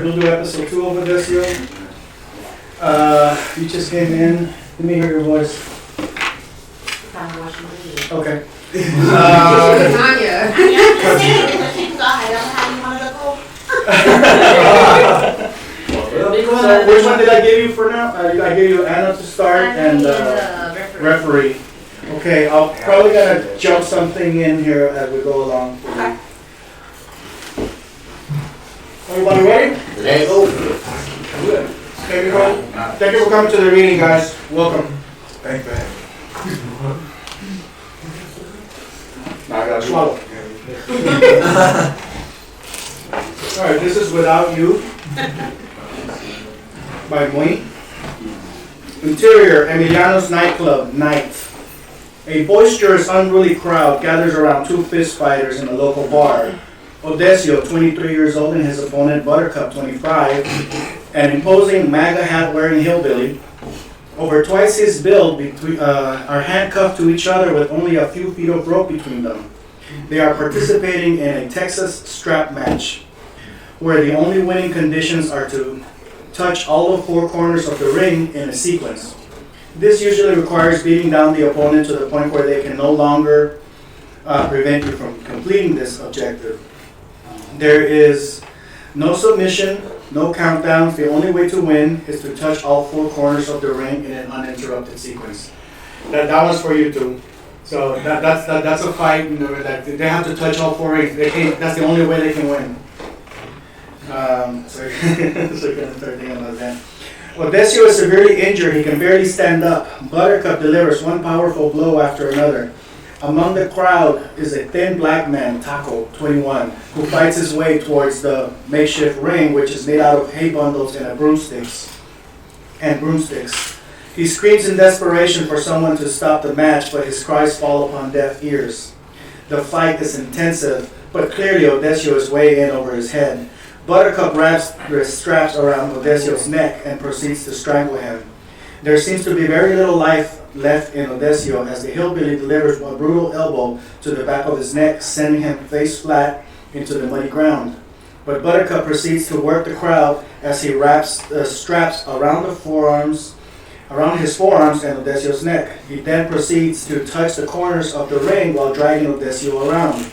We'll do episode 2 over this year. You just came in. Let me hear your voice. Okay. Tanya. So which one did I give you for now? I gave you Anna to start and referee. Okay, I'll probably gonna jump something in here as we go along. Okay. Everybody ready? Let's go. Good. Thank you for coming to the reading, guys. Welcome. Thank you. Now I gotta swallow. Alright, this is Without You by Moi. Interior, Emiliano's nightclub, night. A boisterous, unruly crowd gathers around two fist fighters in a local bar. Odesio, 23 years old, and his opponent, Buttercup, 25, an imposing MAGA hat-wearing hillbilly, over twice his build, are handcuffed to each other with only a few feet of rope between them. They are participating in a Texas strap match, where the only winning conditions are to touch all the four corners of the ring in a sequence. This usually requires beating down the opponent to the point where they can no longer prevent you from completing this objective. There is no submission, no countdowns. The only way to win is to touch all four corners of the ring in an uninterrupted sequence. That one's for you too. So that's a fight. You know, that they have to touch all four rings. They can't. That's the only way they can win. So you're gonna start thinking about that. Odesio is severely injured. He can barely stand up. Buttercup delivers one powerful blow after another. Among the crowd is a thin black man, Taco, 21, who fights his way towards the makeshift ring, which is made out of hay bundles and broomsticks. He screams in desperation for someone to stop the match, but his cries fall upon deaf ears. The fight is intensive, but clearly Odesio is way in over his head. Buttercup wraps the straps around Odesio's neck and proceeds to strangle him. There seems to be very little life left in Odesio as the hillbilly delivers one brutal elbow to the back of his neck, sending him face flat into the muddy ground. But Buttercup proceeds to work the crowd as he wraps the straps around his forearms and Odesio's neck. He then proceeds to touch the corners of the ring while dragging Odesio around.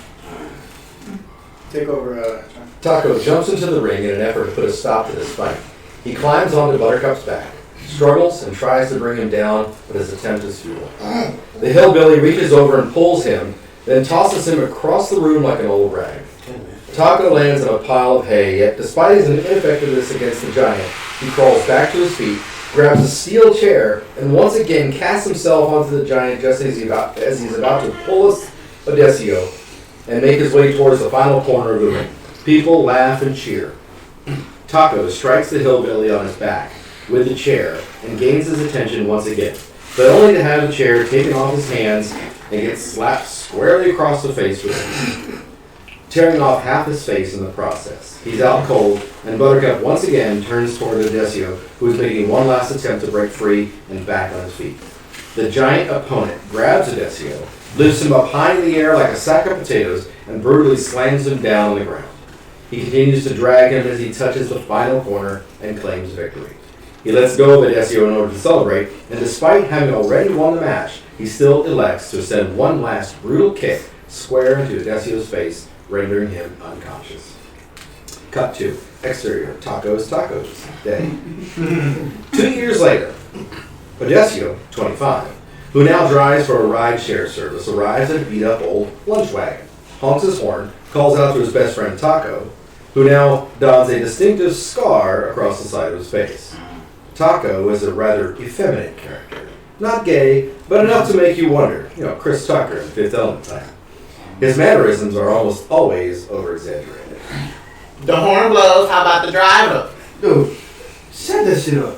Take over, John. Taco jumps into the ring in an effort to put a stop to this fight. He climbs onto Buttercup's back, struggles and tries to bring him down, but his attempt is futile. The hillbilly reaches over and pulls him, then tosses him across the room like an old rag. Taco lands on a pile of hay, yet despite his ineffectiveness against the giant, he crawls back to his feet, grabs a steel chair, and once again casts himself onto the giant just as he's about to pull Odesio and make his way towards the final corner of the ring. People laugh and cheer. Taco strikes the hillbilly on his back with the chair and gains his attention once again, but only to have the chair taken off his hands and get slapped squarely across the face with it, tearing off half his face in the process. He's out cold, and Buttercup once again turns toward Odesio, who is making one last attempt to break free and back on his feet. The giant opponent grabs Odesio, lifts him up high in the air like a sack of potatoes, and brutally slams him down on the ground. He continues to drag him as he touches the final corner and claims victory. He lets go of Odesio in order to celebrate, and despite having already won the match, he still elects to send one last brutal kick square into Odesio's face, rendering him unconscious. Cut 2. Exterior. Tacos, day. 2 years later, Odesio, 25, who now drives for a ride-share service, arrives at a beat-up old lunch wagon, honks his horn, calls out to his best friend Taco, who now dons a distinctive scar across the side of his face. Taco is a rather effeminate character. Not gay, but enough to make you wonder. You know, Chris Tucker in Fifth Element type. His mannerisms are almost always over-exaggerated. The horn blows, how about the driver? Dude, shut that shit up.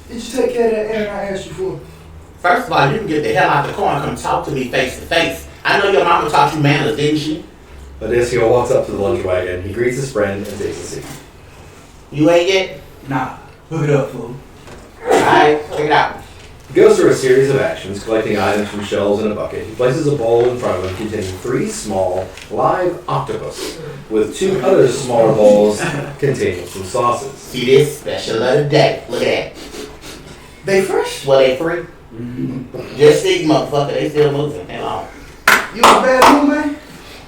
Did you take care of that errand I asked you for? First of all, you can get the hell out the car and come talk to me face to face. I know your mama taught you manners, didn't she? Odesio walks up to the lunch wagon. He greets his friend and takes a seat. You ate yet? Nah, hook it up, fool. Alright, check it out. He goes through a series of actions, collecting items from shelves in a bucket. He places a bowl in front of him containing 3 small, live octopus, with 2 other smaller bowls containing some sauces. See this? Special of the day. Look at that. They fresh? Well, they free. Just see, motherfucker. They still moving. Hang on. You a bad mood, man?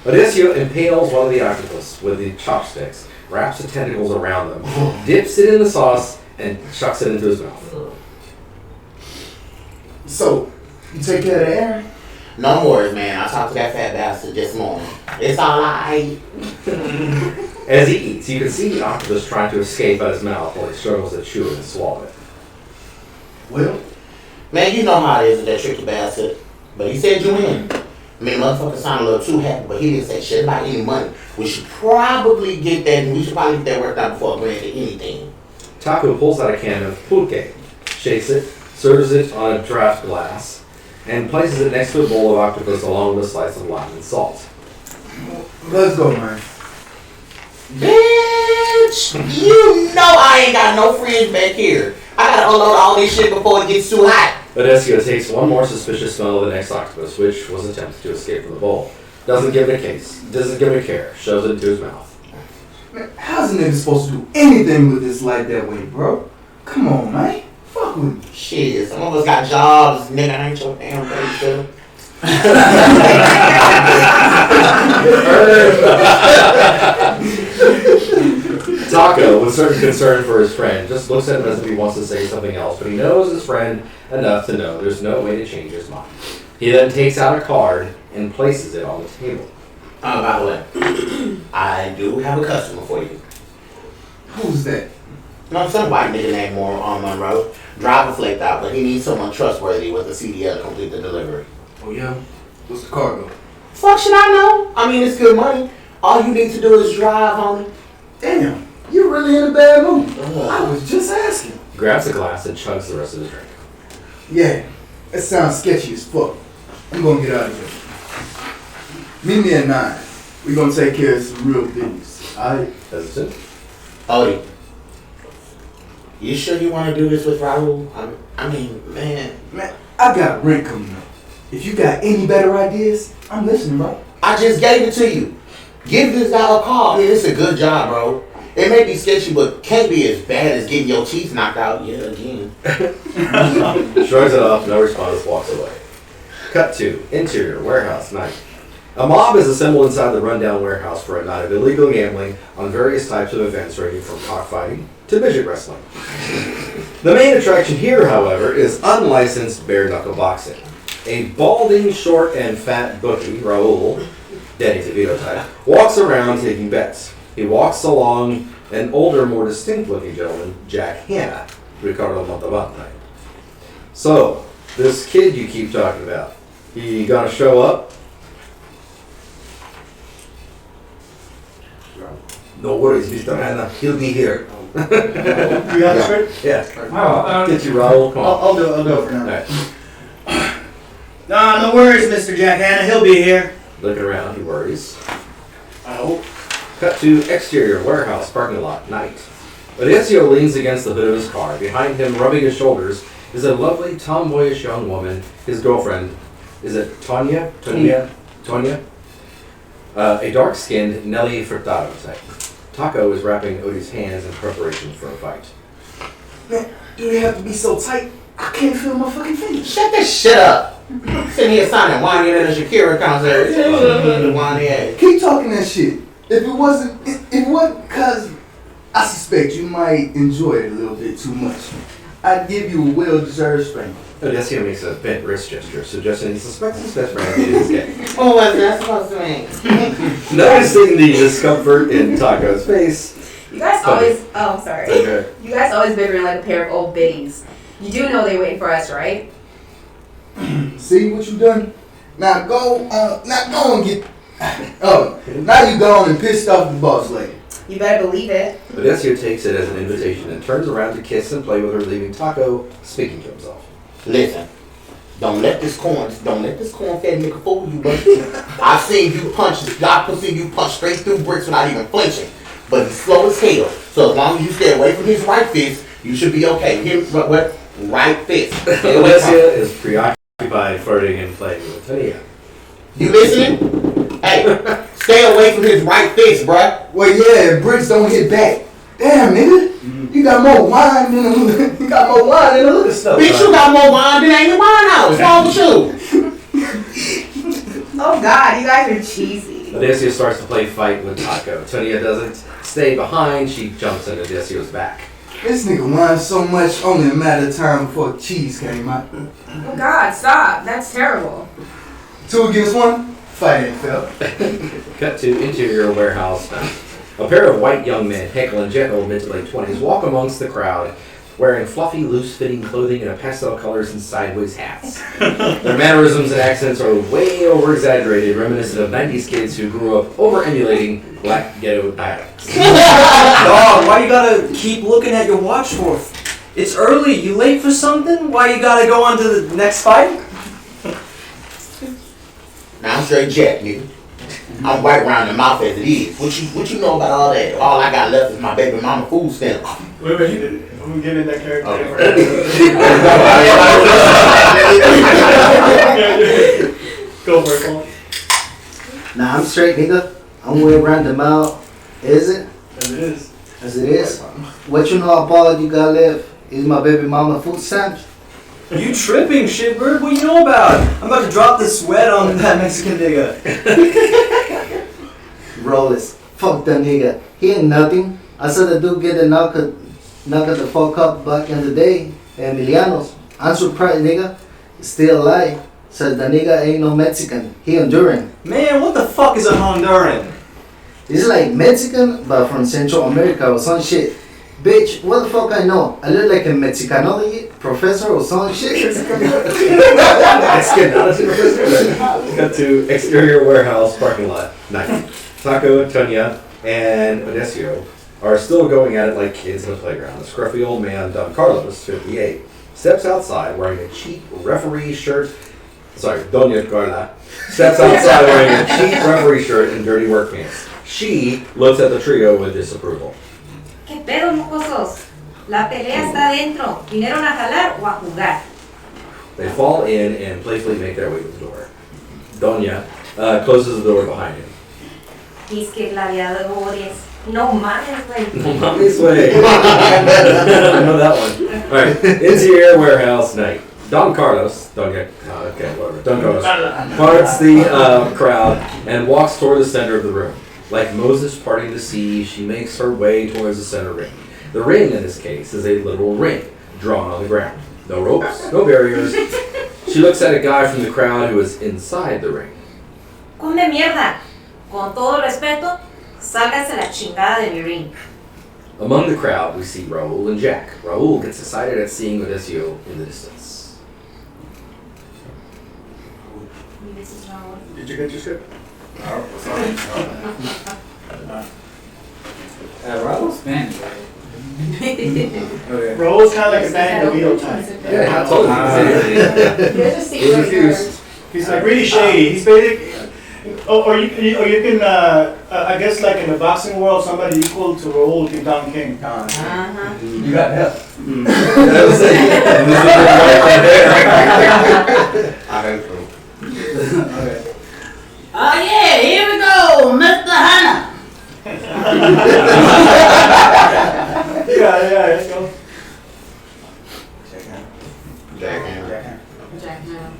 Odysseus impales one of the octopus with the chopsticks, wraps the tentacles around them, dips it in the sauce, and chucks it into his mouth. So, you take care of the Aaron? No worries, man. I talked to that fat bastard this morning. It's all right. As he eats, you can see the octopus trying to escape out his mouth while he struggles to chew it and swallow it. Well, Man, you know how it is with that tricky bastard. But he said you in. I mean, motherfucker sounded a little too happy, but he didn't say shit about any money. We should probably get that worked out before agreeing to anything. Taco pulls out a can of pulque, shakes it, serves it on a draft glass, and places it next to a bowl of octopus along with a slice of lime and salt. let's go, man. Bitch! You know I ain't got no fridge back here. I gotta unload all this shit before it gets too hot. Odysseus takes one more suspicious smell of the next octopus, which was attempted to escape from the bowl. Doesn't give it a care, shoves it into his mouth. Man, how's a nigga supposed to do anything with this life that way, bro? Come on, man. Fuck with me. Shit, some of us got jobs, nigga. Ain't your damn baby. Taco, with certain concern for his friend, just looks at him as if he wants to say something else, but he knows his friend enough to know there's no way to change his mind. He then takes out a card and places it on the table. By the way, I do have a customer for you. Who's that? No, some white nigga named Monroe. Driver flaked out, but he needs someone trustworthy with a CDL to complete the delivery. Oh, yeah? What's the cargo? Fuck should I know? I mean, it's good money. All you need to do is drive, homie. Damn, you really in a bad mood. I was just asking. Grabs a glass and chugs the rest of his drink. Yeah, that sounds sketchy as fuck. I'm gonna get out of here. Meet me at 9. We're gonna take care of some real business. Alright? Hesitant. Odie, you sure you want to do this with Raul? I mean, man. Man, I got rent coming up. If you got any better ideas, I'm listening, bro. I just gave it to you. Give this guy a call. Yeah, it's a good job, bro. It may be sketchy, but can't be as bad as getting your teeth knocked out. Yeah, again. Shrugs it off, no response, walks away. Cut to interior warehouse night. A mob is assembled inside the rundown warehouse for a night of illegal gambling on various types of events ranging from cockfighting to midget wrestling. The main attraction here, however, is unlicensed bare-knuckle boxing. A balding, short, and fat bookie, Raul, Danny DeVito type, walks around taking bets. He walks along an older, more distinct-looking gentleman, Jack Hanna, Ricardo Montalban type. So, this kid you keep talking about, he gonna show up? No worries, Mr. Hanna. He'll be here. You got it straight? Yeah. Get you, Raul. Come on. I'll do it for now. All right. Nah, no worries, Mr. Jack Hanna. He'll be here. Looking around, he worries. I hope. Cut to exterior warehouse parking lot, night. Odysseus leans against the hood of his car. Behind him, rubbing his shoulders, is a lovely, tomboyish young woman, his girlfriend. Is it Tonya? A dark-skinned Nelly Furtado type. Taco is wrapping Odie's hands in preparation for a fight. Man, do they have to be so tight? I can't feel my fucking fingers. Shut this shit up. Sitting here signing whiny at a Shakira concert. Whiny ass. Keep talking that shit. If it wasn't because I suspect you might enjoy it a little bit too much, I'd give you a well-deserved spanking. Odysseus makes a bent wrist gesture, suggesting he suspects his best friend is gay. What was that supposed to mean? Noticing the discomfort in Taco's face. You guys always, oh, sorry. Okay. You guys always bickering like a pair of old biddies. You do know they're waiting for us, right? See what you done? Now go and get. Oh, now you gone and pissed off the boss lady. You better believe it. Odysseus takes it as an invitation and turns around to kiss and play with her, leaving Taco speaking to himself. Listen, don't let this corn-fed nigga fool you, but I've seen you punch straight through bricks without even flinching. But he's slow as hell, so as long as you stay away from his right fist, you should be okay. What? right fist. Alessia is preoccupied flirting and playing with Tania. You listening? Hey, stay away from his right fist, bruh. Well, yeah, bricks don't hit back. Damn, nigga. You got more wine than a liquor store. Bitch, you got more wine than Amy Winehouse. What's wrong with you? Oh God, you guys are cheesy. Alessia starts to play fight with Taco. Tania doesn't stay behind. She jumps into Alessia's back. This nigga whined so much, only a matter of time before cheese came out. Oh God, stop. That's terrible. 2 against 1, fight ain't fair. Cut to interior warehouse. A pair of white young men, Hickle and Gentle, mid to late 20s, walk amongst the crowd, wearing fluffy, loose-fitting clothing in pastel colors and sideways hats. Their mannerisms and accents are way over-exaggerated, reminiscent of 90s kids who grew up over-emulating black ghetto dialects. Dog, why you gotta keep looking at your watch for? It's early. You late for something? Why you gotta go on to the next fight? Now I'm straight Jack, nigga. I'm white round the mouth as it is. What you know about all that? All I got left is my baby mama food stamp. Wait, I'm getting that character. Go for it, Paul. Nah, I'm straight, nigga. I'm way around the mouth. Is it? As it is. As it is? What you know about you got left is my baby mama food stamps. You tripping, shitbird? What you know about? I'm about to drop the sweat on that Mexican nigga. Rollers. Fuck that nigga. He ain't nothing. I saw the dude get a knock the fuck up back in the day. Emiliano's. I'm surprised, nigga. Still alive. Said the nigga ain't no Mexican. He Honduran. Man, what the fuck is a Honduran? It's like Mexican, but from Central America or some shit. Bitch, what the fuck I know? I look like a Mexicanology professor or some shit. Mexicanology professor? Cut to exterior warehouse parking lot. Night. Taco, Tonya, and Odesio are still going at it like kids in a playground. A scruffy old man, Don Carlos, 58, steps outside wearing a cheap referee shirt. Sorry, Doña Carla steps outside wearing a cheap referee shirt and dirty work pants. She looks at the trio with disapproval. ¿Qué pedo, mocosos? La pelea está adentro. ¿Vinieron a jalar o a jugar? They fall in and playfully make their way to the door. Doña closes the door behind him. Disque gladiadores. No mames, güey. No mames, way. I know that one. All right, interior warehouse night. Don Carlos, Don Carlos parts the crowd and walks toward the center of the room. Like Moses parting the sea, she makes her way towards the center ring. The ring, in this case, is a literal ring, drawn on the ground. No ropes, no barriers. She looks at a guy from the crowd who is inside the ring. Come mierda. Con todo respeto, sálgase la chingada de mi ring. Among the crowd, we see Raul and Jack. Raul gets excited at seeing Odesio in the distance. This is Raul. Did you get your script? Raul's Spanish. Okay. Raul's kind of like a Danny DeVito type. Yeah, I told you. There's a secret refused. He's like really shady. He's basically, or you can, I guess like in the boxing world, somebody equal to Raul would be Don King. Uh-huh. You got help. I heard from. Okay. Oh yeah, here we go, Mr. Hanna. Yeah, let's go.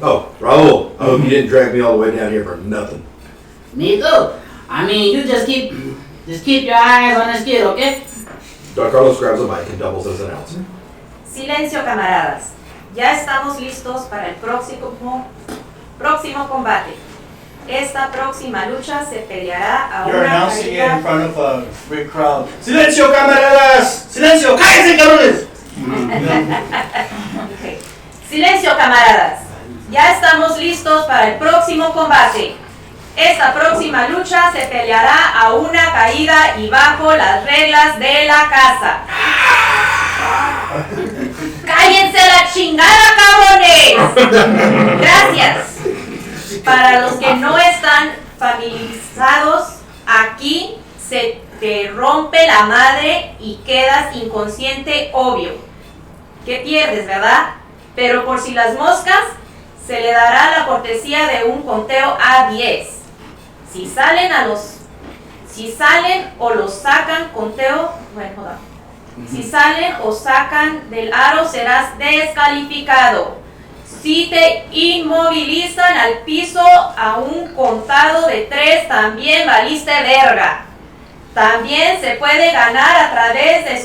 Oh, Raul, I hope you didn't drag me all the way down here for nothing. Me too. I mean, you just keep your eyes on the skid, okay? Don Carlos grabs a mic and doubles as announcer. Silencio, camaradas. Ya estamos listos para el próximo combate. Esta próxima lucha se peleará a You're una announcing it in caída. front of a big crowd. Silencio, camaradas! Silencio, cállense, cabrones! Okay. Silencio, camaradas. Ya estamos listos para el próximo combate. Esta próxima lucha se peleará a una caída y bajo las reglas de la casa. ¡Cállense la chingada, cabrones! Gracias. Para los que no están familiarizados, aquí se te rompe la madre y quedas inconsciente, obvio. que pierdes, ¿verdad? Pero por si las moscas, se le dará la cortesía de un conteo a 10. Si salen o los sacan, conteo, bueno, hold on. Si salen o sacan del aro, serás descalificado. Si te inmovilizan al piso a un contado de 3, también valiste verga. También se puede ganar a través de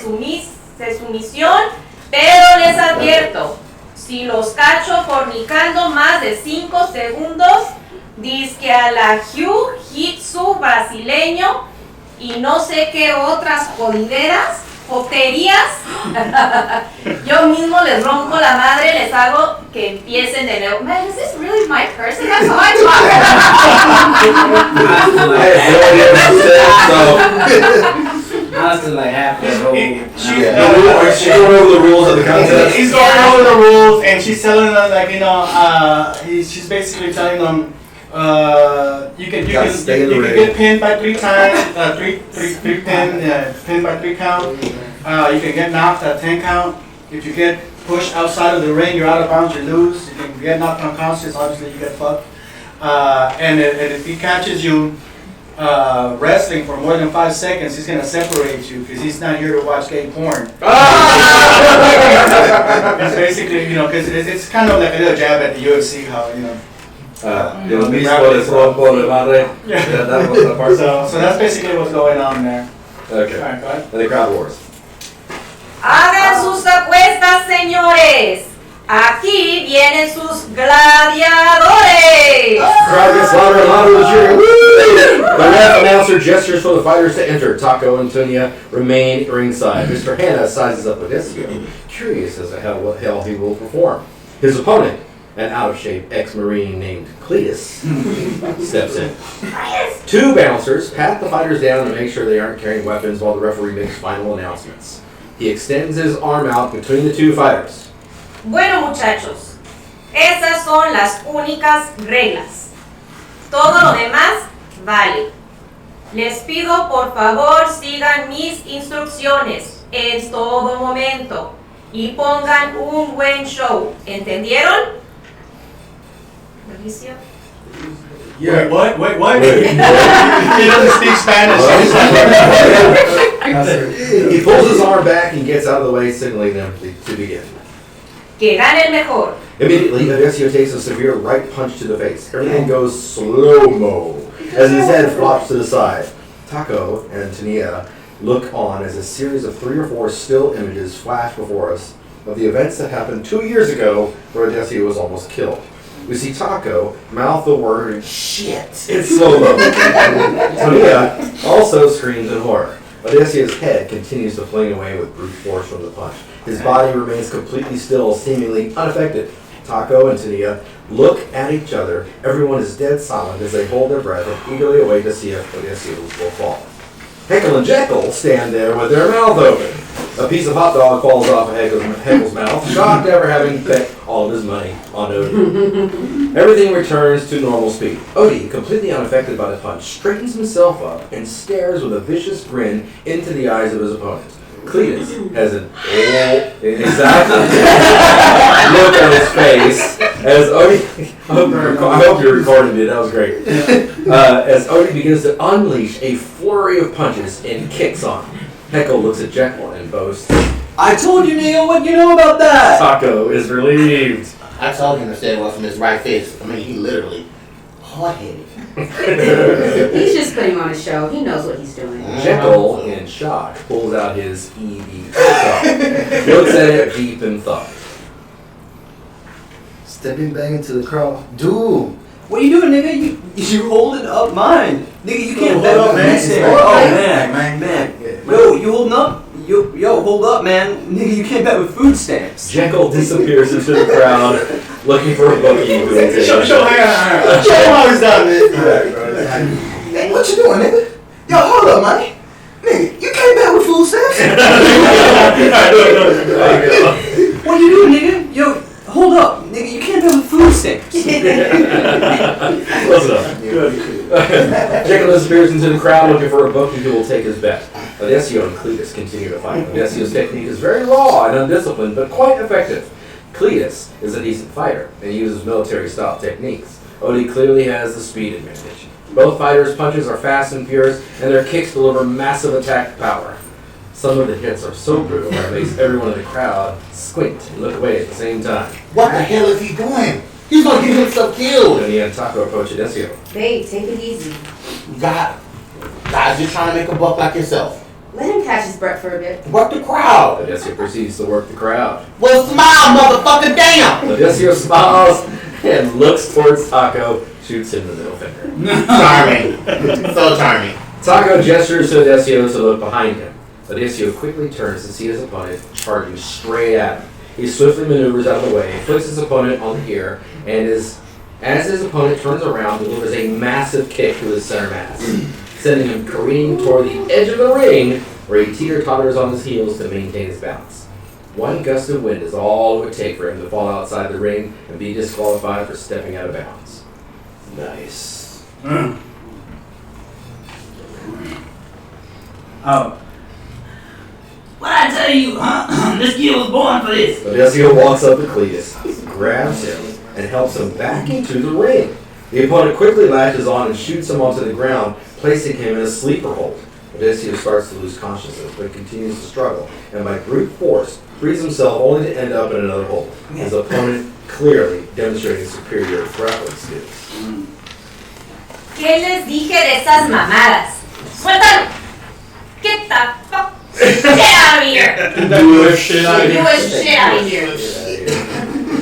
sumisión, pero les advierto, si los cacho fornicando más de 5 segundos, dizque a la jiu-jitsu brasileño y no sé qué otras joterías, yo mismo les rompo la madre, les hago que empiecen de nuevo. Man, is this really my cursing? That's how I I was like half the whole. She's going over the rules of the contest. He's going over the rules, and she's telling them, like, she's basically telling them, you can get pinned by 3 times, three pinned by 3 count. You can get knocked at 10 count. If you get pushed outside of the ring, you're out of bounds, you lose. You can get knocked unconscious, obviously you get fucked. And if he catches you wrestling for more than 5 seconds, he's gonna separate you because he's not here to watch gay porn. It's basically, because it's kind of like a little jab at the UFC, how That was the part. So that's basically what's going on there. Okay. All right, go ahead. And the crowd wars. Hagan sus apuestas, señores. Aquí vienen sus gladiadores. Crowd gets louder and louder with cheering. The ref announcer gestures for the fighters to enter. Taco and Tunia remain ringside. Mr. Hanna sizes up Odessio, curious as to what hell he will perform. His opponent, an out-of-shape ex-Marine named Cletus, steps in. 2 bouncers pat the fighters down to make sure they aren't carrying weapons while the referee makes final announcements. He extends his arm out between the 2 fighters. Bueno, muchachos, esas son las únicas reglas. Todo lo demás vale. Les pido por favor sigan mis instrucciones en todo momento y pongan un buen show. ¿Entendieron? Mauricio? Yeah. Wait, what? He doesn't speak Spanish. He pulls his arm back and gets out of the way, signaling them to begin. Que gane el mejor. Immediately, Odessio takes a severe right punch to the face. Everything goes slow-mo as his head flops to the side. Taco and Tania look on as a series of 3 or 4 still images flash before us of the events that happened 2 years ago where Odessio was almost killed. We see Taco mouth the word shit in slow-mo. Tania also screams in horror. Odessio's head continues to fling away with brute force from the punch. His body remains completely still, seemingly unaffected. Taco and Tania look at each other. Everyone is dead silent as they hold their breath and eagerly await to see if Odessio will fall. Heckle and Jekyll stand there with their mouth open. A piece of hot dog falls off of Heckle's mouth, shocked ever having bet all of his money on Odie. Everything returns to normal speed. Odie, completely unaffected by the punch, straightens himself up and stares with a vicious grin into the eyes of his opponent. Cletus has an look on his face as Odie. I hope you're recording it. That was great. As Odie begins to unleash a flurry of punches and kicks on him. Heckle looks at Jekyll and boasts, I told you, Neil, what you know about that? Taco is relieved. I told him to stay away from his right fist. I mean, he literally hard-headed. He's just putting on a show. He knows what he's doing. Jekyll, in shock, pulls out his EV pickup, looks at it deep in thought. Stepping back into the crowd. Dude. What are you doing, nigga? You holding up mine. Nigga, you can't bet hold up, with man. food stamps. Hold Oh, up, man. Yeah. Yo, you holding up? Yo, hold up, man. Nigga, you can't bet with food stamps. Jekyll disappears into the crowd, looking for a bookie who will take him. Show him how it's done. Hey, what you doing, nigga? Yo, hold up, man. Nigga, you can't bet with food stamps. What you doing, nigga? Yo, hold up. Nigga, you can't bet with food stamps. Close enough. Jekyll disappears into the crowd, looking for a bookie who will take his bet. Odessio and Cletus continue to fight. Odessio's technique is very raw and undisciplined, but quite effective. Cletus is a decent fighter and uses military-style techniques. Odie clearly has the speed advantage. Both fighters' punches are fast and furious, and their kicks deliver massive attack power. Some of the hits are so brutal that it makes everyone in the crowd squint and look away at the same time. What the hell is he doing? He's gonna get himself killed. Odie and Taco approach Odessio. Babe, take it easy. God, God's just trying to make a buck like yourself. Let him catch his breath for a bit. Work the crowd. Odessio proceeds to work the crowd. Well, smile, motherfucker, damn. Odessio smiles and looks towards Taco, shoots him the middle finger. Charming. So charming. Taco gestures to Odessio to look behind him. Odessio quickly turns to see his opponent charging straight at him. He swiftly maneuvers out of the way, flicks his opponent on the ear, and as his opponent turns around, delivers a massive kick to his center mass, sending him careening toward the edge of the ring, where he teeter-totters on his heels to maintain his balance. One gust of wind is all it would take for him to fall outside the ring and be disqualified for stepping out of bounds. Nice. Oh. What I tell you, huh? This kid was born for this. Odessio walks up to Cletus, grabs him, and helps him back into the ring. The opponent quickly latches on and shoots him onto the ground, placing him in a sleeper hold. Odessio starts to lose consciousness, but continues to struggle, and by brute force, frees himself only to end up in another hold. His opponent clearly demonstrating superior grappling skills. ¿Qué les dije de esas mamadas? ¡Suéltalo! Get the fuck shit out of here! Do a shit out of Do a shit out of here!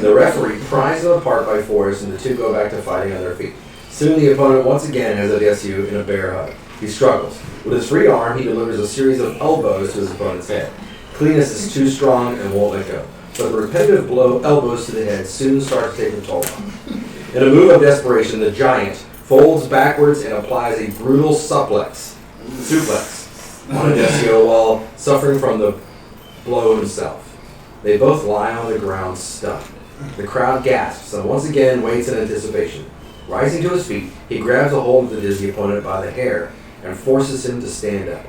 The referee pries them apart by force, and the two go back to fighting on their feet. Soon the opponent once again has Odessio in a bear hug. He struggles. With his free arm, he delivers a series of elbows to his opponent's head. Cletus is too strong and won't let go, but the repetitive elbows to the head soon start to take a toll on him. In a move of desperation, the giant folds backwards and applies a brutal suplex on Odessio while suffering from the blow himself. They both lie on the ground stunned. The crowd gasps and once again waits in anticipation. Rising to his feet, he grabs a hold of the dizzy opponent by the hair and forces him to stand up.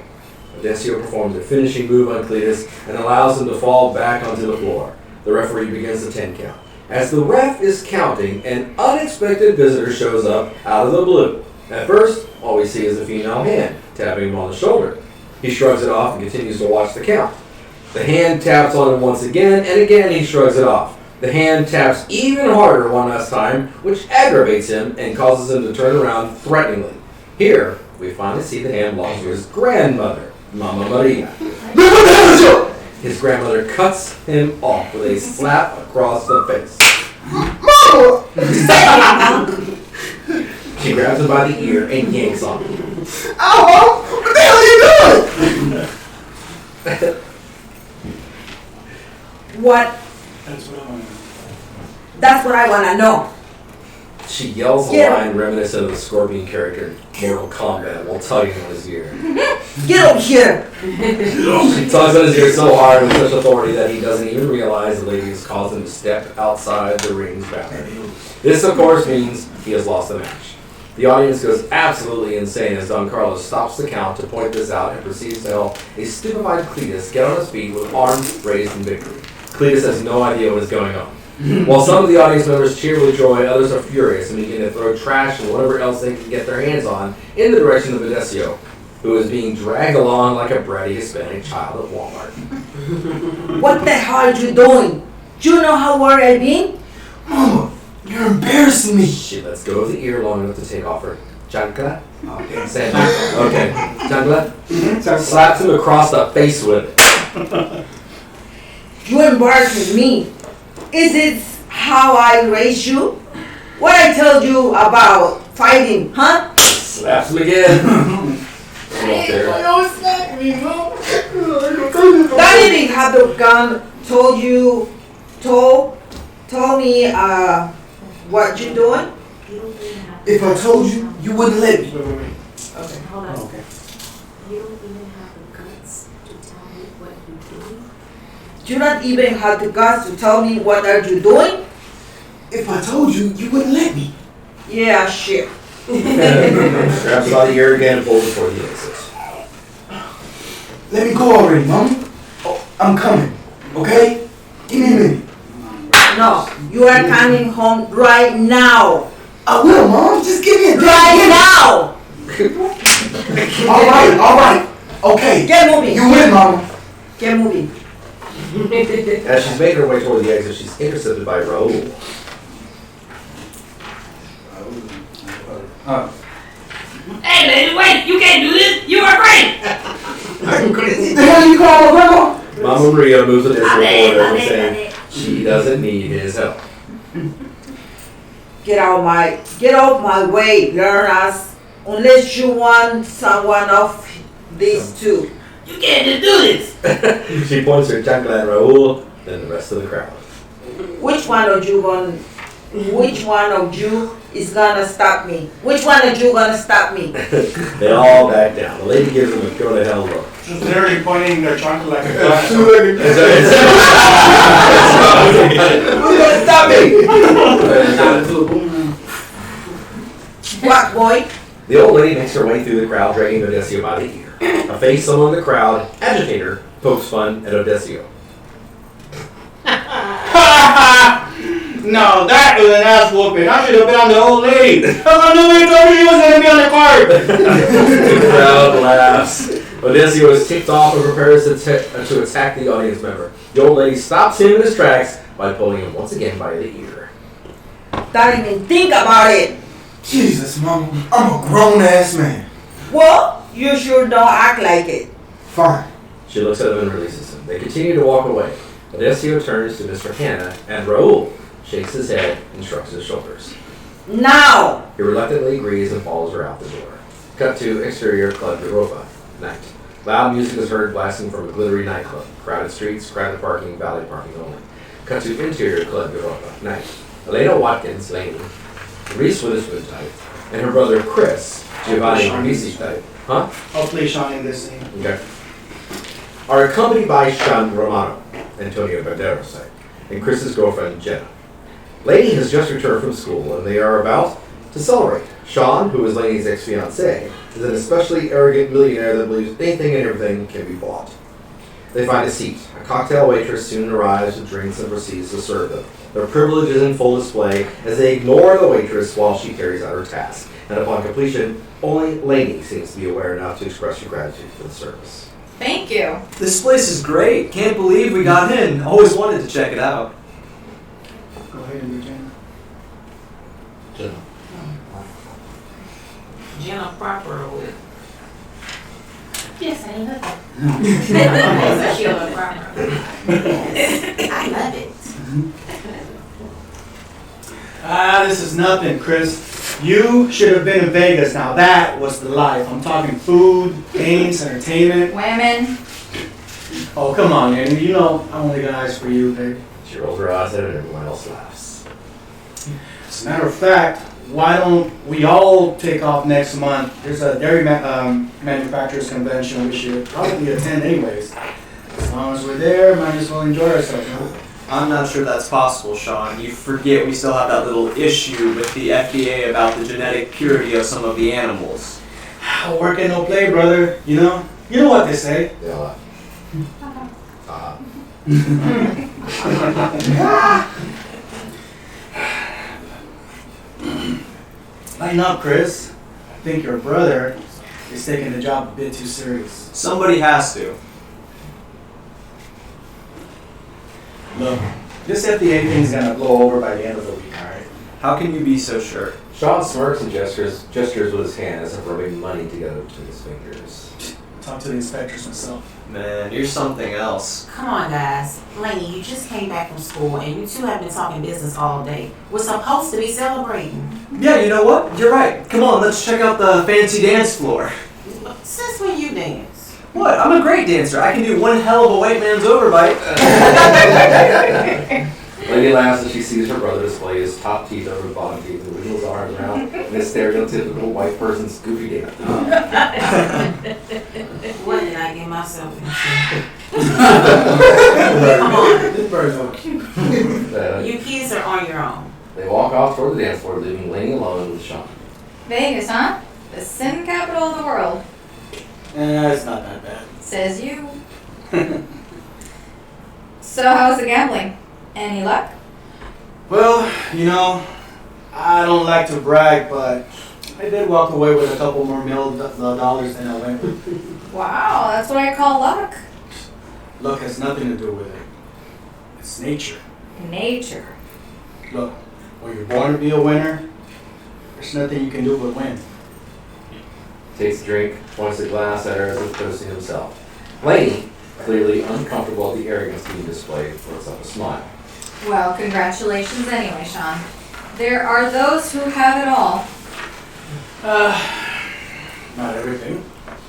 Odessio performs a finishing move on Cletus and allows him to fall back onto the floor. The referee begins the 10 count. As the ref is counting, an unexpected visitor shows up out of the blue. At first, all we see is a female hand tapping him on the shoulder. He shrugs it off and continues to watch the count. The hand taps on him once again, and again he shrugs it off. The hand taps even harder one last time, which aggravates him and causes him to turn around threateningly. Here, we finally see the hand belongs to his grandmother, Mama Maria. His grandmother cuts him off with a slap across the face. She grabs him by the ear and yanks on him. Oh, what the hell are you doing? What? That's what I want to know. She yells a line reminiscent of the Scorpion character in Mortal Kombat while tugging on his ear. Get over here! She tugs on his ear so hard with such authority that he doesn't even realize the lady has caused him to step outside the ring's boundary. This, of course, means he has lost the match. The audience goes absolutely insane as Don Carlos stops the count to point this out and proceeds to help a stupefied Cletus get on his feet with arms raised in victory. Cletus has no idea what is going on. While some of the audience members cheer with joy, others are furious and begin to throw trash and whatever else they can get their hands on in the direction of Odessio, who is being dragged along like a bratty Hispanic child at Walmart. What the hell are you doing? Do you know how worried I've been? Mama, you're embarrassing me. She lets go of the ear long enough to take off her chancla. Okay, say it. Okay, chancla. Slaps him across the face with it. You embarrassing me. Is it how I raised you? What I told you about fighting, huh? Slaps him again. Daddy didn't have the gun. Told me what you doing? If I told you, you wouldn't let me. Okay. Hold on. Okay. You don't even have the guts to tell me what you're doing? You not even have the guts to tell me what are you doing? If I told you, you wouldn't let me. Yeah, shit. Grabs him by the ear again and pulls it toward the exit. Let me go already, Mama. Oh, I'm coming. Okay? Give me a minute. No, you are coming home right now. I will, Mom. Just give me a Right now. All right. Okay. Get moving. You win, Mama. Get moving. As she's making her way toward the exit, she's intercepted by Raoul. Hey, lady, wait! You can't do this! You are great! The hell you call her, Grandma? Mama Maria moves the disc forward and saying she doesn't need his help. Get off my way, learners. Unless you want someone of these two. You can't just do this! She points her chancla at Raoul, then the rest of the crowd. Which one of you is gonna stop me? Which one of you gonna stop me? They all back down. The lady gives them a go to hell look. Just literally pointing their trunk like a gun. Who's gonna stop me? What, boy? The old lady makes her way through the crowd, dragging Odessio by the ear. A face among the crowd, agitator, pokes fun at Odessio. No, that was an ass whooping. I should have been on the old lady. I knew you told me she was going to be on the card. The crowd laughs. Odessio is ticked off and prepares to attack the audience member. The old lady stops him in his tracks by pulling him once again by the ear. Don't even think about it. Jesus, Mama. I'm a grown-ass man. Well, you sure don't act like it. Fine. She looks at him and releases him. They continue to walk away. Odessio turns to Mr. Hanna, and Raoul shakes his head and shrugs his shoulders. Now! He reluctantly agrees and follows her out the door. Cut to exterior Club Europa. Night. Loud music is heard blasting from a glittery nightclub. Crowded streets, crowded parking, valet parking only. Cut to interior Club Europa. Night. Elena Watkins, Laney, Reese Witherspoon type, and her brother Chris, Giovanni Ribisi type. Huh? Hopefully Sean in this scene. Okay. Are accompanied by Sean Romano, Antonio Banderas type, and Chris's girlfriend Jenna. Laney has just returned from school, and they are about to celebrate. Sean, who is Laney's ex-fiancé, is an especially arrogant millionaire that believes anything and everything can be bought. They find a seat. A cocktail waitress soon arrives with drinks and proceeds to serve them. Their privilege is in full display as they ignore the waitress while she carries out her task. And upon completion, only Laney seems to be aware enough to express her gratitude for the service. Thank you. This place is great. Can't believe we got in. Always wanted to check it out. Go ahead and do Jenna. Jenna Proper with. Yes, I love it. Jenna Proper. I love it. This is nothing, Chris. You should have been in Vegas. Now that was the life. I'm talking food, games, entertainment. Women. Oh, come on, man. You know I only got eyes for you, babe. She rolls her eyes at it and everyone else laughs. As a matter of fact, why don't we all take off next month? There's a dairy manufacturers convention we should probably attend anyways. As long as we're there, might as well enjoy ourselves, huh? I'm not sure that's possible, Sean. You forget we still have that little issue with the FDA about the genetic purity of some of the animals. Work and no play, brother. You know what they say. They all laugh. Lighten up, Chris. I think your brother is taking the job a bit too serious. Somebody has to. Look, this FDA thing's gonna blow over by the end of the week, alright? How can you be so sure? Sean smirks and gestures with his hand as if rubbing money together between his fingers. Talk to the inspectors myself. Man, you're something else. Come on, guys. Laney, you just came back from school and you two have been talking business all day. We're supposed to be celebrating. Yeah, you know what? You're right. Come on, let's check out the fancy dance floor. Since when you dance? What? I'm a great dancer. I can do one hell of a white man's overbite. Lady laughs as she sees her brother display his top teeth over the bottom teeth and wiggles his arms around in a stereotypical white person's goofy dance. What did I get myself into? Come on. This bird's so cute. You kids are on your own. They walk off toward the dance floor, leaving Laney alone with Sean. Vegas, huh? The sin capital of the world. It's not that bad. Says you. So how's the gambling? Any luck? Well, you know, I don't like to brag, but I did walk away with a couple more dollars than I went with. Wow, that's what I call luck. Luck has nothing to do with it. It's nature. Nature. Look, when you're born to be a winner, there's nothing you can do but win. Takes a drink, points the glass at her as if toasting himself. Laney, clearly uncomfortable at the arrogance being displayed, throws up a smile. Well, congratulations anyway, Sean. There are those who have it all. Not everything.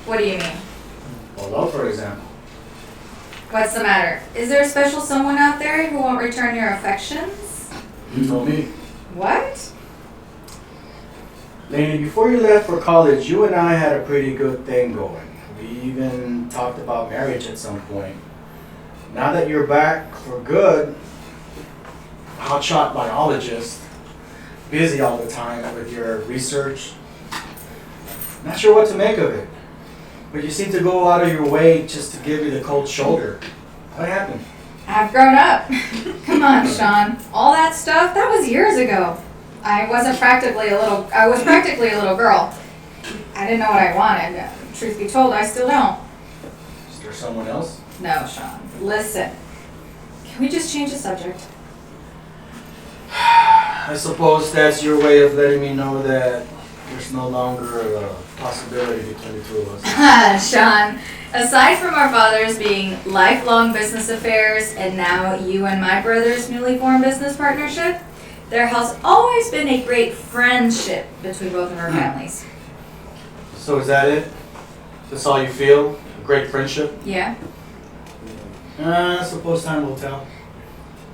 What do you mean? Well, love, for example. What's the matter? Is there a special someone out there who won't return your affections? You told me. What? Laney, before you left for college, you and I had a pretty good thing going. We even talked about marriage at some point. Now that you're back for good, hotshot biologist, busy all the time with your research, not sure what to make of it. But you seem to go out of your way just to give me the cold shoulder. What happened? I've grown up. Come on, Sean. All that stuff, that was years ago. I was practically a little girl. I didn't know what I wanted. Truth be told, I still don't. Is there someone else? No, Sean. Listen. Can we just change the subject? I suppose that's your way of letting me know that there's no longer a possibility between the two of us. Sean, aside from our fathers being lifelong business affairs and now you and my brother's newly formed business partnership, there has always been a great friendship between both of our families. So is that it? That's all you feel? A great friendship? Yeah? I suppose time will tell.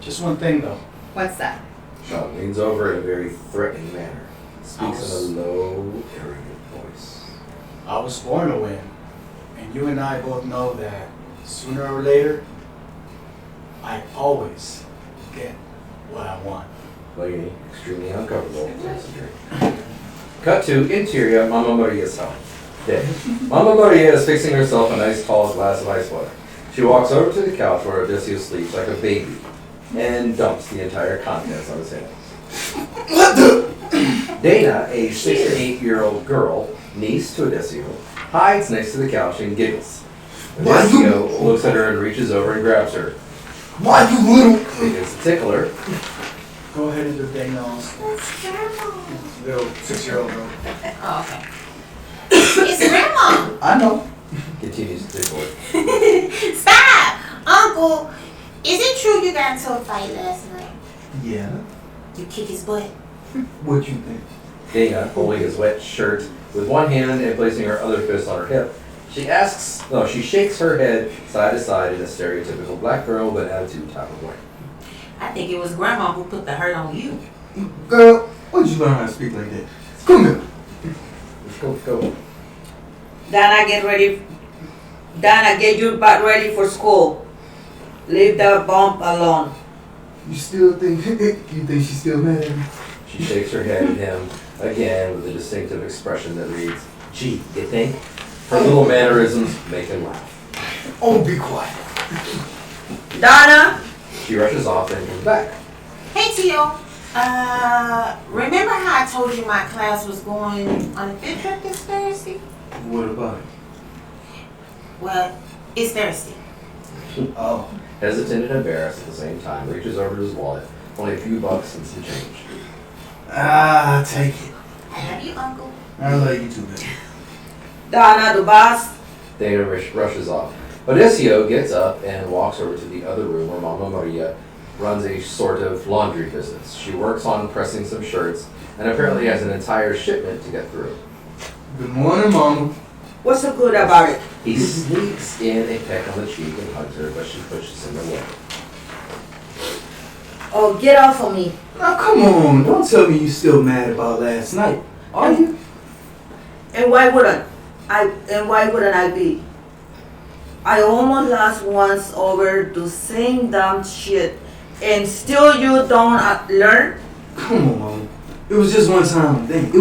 Just one thing though. What's that? Sean leans over in a very threatening manner. Speaks in a low, arrogant voice. I was born to win. And you and I both know that sooner or later, I always get what I want. Laney, extremely uncomfortable, takes a drink. Cut to interior Mama Maria's house. Day. Mama Maria is fixing herself a nice tall glass of ice water. She walks over to the couch where Odysseus sleeps like a baby and dumps the entire contents on his head. What the? Dana, a 6 to 8-year-old girl, niece to Odysseus, hides next to the couch and giggles. Odysseus looks at her and reaches over and grabs her. Why you little? Begins to tickle her. Go ahead and do Dana also. Little 6-year-old girl. Oh, okay. It's grandma. I know. Continues to tickle her. Stop, Uncle. Is it true you got into a fight last night? Yeah. You kick his butt. What you think? Dana, holding his wet shirt with one hand and placing her other fist on her hip, she shakes her head side to side in a stereotypical black girl with an attitude type of way. I think it was grandma who put the hurt on you. Girl, where'd you learn how to speak like that? Come here. Go. Dana, get your butt ready for school. Leave the bump alone. You still think she's still mad at me? She shakes her head at him again with a distinctive expression that reads, "Gee, you think?" Her little mannerisms make him laugh. Oh, be quiet. Dana, She rushes off and comes back. Hey, Tio. Remember how I told you my class was going on a field trip this Thursday? What about it? Well, it's Thursday. Oh. Hesitant and embarrassed at the same time, reaches over to his wallet, only a few bucks and some change. Ah, take it. I love you, Uncle. I love you too, baby. Dana, the boss. Dana rushes off. Odysseus gets up and walks over to the other room where Mama Maria runs a sort of laundry business. She works on pressing some shirts and apparently has an entire shipment to get through. Good morning, Mama. What's so good about it? He sneaks in a peck on the cheek and hugs her, but she pushes him away. Oh, get off of me. Now, come on. Don't tell me you still mad about last night. Are you? And why wouldn't I be? I almost lost once over the same dumb shit, and still you don't learn? Come on, Mama. It was just one time thing.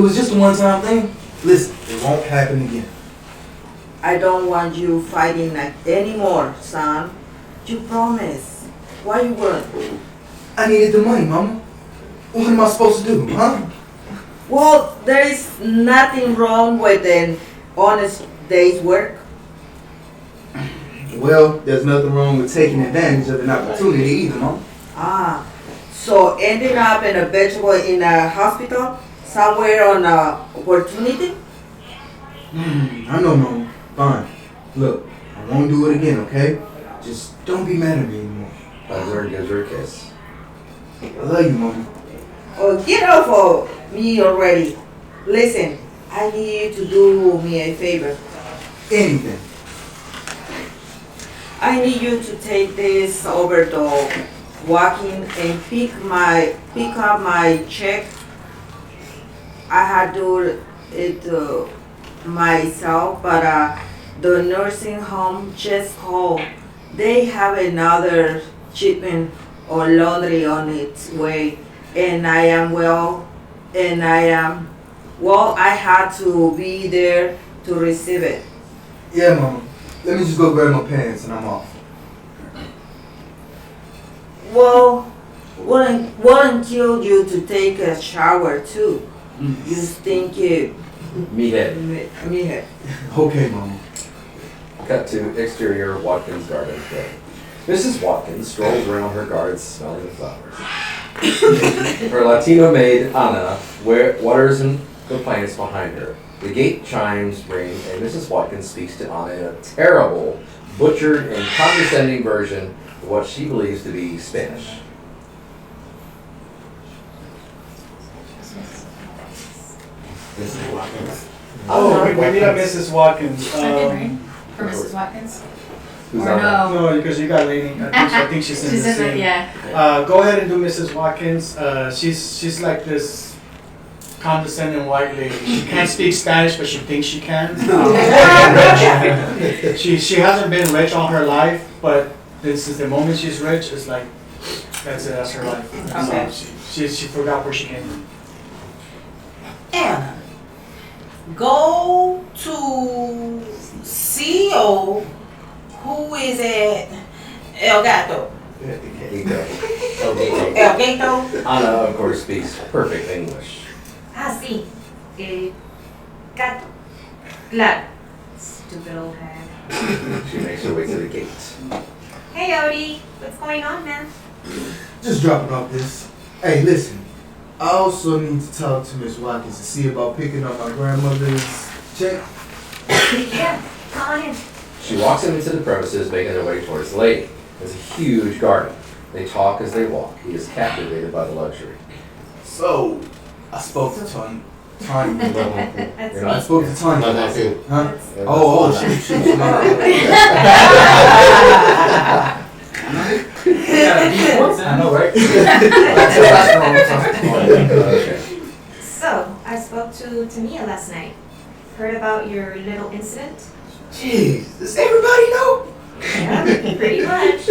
Listen, it won't happen again. I don't want you fighting like anymore, son. You promise. Why you wouldn't? I needed the money, Mama. What am I supposed to do, huh? Well, there is nothing wrong with an honest day's work. Well, there's nothing wrong with taking advantage of an opportunity either, Mama. Ah, so ending up in a vegetable in a hospital, somewhere on a opportunity? I know, Mama. Fine. Look, I won't do it again, okay? Just don't be mad at me anymore. Hugs her and gives her a kiss. I love you, Mama. Oh, get off of me already. Listen, I need you to do me a favor. Anything. I need you to take this over to walking and pick up my check. I had to do it myself, but the nursing home just called. They have another shipment or laundry on its way, and I had to be there to receive it. Yeah, Mama. Let me just go grab my pants and I'm off. Well, wouldn't kill you to take a shower too. You stinky Meathead. Okay, Mama. Cut to exterior Watkins garden shed. Mrs. Watkins strolls around her garden smelling the flowers. Her Latino maid, Ana, waters the plants behind her. The gate chimes ring, and Mrs. Watkins speaks to Ana in a terrible, butchered, and condescending version of what she believes to be Spanish. Mrs. Watkins. Oh, we need a Mrs. Watkins. For Mrs. Watkins? Who's Or Ana? no? No, because you got Lainey. I think she's in the She's in scene. the, yeah. Go ahead and do Mrs. Watkins. She's like this condescending white lady. She can't speak Spanish, but she thinks she can. She hasn't been rich all her life, but this is the moment she's rich. It's like that's her life. Okay. So she forgot where she came from. Anna, go to CEO who is at El Gato. El Gato. Ana, of course, speaks perfect English. Ah, sí. Gato. Claro. Stupid old hag. She makes her way to the gate. Hey, Odie. What's going on, man? Just dropping off this. Hey, listen. I also need to talk to Miss Watkins to see about picking up my grandmother's check. Yeah, come on in. She walks him into the premises, making their way towards the lady. There's a huge garden. They talk as they walk. He is captivated by the luxury. So, I spoke to Tanya. That's You're I not- spoke to Tanya. No, that's it. Huh? Yeah, Oh, that's shoot. I know, right? Okay. So, I spoke to Tania last night. Heard about your little incident? Jeez, does everybody know? Yeah, pretty much.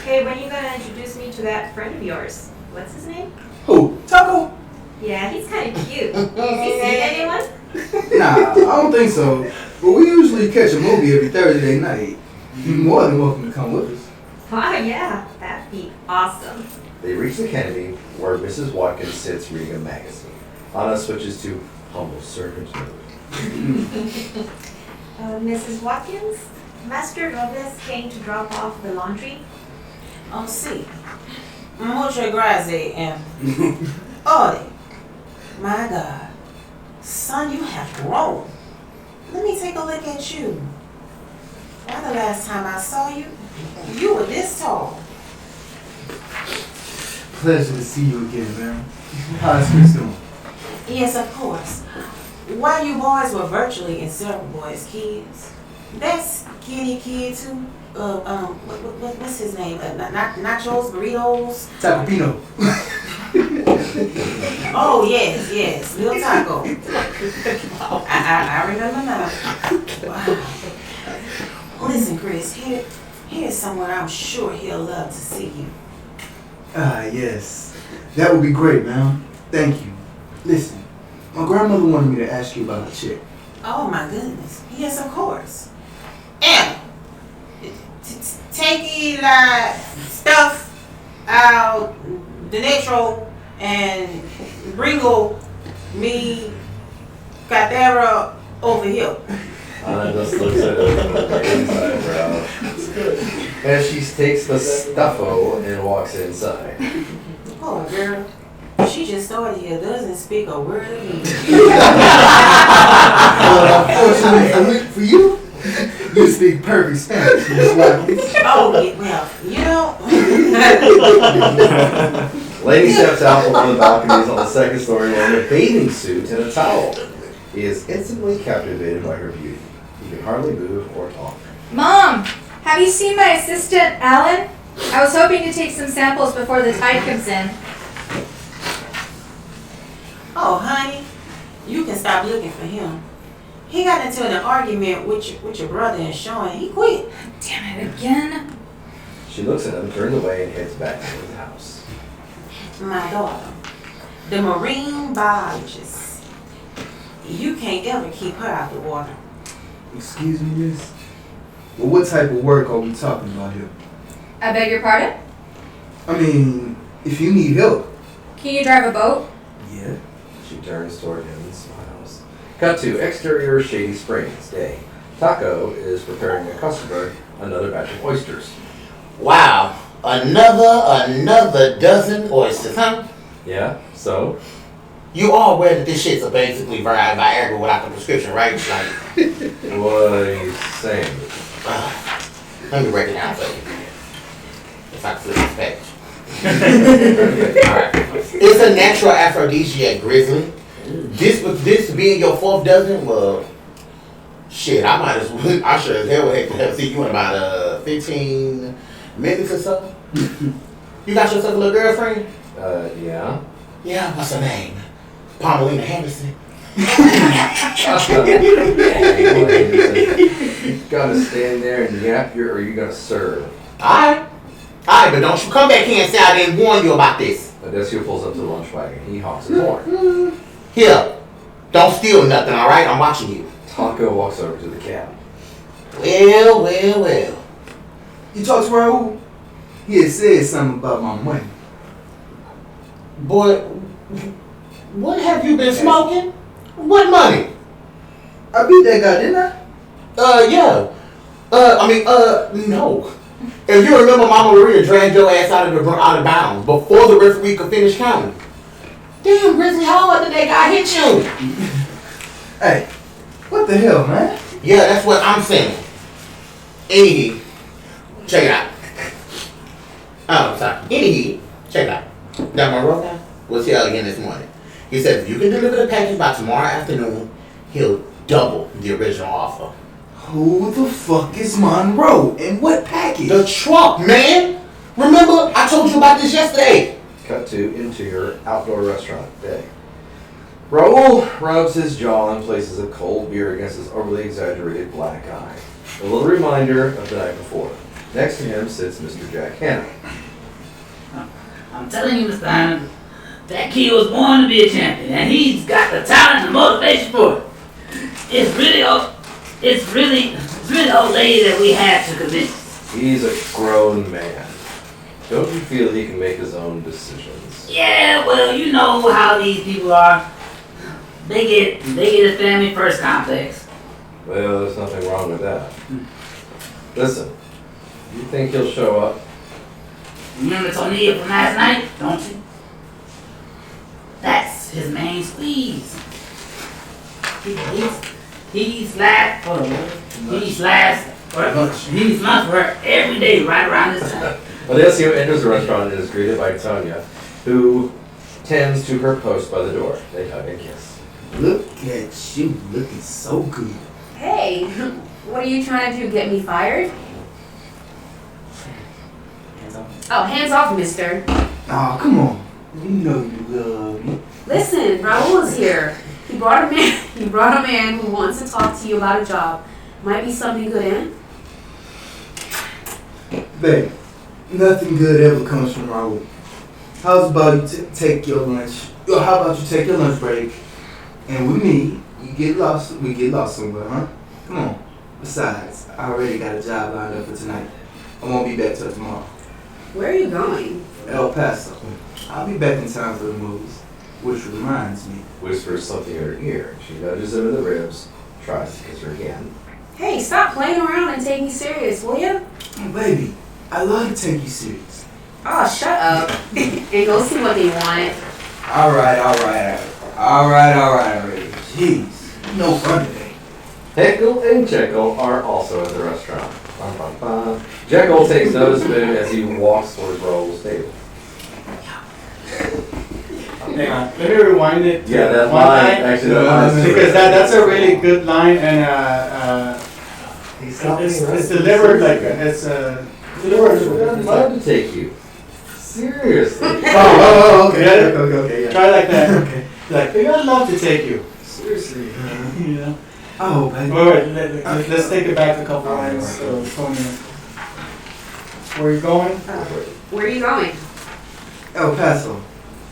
Hey, when you gonna introduce me to that friend of yours? What's his name? Who? Taco? Yeah, he's kind of cute. Has he seen anyone? Nah, I don't think so. But we usually catch a movie every Thursday night. You're more than welcome to come with us. Wow, yeah, that'd be awesome. They reach the canopy where Mrs. Watkins sits reading a magazine. Anna switches to humble servant mode. Mrs. Watkins, Master Robles came to drop off the laundry. Oh, sí. Muchas gracias, and Odie. My God. Son, you have grown. Let me take a look at you. Why the last time I saw you, you were this tall. Pleasure to see you again, man. How's Chris doing? Yes, of course. While you boys were virtually inseparable boys' kids, that skinny kid too, what's his name? Nachos, burritos? Tapino. Oh, yes, Little Taco. I remember now. Wow. Listen, Chris, here's someone I'm sure he'll love to see you. Ah, yes. That would be great, man. Thank you. Listen, my grandmother wanted me to ask you about a check. Oh, my goodness. Yes, of course. Anna, take the stuff out the neutral and bring me Cadera over here. Anna just looks at it with a raised eyebrow. As she takes the stuffo and walks inside. Oh, girl. She just started here, doesn't speak a word of English. Unfortunately for you, you speak perfect Spanish, Miss Watkins. Oh, yeah, well, you know. Lady steps out from one of the balconies on the second story wearing a bathing suit and a towel. He is instantly captivated by her beauty. He can hardly move or talk. Mom, have you seen my assistant, Alan? I was hoping to take some samples before the tide comes in. Oh, honey, you can stop looking for him. He got into an argument with your brother and Sean. He quit. Damn it again. She looks at him, turns away, and heads back into the house. My daughter, the marine biologist. You can't ever keep her out the water. Excuse me, miss? Well, what type of work are we talking about here? I beg your pardon? I mean, if you need help. Can you drive a boat? Yeah. She turns toward him and smiles. Cut to exterior Shady Springs day. Taco is preparing a customer another batch of oysters. Wow, another dozen oysters, huh? Yeah, so? You all aware that this shit's a basically Viagra without the prescription, right? Like, What are you saying? let me break it down for you. If I can flip this page. Alright. It's a natural aphrodisiac, Grizzly. This being your fourth dozen, well, shit, I sure as hell would have seen you in about 15 minutes or so. You got yourself a little girlfriend? Yeah. Yeah, what's her name? Pamelina Henderson. You gotta stand there and yap or are you gonna serve? Alright, but don't you come back here and say I didn't warn you about this. Odessio pulls up to the lunch wagon. He honks his horn. Here, don't steal nothing, alright? I'm watching you. Taco walks over to the cab. Well. You talked to Raul? He had said something about my money. Boy, what have you been smoking? What money? I beat that guy, didn't I? Yeah. No. If you remember, Mama Maria dragged your ass out of bounds before the referee could finish counting. Damn, Grizzly, how hard did that guy hit you? Hey, what the hell, man? Yeah, that's what I'm saying. Anywho, check it out. Oh, sorry. Anywho, check it out. That Monroe was here again this morning. He said if you can deliver the package by tomorrow afternoon, he'll double the original offer. Who the fuck is Monroe? And what package? The truck, man! Remember, I told you about this yesterday. Cut to interior outdoor restaurant day. Raul rubs his jaw and places a cold beer against his overly exaggerated black eye. A little reminder of the night before. Next to him sits Mr. Jack Hanna. I'm telling you, Mr. Hanna, that kid was born to be a champion, and he's got the talent and motivation for it. It's really old lady that we have to convince. He's a grown man. Don't you feel he can make his own decisions? Yeah, well, you know how these people are. They get a family first complex. Well, there's nothing wrong with that. Listen, you think he'll show up? Remember Tonia from last night, don't you? That's his main squeeze. He slaps for her every day right around this time. Odessio enters the restaurant and is greeted by Tonya, who tends to her post by the door. They hug and kiss. Look at you, looking so good. Hey, what are you trying to do? Get me fired? Oh, hands off, mister. Oh, come on. You know you love me. Listen, Raul's here. He brought a man who wants to talk to you about a job. Might be something good in it. Babe, nothing good ever comes from Raul. How's about you take your lunch? Or how about you take your lunch break, and with me, we get lost somewhere, huh? Come on. Besides, I already got a job lined up for tonight. I won't be back till tomorrow. Where are you going? El Paso. I'll be back in time for the movies. Which reminds me. Whispers something in her ear. She nudges him in the ribs, tries to kiss her again. Hey, stop playing around and take me serious, will ya? Baby, I love to take you serious. Oh, shut up. And go see what they want. Alright already. Jeez, no fun today. Heckle and Jekyll are also at the restaurant. Bum, bum, bum. Jekyll takes notice of him as he walks towards Raoul's table. Hang on, let me rewind it. Yeah, that one line, actually, that line is because that's a really good line, and it's delivered like it's delivered. I'd love to take you. Seriously. Okay, yeah. Try like that. Okay. Like, baby, I'd love to take you. Seriously. You know. Oh, baby. Wait, let's take it back a couple lines. So, Tony, where are you going? Where are you going? El Paso.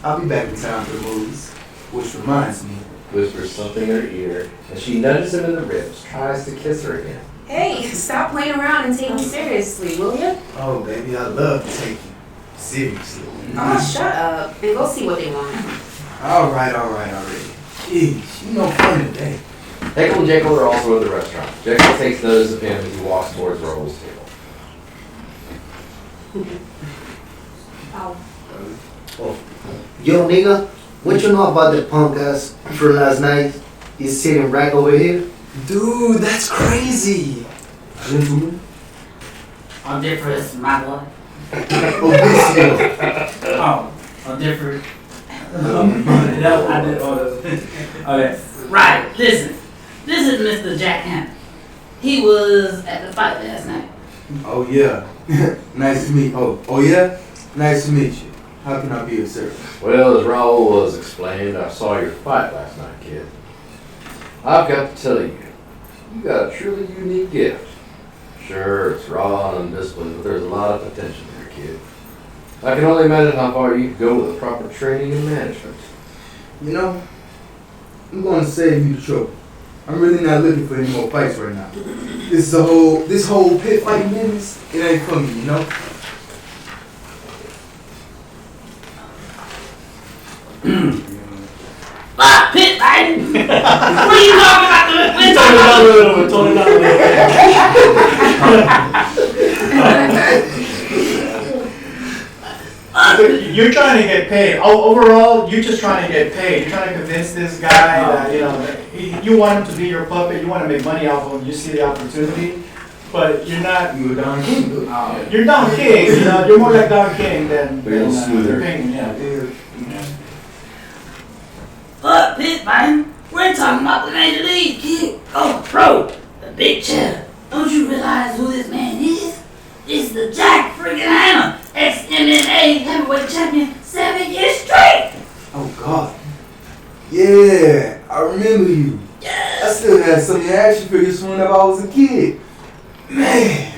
I'll be back in time for the movies. Which reminds me. Whispers something in her ear, and she nudges him in the ribs, tries to kiss her again. Hey, stop playing around and take me seriously, will ya? Oh, baby, I'd love to take you. Seriously. Oh, shut up. And go see what they want. Alright already. Jeez, you no fun today. Heckle and Jekyll are also at the restaurant. Jekyll takes notice of him as he walks towards Raoul's table. Oh. Yo, nigga, what you know about the punk ass for last night? He's sitting right over here. Dude, that's crazy. Gentlemen. I'm different, my boy. Obisio. Oh, I'm different. No, I did all those. Okay. Right, listen. This is Mr. Jack Hammond. He was at the fight last night. Oh yeah. Nice to meet. Oh yeah. Nice to meet you. How can I be of service? Well, as Raoul was explained, I saw your fight last night, kid. I've got to tell you, you got a truly unique gift. Sure, it's raw and undisciplined, but there's a lot of potential there, kid. I can only imagine how far you could go with the proper training and management. You know, I'm going to save you the trouble. I'm really not looking for any more fights right now. This whole pit fighting business, it ain't for me, you know? Pit fighting? What are you talking about? We're talking about Tone it down a little. You're trying to get paid. Overall, you're just trying to get paid. You're trying to convince this guy that, that you want him to be your puppet. You want to make money off of him. You see the opportunity. But you're not. You're Don King, dude. You're Don King. You're more like Don King than smoother. King. Yeah. Fuck pit fighting. We're talking about the major league, kid. Oh, pro. The big cheddar. Don't you realize who this man is? It's the Jack freaking Hammer, ex-MMA heavyweight champion 7 years straight. Oh, God. Yeah, I remember you. I still had some of your action figures from whenever I was a kid. Man,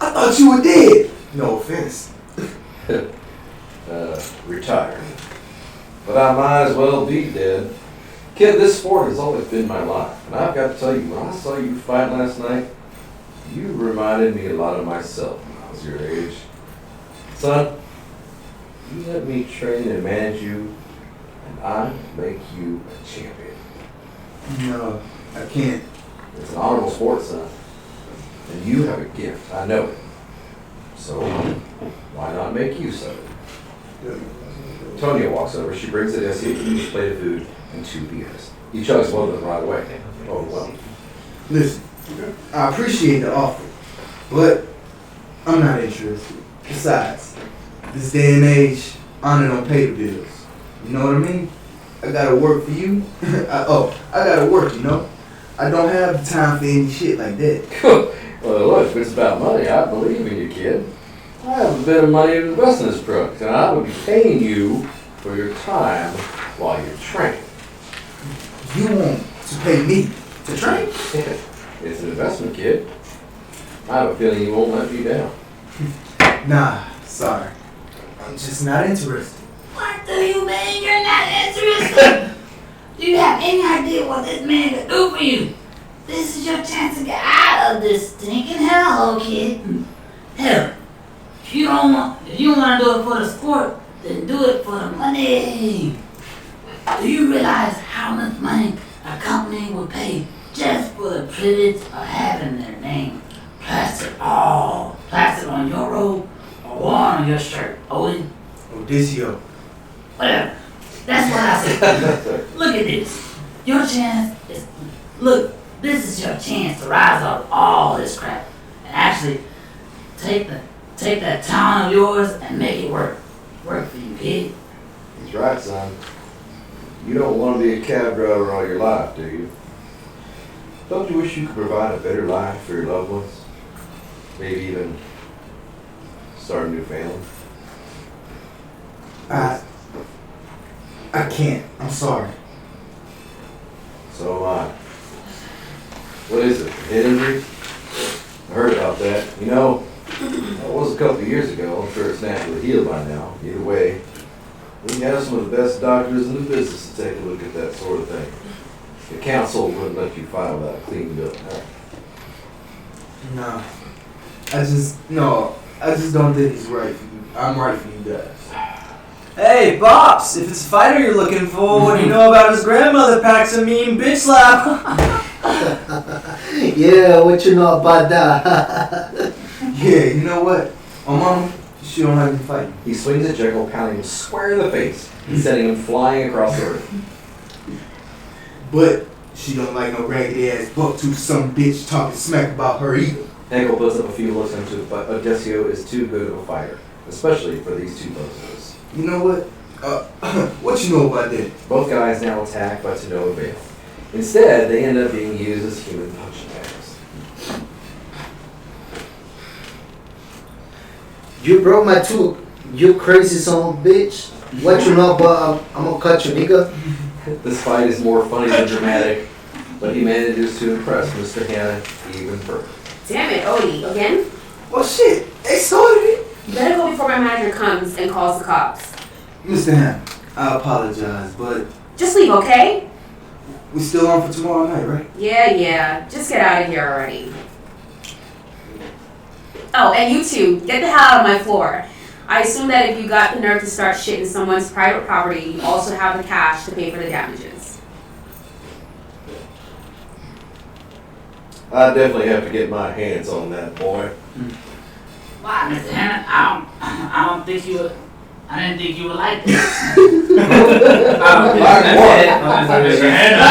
I thought you were dead. No offense. Retired. But I might as well be dead. Kid, this sport has always been my life. And I've got to tell you, when I saw you fight last night, you reminded me a lot of myself when I was your age. Son, you let me train and manage you, and I make you a champion. No, I can't. It's an honorable sport, son. And you have a gift, I know it. So, why not make use of it? Tonya walks over, she brings the desk a huge plate of food and 2 beers. He chugs one of them right away. Oh, well. Listen, I appreciate the offer, but I'm not interested. Besides, this day and age, honor don't pay the bills. You know what I mean? I gotta work for you. I gotta work, you know? I don't have the time for any shit like that. Well, look, if it's about money, I believe in you, kid. I have a bit of money to invest in this product, and I would be paying you for your time while you're training. You want to pay me to train? It's an investment, kid. I have a feeling you won't let me down. Nah, sorry. I'm just not interested. What do you mean you're not interested? Do you have any idea what this man could do for you? this is your chance to get out of this stinking hellhole, kid. Hell, if you don't want to do it for the sport, then do it for the money. Do you realize how much money a company would pay just for the privilege of having their name plastered on your robe or worn on your shirt, Owen? Odysseus. Whatever. That's what I said. Look at this. Your chance is. Look, this is your chance to rise out of all this crap and actually take that town of yours and make it work for you, kid. He's right, son. You don't want to be a cab driver all your life, do you? Don't you wish you could provide a better life for your loved ones? Maybe even start a new family? I can't. I'm sorry. So am I. What is it? Head injury? I heard about that. You know, that was a couple of years ago. I'm sure it's naturally healed by now. Either way, we have some of the best doctors in the business to take a look at that sort of thing. The council wouldn't let you file without a clean bill. No. I just don't think it's right for you. I'm right for you guys. Hey, Bops, if it's a fighter you're looking for, what do you know about his grandmother packs a mean bitch slap? Yeah, what you know about that? Yeah, you know what? My mom, she don't like me fighting. He swings at Jekyll, pounding him square in the face and sending him flying across the earth. But she don't like no raggedy ass buck-tooth some bitch talking smack about her either. Jekyll puts up a few looks into it, but Odysseus is too good of a fighter, especially for these two bozos. You know what? What you know about that? Both guys now attack, but to no avail. Instead, they end up being used as human punching bags. You broke my tooth, you crazy son of a bitch. What you know about I'm gonna cut you, nigga? This fight is more funny than dramatic, but he manages to impress Mr. Hannah even further. Damn it, Odie, again? Well, shit, they started it. You better go before my manager comes and calls the cops. Mr. Ham, I apologize, but Just leave, okay? we still on for tomorrow night, right? Yeah, just get out of here already. Oh, and you two, get the hell out of my floor. I assume that if you got the nerve to start shit in someone's private property, you also have the cash to pay for the damages. I definitely have to get my hands on that boy. Why, Mr. Hannah? I didn't think you would like that. Why, Mr. Hannah?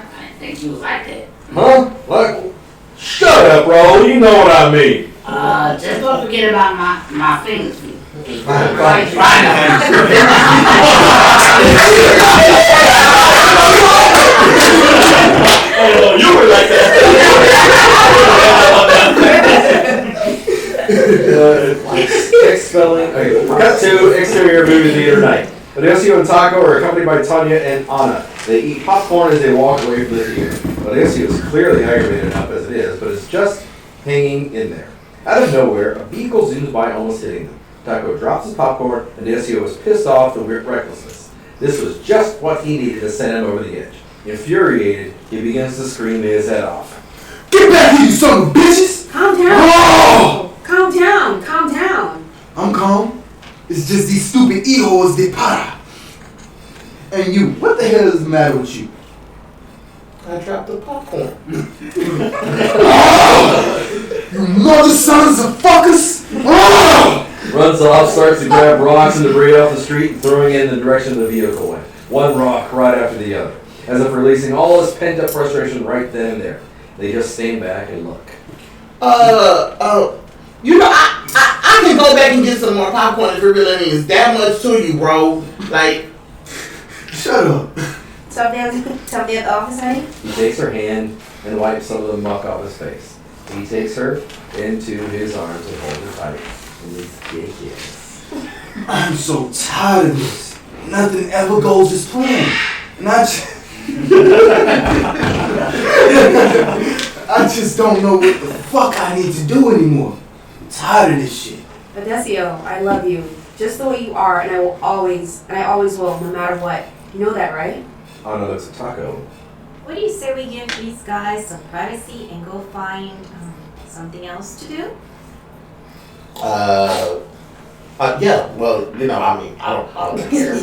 I didn't think you would like that. Huh? Like, shut up, bro. You know what I mean. Just don't forget about my fingers. Fine. You were like Cut to exterior movie theater night. Odysseus and Taco are accompanied by Tanya and Anna. They eat popcorn as they walk away from the theater. Odysseus is clearly aggravated enough as it is, but is just hanging in there. Out of nowhere, a vehicle zooms by, almost hitting them. Taco drops his popcorn, and Odysseus is pissed off at the recklessness. This was just what he needed to send him over the edge. Infuriated, he begins to scream his head off. Get back here, you son of bitches! Calm down. Oh! Calm down. I'm calm. It's just these stupid hijos de para. And you, what the hell is the matter with you? I dropped the popcorn. Oh! You mother sons of fuckers! Oh! Runs off, starts to grab rocks and debris off the street and throwing it in the direction the vehicle went. One rock right after the other, as if releasing all his pent-up frustration right then and there. They just stand back and look. You know, I can go back and get some more popcorn if it really means that much to you, bro. Like, shut up. Something at the office, honey? He takes her hand and wipes some of the muck off his face. He takes her into his arms and holds her tight. And he's yes. I'm so tired of this. Nothing ever goes as planned. And I just don't know what the fuck I need to do anymore. I'm tired of this shit. Odysseus, I love you. Just the way you are, and I always will, no matter what. You know that, right? Anna looks at Taco. What do you say we give these guys some privacy and go find something else to do? Yeah, well, you know, I mean, I don't care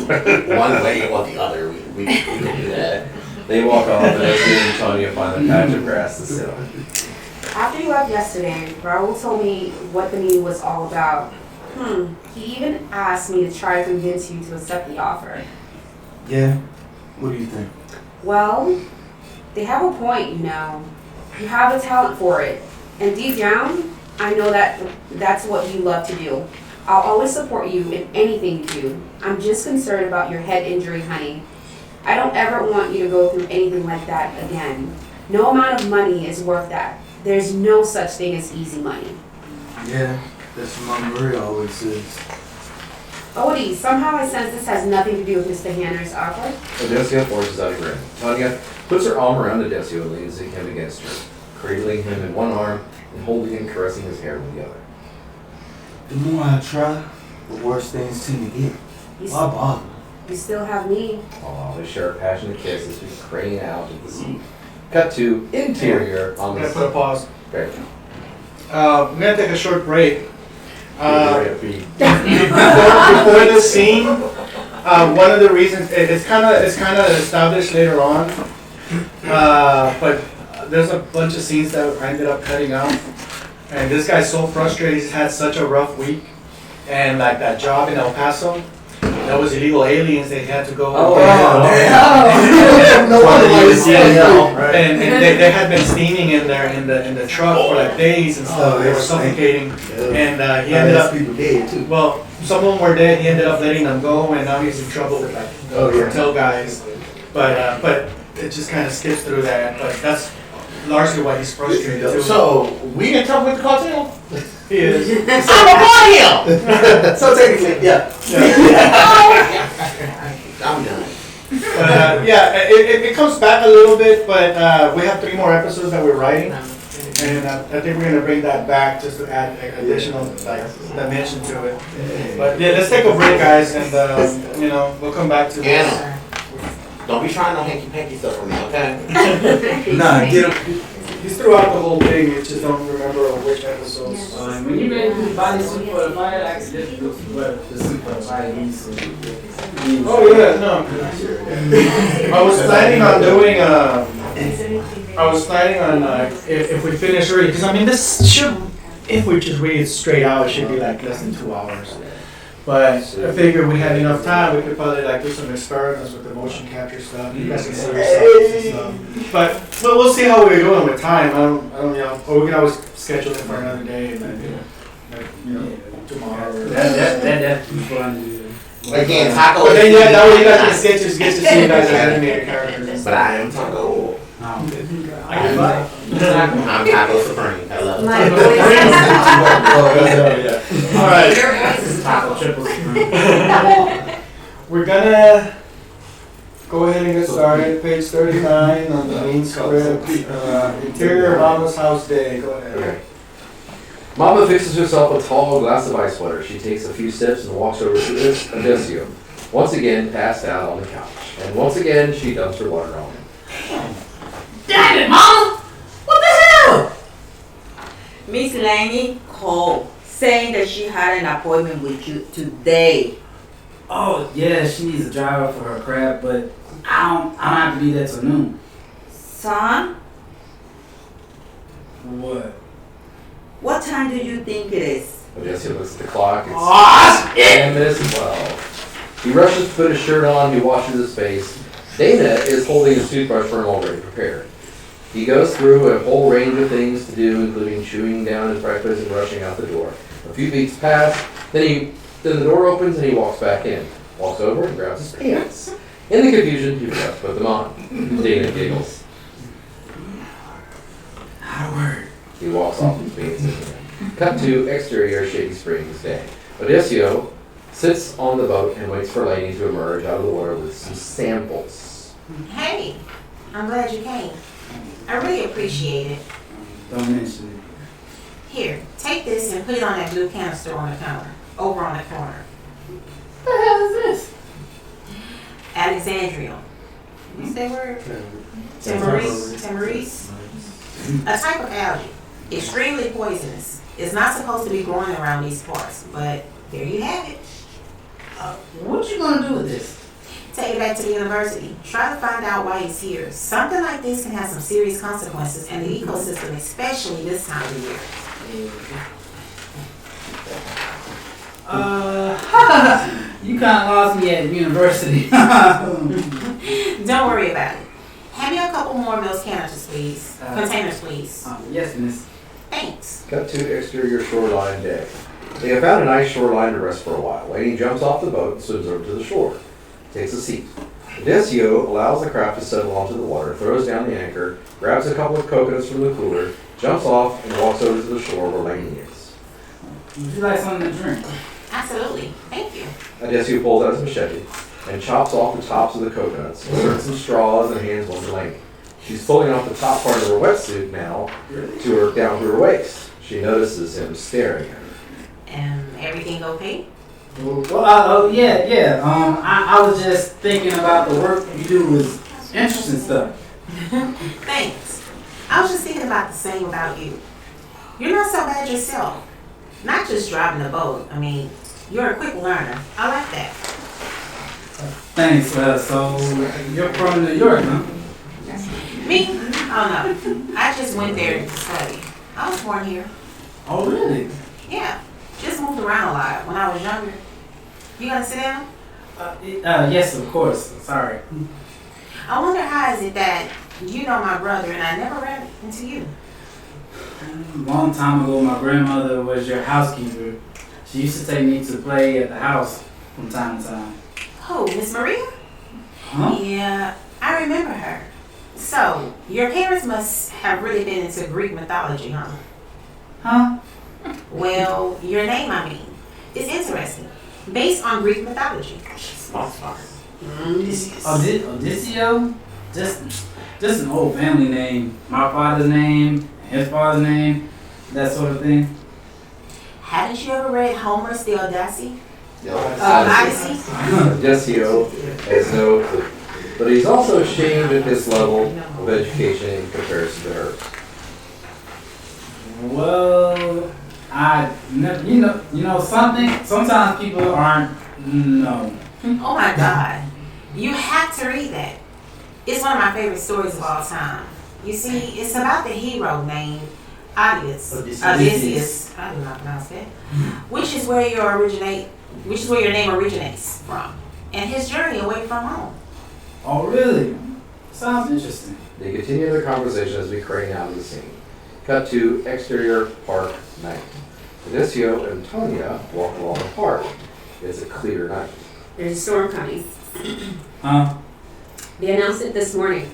one way or the other. We can do that. They walk off and Essie and Tonya find a patch of grass to sit on. After you left yesterday, Raul told me what the meeting was all about. He even asked me to try to convince you to accept the offer. Yeah? What do you think? Well, they have a point, you know. You have the talent for it. And deep down, I know that that's what you love to do. I'll always support you in anything you do. I'm just concerned about your head injury, honey. I don't ever want you to go through anything like that again. No amount of money is worth that. There's no such thing as easy money. Yeah, that's what Mama Maria always says. Odie, somehow I sense this has nothing to do with Mr. Hanner's offer. Odessio forces out a grin. Tonya puts her arm around Odessio and leans him against her, cradling him in one arm and holding and caressing his hair with the other. The more I try, the worse things tend to get. Why bother? You still have me. Oh, they share a passionate kiss as we crane out of the sea. Cut to interior on I'm the gonna put a pause. Okay. We're gonna take a short break. Before Before the scene, one of the reasons it's kind of established later on, but there's a bunch of scenes that I ended up cutting out, and this guy's so frustrated. He's had such a rough week, and like that job in El Paso, that was illegal aliens. They had to go. No wonder why you see it. And they had been steaming in there in the truck for like days and stuff. They were suffocating, and he ended up people dead too. Well, some of them were dead. He ended up letting them go, and now he's in trouble with like cartel guys. But it just kind of skips through that. But that's largely why he's frustrated too. So, we in trouble with the cartel? He is. I'm a part of him! So technically, yeah. I'm done. But it comes back a little bit, but we have 3 more episodes that we're writing, and I think we're gonna bring that back just to add additional dimension to it. But yeah, let's take a break, guys, and we'll come back to this. Anna, don't be trying no hanky-panky stuff from me, okay? Nah, get him. He's throughout the whole thing. You just don't remember which episodes. When you ready to body suit for the fight, I can just go to the suit for the fight. Oh yeah, no. I was planning on doing if we finish early, because I mean this should, if we just read it straight out, it should be like less than 2 hours. But I figured we had enough time. We could probably like do some experiments with the motion capture stuff. You guys can see yourselves and stuff. But we'll see how we're doing with time. I don't or we can always schedule it for another day and then tomorrow. That's fun. Again, Taco. But then that way you guys can sketches get to see you guys as animated characters. But I am Taco. I'm Taco Supreme. Hello. All right. Taco Triple Supreme. We're gonna go ahead and get started. Page 39 on the main script. Interior Mama's house day. Go ahead. Mama fixes herself a tall glass of ice water. She takes a few steps and walks over to Odessio, once again passed out on the couch. And once again, she dumps her water on him. Damn it, Mama! What the hell? Miss Laney called saying that she had an appointment with you today. Oh yeah, she needs a driver for her crab, but I don't have to be there till noon. Son, What? what time do you think it is? Odessio looks at the clock. It's 10 minutes to 12. He rushes to put his shirt on. He washes his face. Dana is holding his toothbrush for him already prepared. He goes through a whole range of things to do, including chewing down his breakfast and rushing out the door. A few beats pass, then the door opens and he walks back in. Walks over and grabs his pants. In the confusion, he forgot to put them on. Dana giggles. How to work? He walks off and beats it. Cut to exterior Shady Springs day. Odessio sits on the boat and waits for Laney to emerge out of the water with some samples. Hey, I'm glad you came. I really appreciate it. Don't mention it. Here, take this and put it on that blue canister on the counter, over on the corner. What the hell is this? Alexandrium. What's that word? Tamarice. A type of algae, extremely poisonous. It's not supposed to be growing around these parts, but there you have it. What you gonna do with this? Take it back to the university. Try to find out why he's here. Something like this can have some serious consequences in the ecosystem, especially this time of year. You kind of lost me at university. Don't worry about it. Hand me a couple more of those containers, please. Yes, miss. Thanks. Cut to exterior shoreline day. They have found a nice shoreline to rest for a while. Laney jumps off the boat and swims over to the shore. Takes a seat. Decio allows the craft to settle onto the water, throws down the anchor, grabs a couple of coconuts from the cooler, jumps off, and walks over to the shore where Laney is. Would you like something to drink? Absolutely. Thank you. Decio pulls out his machete and chops off the tops of the coconuts, inserts some straws, and hands one to Laney. She's pulling off the top part of her wetsuit now down to her waist. She notices him staring at her. And everything okay? Well, yeah. I was just thinking about the work you do with interesting stuff. Thanks. I was just thinking about the same about you. You're not so bad yourself. Not just driving a boat. I mean, you're a quick learner. I like that. Thanks. So you're from New York, huh? Me? Oh no. I just went there to study. I was born here. Oh, really? Yeah. Just moved around a lot when I was younger. You gonna sit down? Yes, of course. Sorry. I wonder how is it that you know my brother and I never ran into you? A long time ago, my grandmother was your housekeeper. She used to take me to play at the house from time to time. Oh, Miss Maria? Huh? Yeah, I remember her. So, your parents must have really been into Greek mythology, huh? Huh? Well, your name, I mean, is interesting. Based on Greek mythology. Odysseus? Just an old family name. My father's name, his father's name, that sort of thing. Haven't you ever read Homer's The Odyssey? Odyssey? Decio has no clue. But he's also ashamed at his level of education in comparison to hers. Well, you know something. Sometimes people aren't. No. Oh my God. You have to read that. It's one of my favorite stories of all time. You see, it's about the hero named Odysseus. I do not pronounce that. Which is where your name originates from. And his journey away from home. Oh, really? Sounds interesting. They continue their conversation as we crane out of the scene. Cut to exterior park night. Decio and Tonya walk along the park. It's a clear night. There's a storm coming. Huh? They announced it this morning.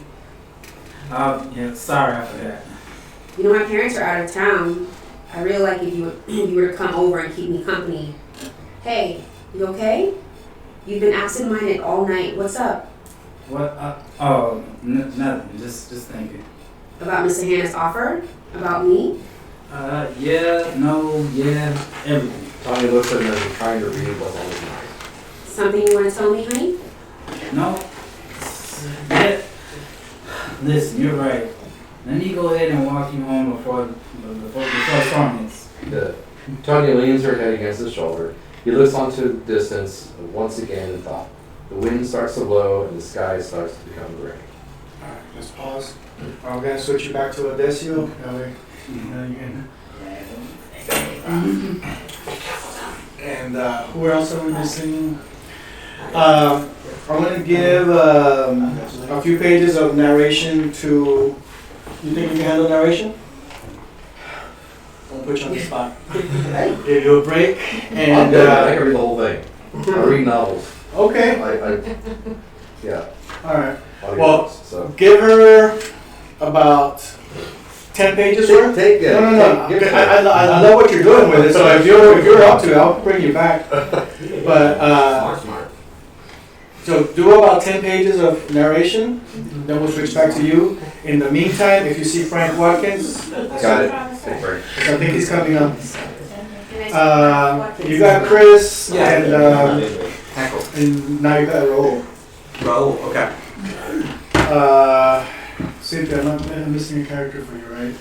Yeah, sorry, I forgot. You know, my parents are out of town. I really like if you were to come over and keep me company. Hey, you okay? You've been absent-minded all night. What's up? What? Nothing. Just thinking. About Mr. Hannah's offer? About me? Yeah, no, yeah, everything. Tonya looks at him as he's trying to read what's on his mind. Something you want to tell me, honey? No. Yeah. Listen, you're right. Let me go ahead and walk you home before storm hits. Tonya leans her head against his shoulder. He looks onto the distance once again in thought. The wind starts to blow and the sky starts to become gray. Alright, let's pause. I'm going to switch you back to Odysseus. And who else are we missing? I'm going to give a few pages of narration to... You think you can handle narration? I'll put you on the spot. Give you a break. And I can read the whole thing. I read novels. Okay. Yeah. Alright. Audio Well, books, so. give her about 10 pages worth? Take it. No. I love what you're doing with it, so if you're up to it, I'll bring you back. But Smart. so do about 10 pages of narration, then we'll switch back to you. In the meantime, if you see Frank Watkins, Got it. Hey, Frank. I think he's coming up. You got Chris, and now you got Raul. Raul, okay. Cynthia, I'm missing a character for you, right?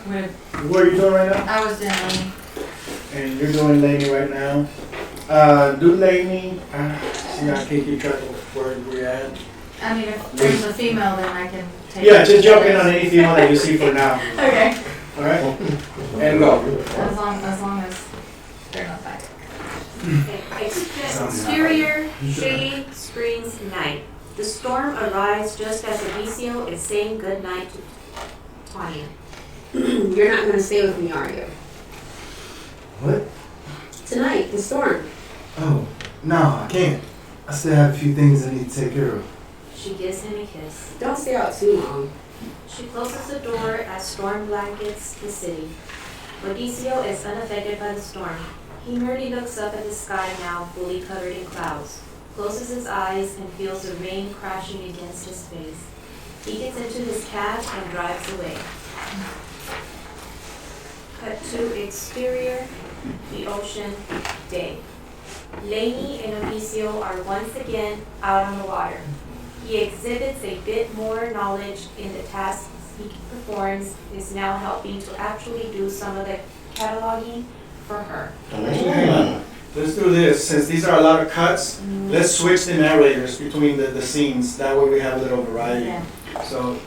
With, What are you doing right now? I was doing And you're doing Lainey right now. Do Lainey. See, I can't keep track of where we're at. I mean, if there's a female, then I can take Yeah, it. just jump in on any female that you see for now. Okay. All right? And go. As long as they're not back. Exterior, shady, springs, night. The storm arrives just as Alicio is saying goodnight to Tanya. You're not gonna stay with me, are you? What? Tonight, the storm. Oh, no, I can't. I still have a few things I need to take care of. She gives him a kiss. Don't stay out too long. She closes the door as storm blankets the city. Odiseo is unaffected by the storm. He merely looks up at the sky now fully covered in clouds, closes his eyes and feels the rain crashing against his face. He gets into his cab and drives away. Cut to exterior, the ocean, day. Lainey and Odiseo are once again out on the water. He exhibits a bit more knowledge in the tasks he performs, is now helping to actually do some of the cataloging for her. Actually, hang on. Let's do this. Since these are a lot of cuts, let's switch the narrators between the scenes. That way we have a little variety. Yeah. So,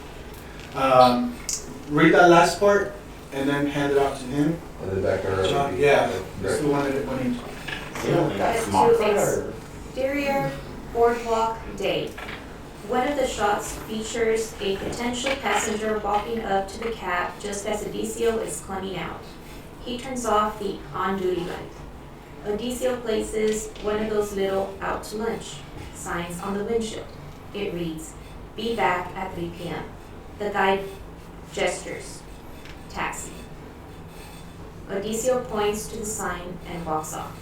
read that last part and then hand it off to him. And then back to her. John, yeah. Let's do one at one each. To exterior boardwalk day. One of the shots features a potential passenger walking up to the cab just as Odiseo is climbing out. He turns off the on-duty light. Odiseo places one of those little out to lunch signs on the windshield. It reads, "Be back at 3 p.m. The guide gestures, taxi. Odiseo points to the sign and walks off.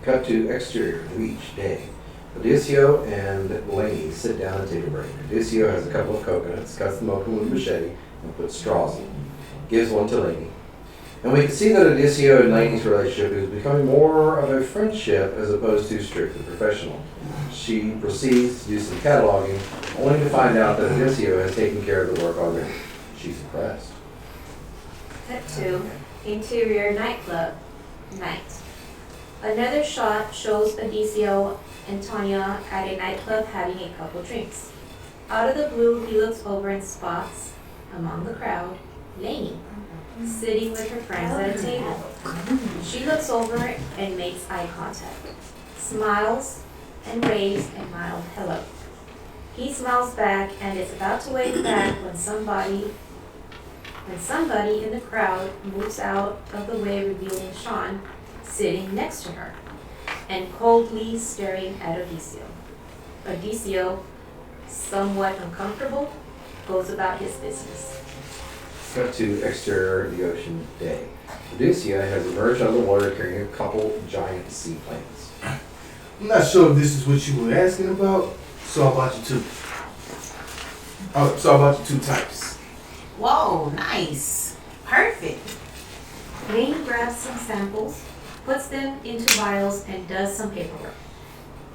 Cut to exterior, the beach, day. Odiseo and Lainey sit down and take a break. Odiseo has a couple of coconuts, cuts them open with a machete, and puts straws in. Gives one to Lainey. And we can see that Odiseo and Lainey's relationship is becoming more of a friendship as opposed to strictly professional. She proceeds to do some cataloging, only to find out that Odiseo has taken care of the work already. She's impressed. Cut to interior nightclub, night. Another shot shows Odiseo and Tanya at a nightclub having a couple drinks. Out of the blue, he looks over and spots, among the crowd, Lainey, sitting with her friends at a table. She looks over and makes eye contact, smiles, and waves a mild hello. He smiles back and is about to wave back when somebody in the crowd moves out of the way, revealing Sean sitting next to her and coldly staring at Odiseo. Odiseo, somewhat uncomfortable, goes about his business. Cut to exterior, the ocean, day. Odiseo has emerged out of the water carrying a couple giant seaplanes. I'm not sure if this is what you were asking about, so I bought you two. So I bought you two types. Whoa, nice. Perfect. Lainey grabs some samples, puts them into vials, and does some paperwork.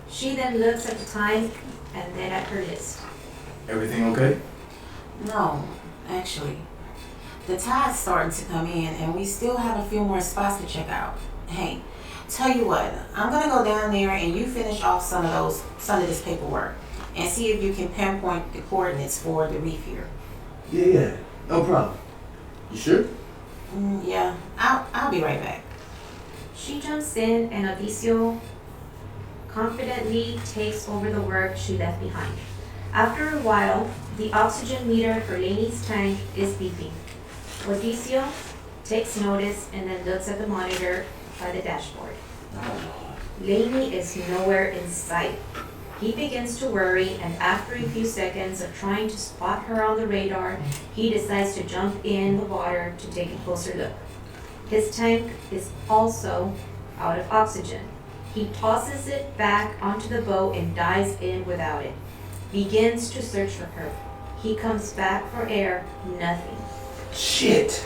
She then looks at the time and then at her list. Everything okay? No, actually. The tide's starting to come in and we still have a few more spots to check out. Hey, tell you what, I'm gonna go down there and you finish off some of this paperwork and see if you can pinpoint the coordinates for the reef here. Yeah, no problem. You sure? Yeah, I'll be right back. She jumps in and Odiseo confidently takes over the work she left behind. After a while, the oxygen meter for Lainey's tank is beeping. Odiseo takes notice and then looks at the monitor by the dashboard. Lainey is nowhere in sight. He begins to worry, and after a few seconds of trying to spot her on the radar, he decides to jump in the water to take a closer look. His tank is also out of oxygen. He tosses it back onto the boat and dives in without it. Begins to search for her. He comes back for air, nothing. Shit.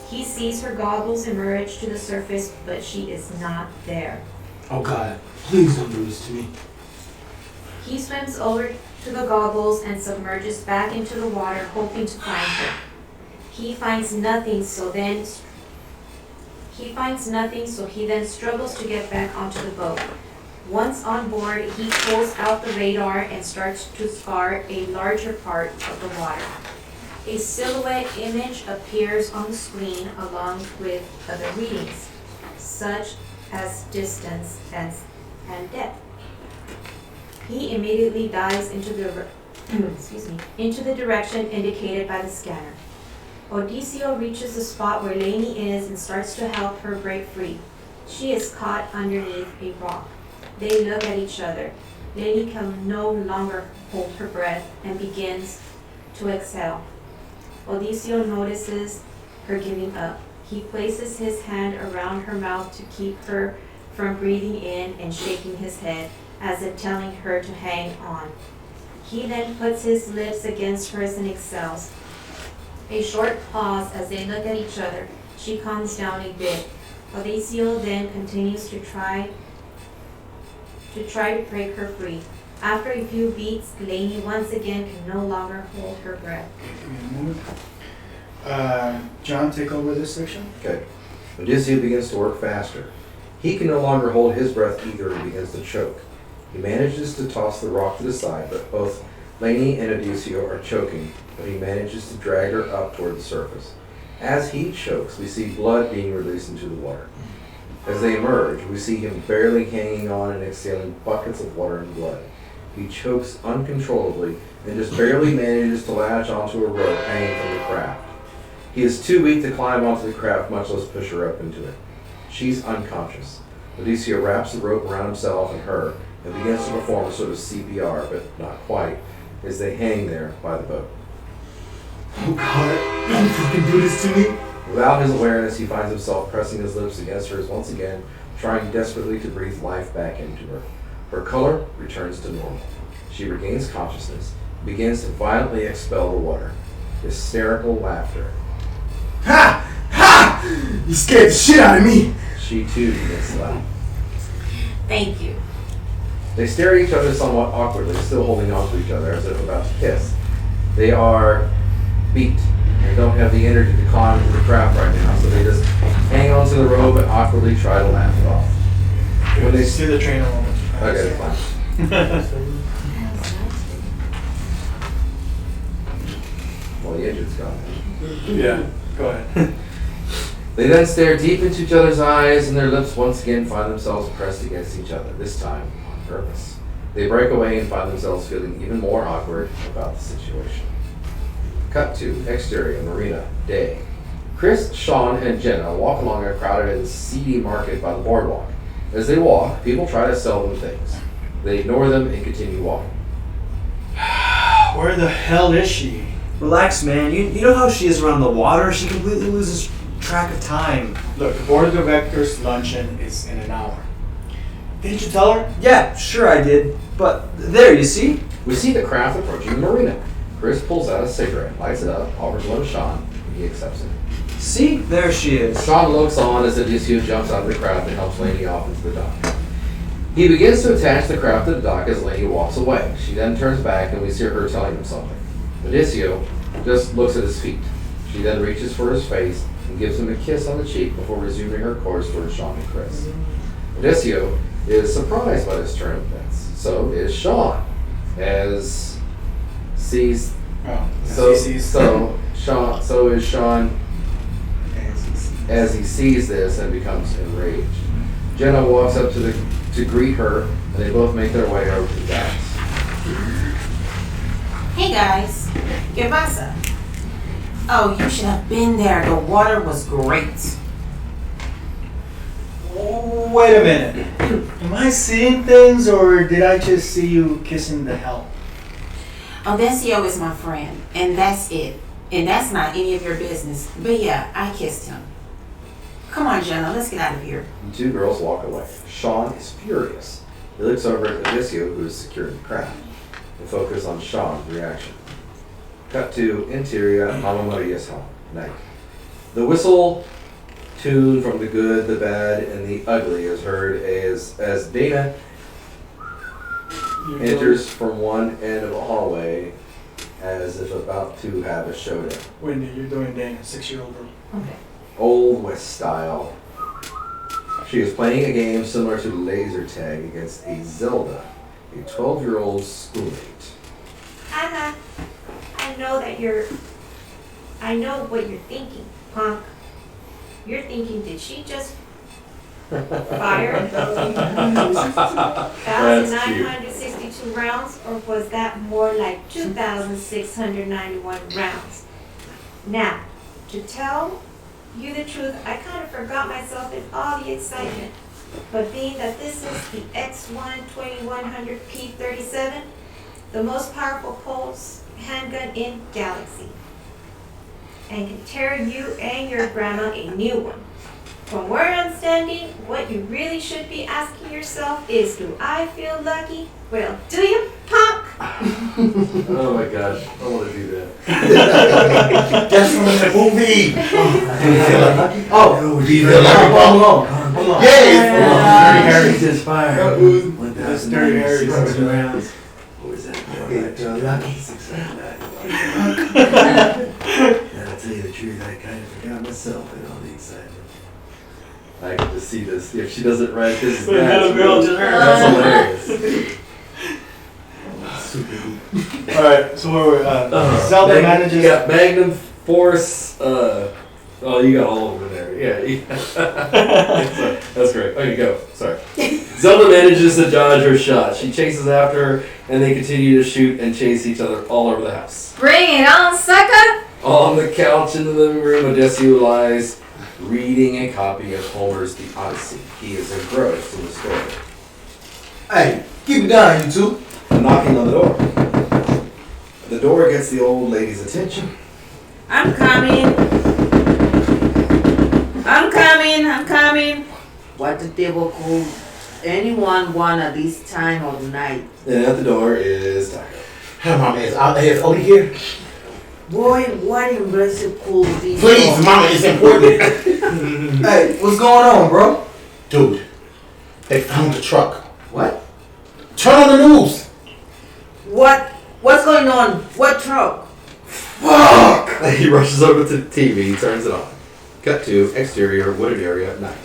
He sees her goggles emerge to the surface, but she is not there. Oh God, please don't do this to me. He swims over to the goggles and submerges back into the water, hoping to find her. He finds nothing, so he then struggles to get back onto the boat. Once on board, he pulls out the radar and starts to scar a larger part of the water. A silhouette image appears on the screen along with other readings, such as distance and depth. He immediately dives into the into the direction indicated by the scanner. Odiseo reaches the spot where Lainey is and starts to help her break free. She is caught underneath a rock. They look at each other. Lainey can no longer hold her breath and begins to exhale. Odiseo notices her giving up. He places his hand around her mouth to keep her from breathing in and shaking his head, as if telling her to hang on. He then puts his lips against hers and exhales. A short pause as they look at each other. She calms down a bit. Odiseo then continues to try to break her free. After a few beats, Lainey once again can no longer hold her breath. Give me a moment. John, take over this section. Okay. Odysseus begins to work faster. He can no longer hold his breath either and begins to choke. He manages to toss the rock to the side, but both Lainey and Odysseus are choking, but he manages to drag her up toward the surface. As he chokes, we see blood being released into the water. As they emerge, we see him barely hanging on and exhaling buckets of water and blood. He chokes uncontrollably and just barely manages to latch onto a rope hanging from the craft. He is too weak to climb onto the craft, much less push her up into it. She's unconscious. Odysseus wraps the rope around himself and her and begins to perform a sort of CPR, but not quite, as they hang there by the boat. Oh God, don't fucking do this to me. Without his awareness, he finds himself pressing his lips against hers once again, trying desperately to breathe life back into her. Her color returns to normal. She regains consciousness, begins to violently expel the water. Hysterical laughter. Ha! Ha! You scared the shit out of me. She too begins to laugh. Thank you. They stare at each other somewhat awkwardly, still holding on to each other as if about to kiss. They are beat and don't have the energy to climb into the craft right now, so they just hang onto the rope and awkwardly try to laugh it off. When they see the train a moment. Okay, fine. Well, the engine's gone. Yeah, go ahead. They then stare deep into each other's eyes, and their lips once again find themselves pressed against each other, this time on purpose. They break away and find themselves feeling even more awkward about the situation. Cut to exterior marina, day. Chris, Sean, and Jenna walk along a crowded and seedy market by the boardwalk. As they walk, people try to sell them things. They ignore them and continue walking. Where the hell is she? Relax, man. You know how she is around the water? She completely loses track of time. Look, the board of directors luncheon is in an hour. Didn't you tell her? Yeah, sure I did. But there, you see? We see the craft approaching the marina. Chris pulls out a cigarette, lights it up, offers one to Sean, and he accepts it. See? There she is. Sean looks on as Odysseus jumps out of the craft and helps Lainey off into the dock. He begins to attach the craft to the dock as Lainey walks away. She then turns back and we see her telling him something. Odysseus just looks at his feet. She then reaches for his face and gives him a kiss on the cheek before resuming her course towards Sean and Chris. Odysseus is surprised by this turn of events. So is Sean, as sees. So is Sean as he sees this and becomes enraged. Jenna walks up to greet her, and they both make their way over to the docks. Hey guys, ¿qué pasa? Oh, you should have been there. The water was great. Wait a minute. Am I seeing things, or did I just see you kissing the hell? Odysseus is my friend, and that's it. And that's not any of your business. But yeah, I kissed him. Come on, Jenna, let's get out of here. The two girls walk away. Sean is furious. He looks over at Odysseus, who is securing the craft, and focuses on Sean's reaction. Cut to interior Mama Maria's home. Night. The whistle tune from the good, the bad, and the ugly is heard as Dana enters from one end of a hallway as if about to have a showdown. Wendy, you're doing dang a 6-year-old girl. Okay. Old West style. She is playing a game similar to laser tag against a Zelda, a 12-year-old schoolmate. Anna, I know what you're thinking, punk. You're thinking, did she just fire 1,962 rounds, or was that more like 2,691 rounds? Now, to tell you the truth, I kind of forgot myself in all the excitement. But being that this is the X1 2100 P37, the most powerful pulse handgun in Galaxy, and can tear you and your grandma a new one. From where I'm standing, what you really should be asking yourself is, do I feel lucky? Well, do you, punk? Oh my gosh, I want to do that. That's from the movie. Oh, Do you feel like hold on. Yeah. Harry just fired. That's Dirty Harry. rounds. What was that? Lucky. And I'll tell you the truth, I kind of forgot myself in all the excitement. I can just see this. If she doesn't write this, But another girl just heard. that's hilarious. Alright, so where we're Zelda manages. You got Magnum Force. Oh, you got all of them in there. Yeah. That's great. Oh, you go. Sorry. Zelda manages to dodge her shot. She chases after her, and they continue to shoot and chase each other all over the house. Bring it on, sucker! On the couch in the living room, Odessio lies reading a copy of Homer's The Odyssey. He is engrossed in the story. Hey, keep it down, you two. Knocking on the door. The door gets the old lady's attention. I'm coming. What the devil could anyone want at this time of night? And at the door is Taco. Hey, Mama, is Odie here? Boy, what in blessed could be? Please, Mama, it's important. Hey, what's going on, bro? Dude, they found the truck. What? Turn on the news. What's going on? What truck? Fuck! He rushes over to the TV, turns it on. Cut to exterior wooded area at night.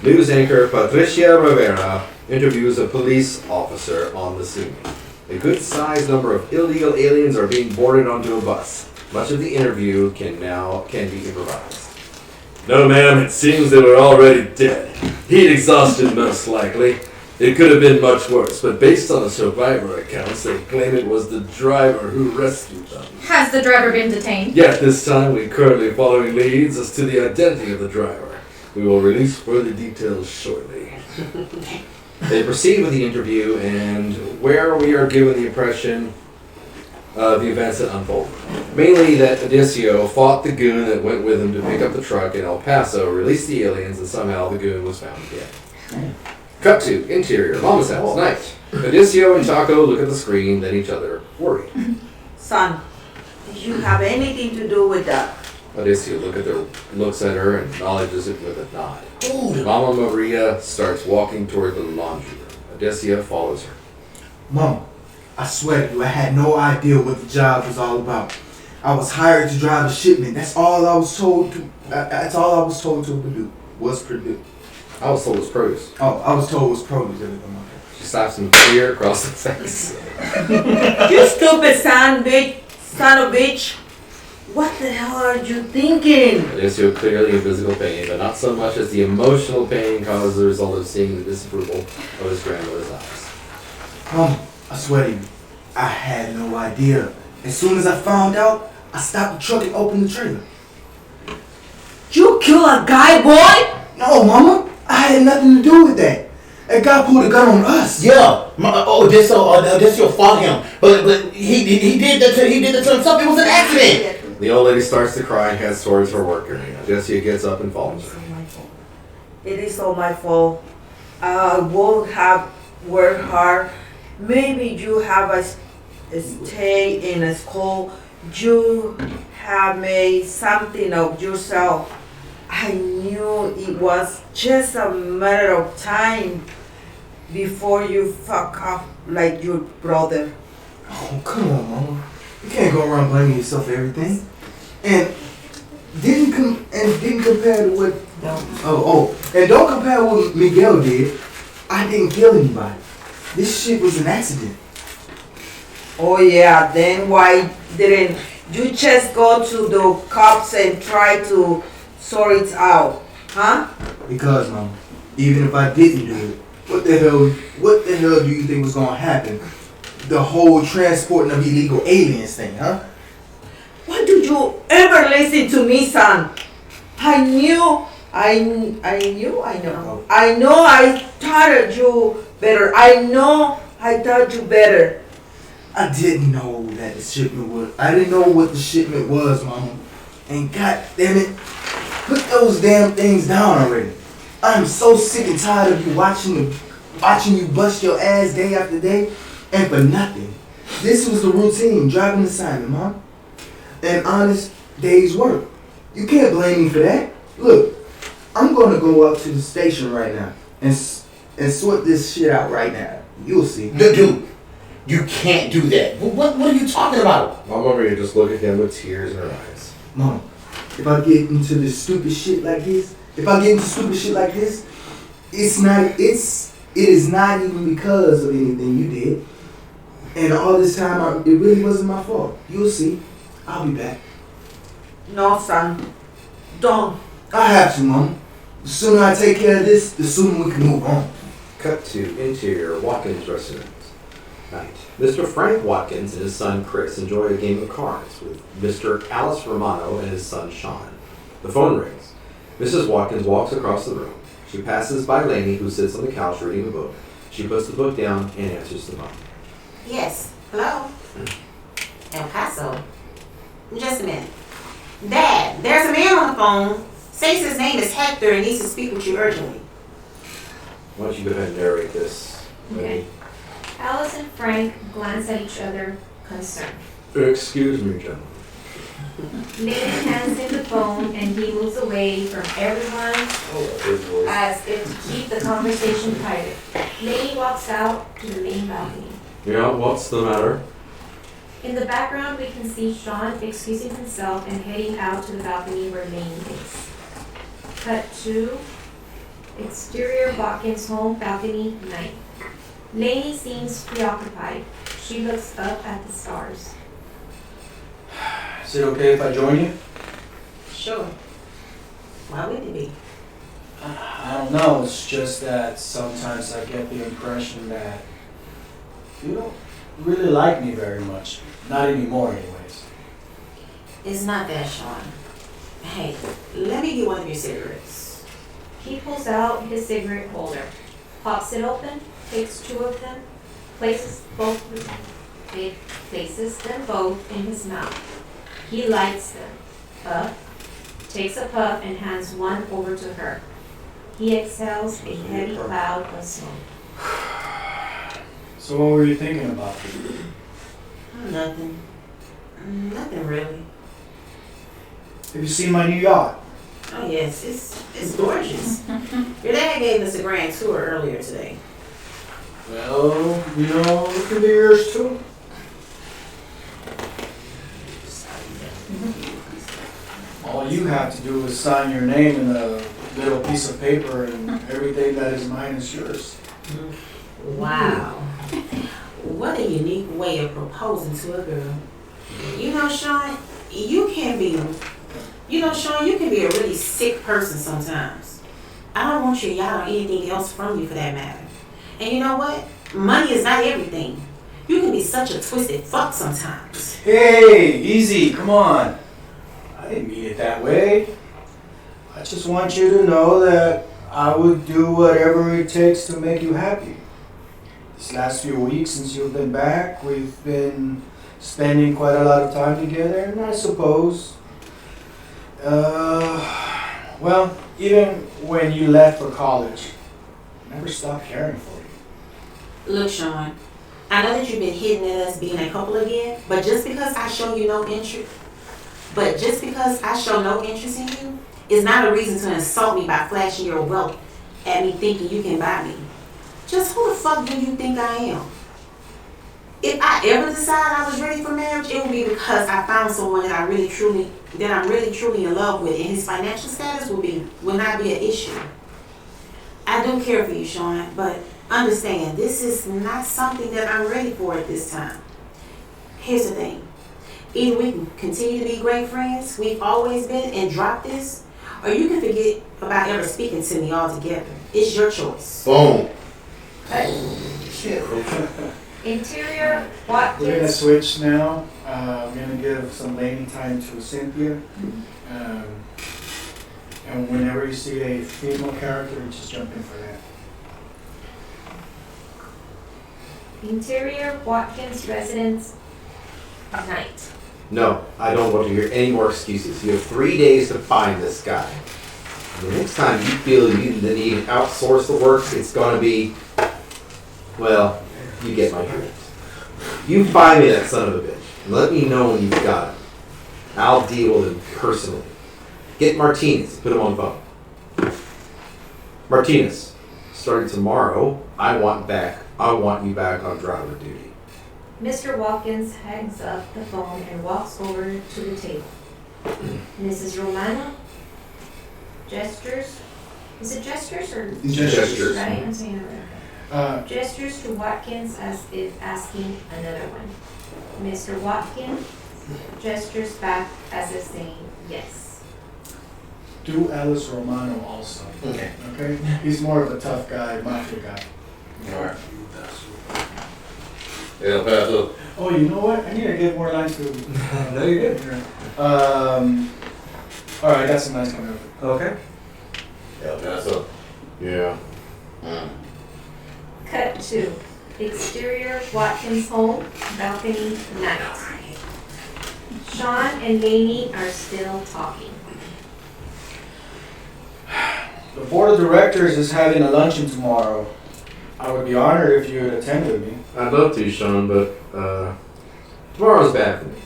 News anchor Patricia Rivera interviews a police officer on the scene. A good sized number of illegal aliens are being boarded onto a bus. Much of the interview can be improvised. No, ma'am, it seems they were already dead. Heat exhaustion, most likely. It could have been much worse, but based on the survivor accounts, they claim it was the driver who rescued them. Has the driver been detained? Yet this time, we're currently following leads as to the identity of the driver. We will release further details shortly. They proceed with the interview, and where we are given the impression of the events that unfolded. Mainly that Odessio fought the goon that went with him to pick up the truck in El Paso, released the aliens, and somehow the goon was found dead. Cut to interior, Mama's house, night. Odessio and Taco look at the screen, then each other, worried. Son, did you have anything to do with that? Odessio looks at her and acknowledges it with a nod. Mama Maria starts walking toward the laundry room. Odessio follows her. Mama, I swear to you, I had no idea what the job was all about. I was hired to drive a shipment. That's all I was told to. That's all I was told to do. Was produce. I was told it was produce. Oh, I was told it was produce. She slaps him clear across the face. You stupid son of bitch. What the hell are you thinking? Odessio clearly in physical pain, but not so much as the emotional pain caused as a result of seeing the disapproval of his grandmother's eyes. Mama, I swear to you, I had no idea. As soon as I found out, I stopped the truck and opened the trailer. You kill a guy, boy? No, Mama, I had nothing to do with that. That guy pulled a gun on us. Yeah, Odessio fought him, but he did that to himself. It was an accident. The old lady starts to cry and heads towards her work area. Odessio gets up and follows her. It is all my fault. I would have worked hard. Maybe you have a stay in a school. You have made something of yourself. I knew it was just a matter of time. before you fuck up like your brother. Oh, come on, Mama. You can't go around blaming yourself for everything. And didn't compare to what. And don't compare what Miguel did. I didn't kill anybody. This shit was an accident. Oh yeah, then why didn't you just go to the cops and try to sort it out, huh? Because, Mama, even if I didn't do it, what the hell do you think was gonna happen? The whole transporting of illegal aliens thing, huh? Why did you ever listen to me, son? I know I taught you better. I know I taught you better. I didn't know that the shipment was. I didn't know what the shipment was, Mama. And god damn it, put those damn things down already. I'm so sick and tired of you watching you bust your ass day after day, and for nothing. This was the routine, driving assignment, Mom. An honest day's work. You can't blame me for that. Look, I'm gonna go up to the station right now and sort this shit out right now. You'll see. Dude, you can't do that. What are you talking about? Mama Maria just looked at him with tears in her eyes. Mom, if I get into this stupid shit like this, it is not even because of anything you did. And all this time, it really wasn't my fault. You'll see. I'll be back. No, son. Don't. I have to, Mom. The sooner I take care of this, the sooner we can move on. Cut to interior Watkins restaurant. Night. Mr. Frank Watkins and his son Chris enjoy a game of cards with Mr. Alice Romano and his son Sean. The phone rings. Mrs. Watkins walks across the room. She passes by Lainey, who sits on the couch reading a book. She puts the book down and answers the phone. Yes. Hello? El Paso. Just a minute. Dad, there's a man on the phone. Says his name is Hector and needs to speak with you urgently. Why don't you go ahead and narrate this, Lainey? Alice and Frank glance at each other, concerned. Excuse me, gentlemen. Lainey hands him the phone and he moves away from everyone as if to keep the conversation private. Lainey walks out to the main balcony. Yeah, what's the matter? In the background, we can see Sean excusing himself and heading out to the balcony where Lainey is. Cut to exterior Watkins' home balcony night. Lainey seems preoccupied. She looks up at the stars. Is it okay if I join you? Sure. Why would it be? I don't know. It's just that sometimes I get the impression that you don't really like me very much. Not anymore, anyways. It's not that, Sean. Hey, let me get one of your cigarettes. He pulls out his cigarette holder, pops it open, takes two of them, places them both in his mouth. He lights them, takes a puff and hands one over to her. He exhales a heavy cloud of smoke. So what were you thinking about? Nothing. Nothing really. Have you seen my new yacht? Oh yes, it's gorgeous. Your dad gave us a grand tour earlier today. Well, it could be yours too. All you have to do is sign your name in a little piece of paper and everything that is mine is yours. Wow. What a unique way of proposing to a girl. Sean, you can be a really sick person sometimes. I don't want your yacht or anything else from you for that matter. And you know what? Money is not everything. You can be such a twisted fuck sometimes. Hey, easy, come on. I didn't mean it that way. I just want you to know that I would do whatever it takes to make you happy. This last few weeks since you've been back, we've been spending quite a lot of time together, and I suppose, even when you left for college, I never stopped caring for you. Look, Sean, I know that you've been hitting at us being a couple again, but just because I show no interest in you is not a reason to insult me by flashing your wealth at me thinking you can buy me. Just who the fuck do you think I am? If I ever decide I was ready for marriage, it would be because I found someone that I'm really truly in love with, and his financial status would not be an issue. I do care for you, Sean, but understand this is not something that I'm ready for at this time. Here's the thing. Either we can continue to be great friends, we've always been, and drop this, or you can forget about ever speaking to me altogether. It's your choice. Boom. Shit. Interior, We're gonna Watkins. switch now. We're gonna give some laning time to Cynthia. And whenever you see a female character, you just jump in for that. Interior, Watkins residence, night. No, I don't want to hear any more excuses. You have 3 days to find this guy. The next time you feel you need to outsource the work, it's going to be, well, you get my drift. You find me that son of a bitch, and let me know when you've got him. I'll deal with him personally. Get Martinez, put him on the phone. Martinez, starting tomorrow, I want you back on driver duty. Mr. Watkins hangs up the phone and walks over to the table. Mrs. Romano gestures. Is it gestures or Gestures. right? I'm saying it right. Gestures to Watkins as if asking another one. Mr. Watkins gestures back as if saying yes. Do Alice Romano also. Okay. Okay? He's more of a tough guy, mafia guy. Alright. El Paso. Oh, you know what? I need to get more lines to. No, you're good. All right, that's some nice coming up. Okay. El Paso. Yeah. Cut to exterior Watkins home, balcony, night. Sean and Lainey are still talking. The board of directors is having a luncheon tomorrow. I would be honored if you would attend with me. I'd love to, Sean, but tomorrow's bad for me.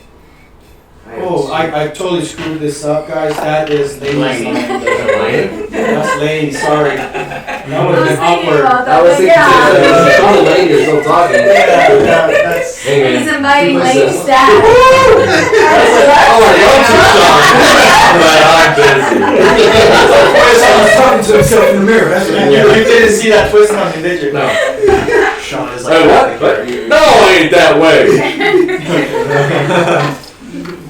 I totally screwed this up, guys. That is Lainey's Laney. line. Laney? That's Laney, sorry. That would have been awkward. I was thinking Sean and Laney are still talking. That's, Hey man. He's inviting keep us Lane's up. dad. Oh, I love you, Sean. But I'm busy. He's talking to himself in the mirror. That's what you didn't see that twist coming, did you? No. Sean is Hey, what? No, I ain't that way.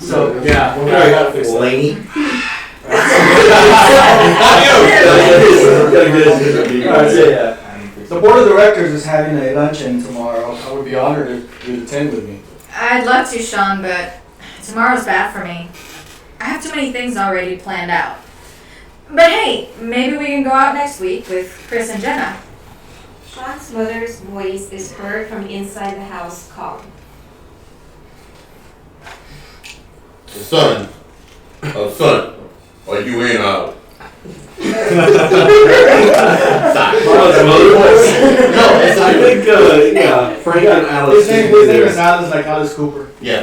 So, yeah, we're gonna gotta fix that. Laney. The board of directors is having a luncheon tomorrow. I would be honored if you'd attend with me. I'd love to, Sean, but tomorrow's bad for me. I have too many things already planned out. But hey, maybe we can go out next week with Chris and Jenna. Sean's mother's voice is heard from inside the house calling. Son, are you in out? I think, yeah, Frank and Alice. His name is Alice, like Alice Cooper. Yeah.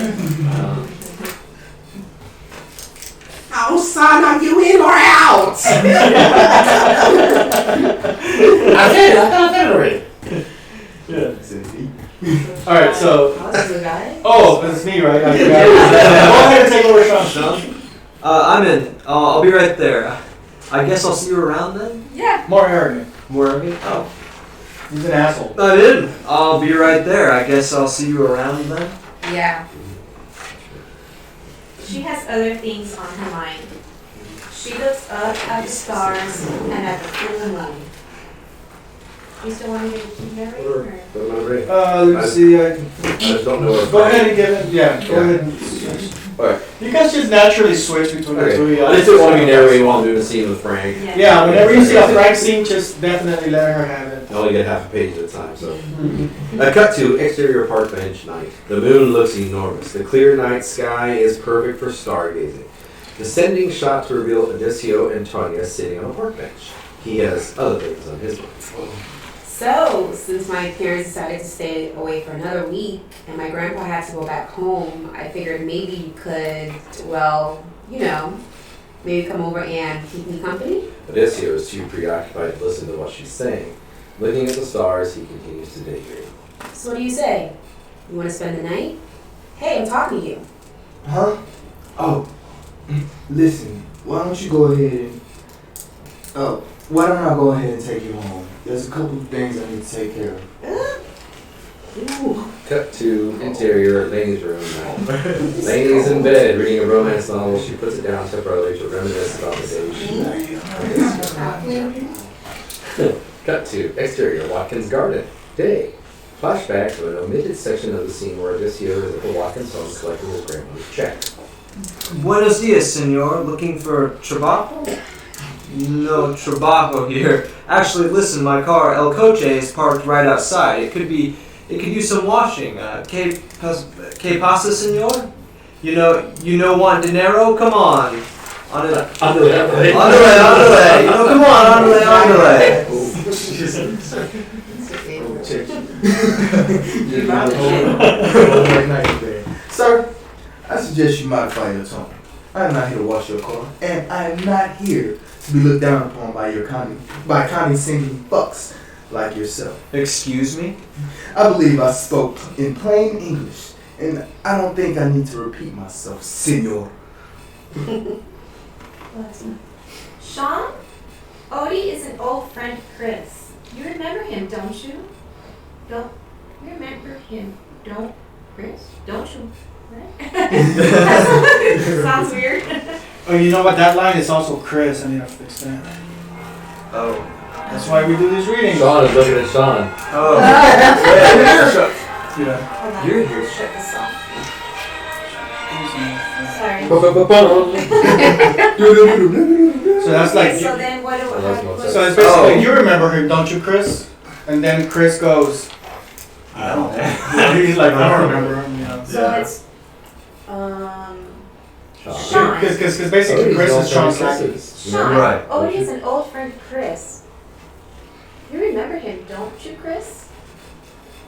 Oh, son, are you in or out? I said already. Yeah. All right, so. That's the guy. Oh, that's me, right? Go ahead and take over, Sean. I'm in. I'll be right there. I guess I'll see you around then? Yeah. More arrogant. More of me? Oh. He's an asshole. I'm in. I'll be right there. I guess I'll see you around then? Yeah. She has other things on her mind. She looks up at the stars and at the full moon. You still want me to keep narrating? Or? Let's see. I just don't know what. Go ahead and give it. Yeah, go ahead and switch. Alright. You guys just naturally switch between the two of you. I just didn't want to be narrating while I'm doing a scene with Frank. Yeah, whenever you see a Frank scene, just definitely let her have it. I only get half a page at a time, so. A cut to exterior park bench night. The moon looks enormous. The clear night sky is perfect for stargazing. Descending shot to reveal Odissio and Tanya sitting on a park bench. He has other things on his mind. So, since my parents decided to stay away for another week and my grandpa had to go back home, I figured maybe you could, well, you know, maybe come over and keep me company. Odissio is too preoccupied to listen to what she's saying. Looking at the stars, he continues to daydream. So what do you say? You want to spend the night? Hey, I'm talking to you. Huh? Oh, listen, why don't you go ahead and, why don't I go ahead and take you home? There's a couple of things I need to take care of. Cut to interior Lainey's room. Lainey's in bed reading a romance novel. She puts it down temporarily to reminisce about the day she Cut to exterior Watkins garden. Day. Flashback to an omitted section of the scene where Odysseus is at the Watkins home collecting his grandmother's check. Buenos dias, senor. Looking for trabajo? No trabajo here. Actually, listen, my car, El Coche, is parked right outside. It could use some washing. Que pasa, senor? You know, want dinero? Come on. Andale. You know, come on, andale. Sir, I suggest you modify your tone. I'm not here to wash your car, and I'm not here to be looked down upon by condescending fucks like yourself. Excuse me? I believe I spoke in plain English, and I don't think I need to repeat myself, senor. Sean? Odie is an old friend of Chris. You remember him, don't you? Don't you remember him? Don't, Chris? Don't you? Right? Sounds weird. Oh, you know what? That line is also Chris. I need to fix that. Oh. That's why we do these readings. Sean is looking at Sean. Oh. Yeah. You're here. Shut this off. Sorry. So that's like. So then what do I? So it's basically you remember him, don't you, Chris? And then Chris goes, I don't know. He's like, I don't remember him. You know. So it's Sean. Because basically Chris is Sean's Sean. Right. Odie is an old friend of Chris. You remember him, don't you, Chris?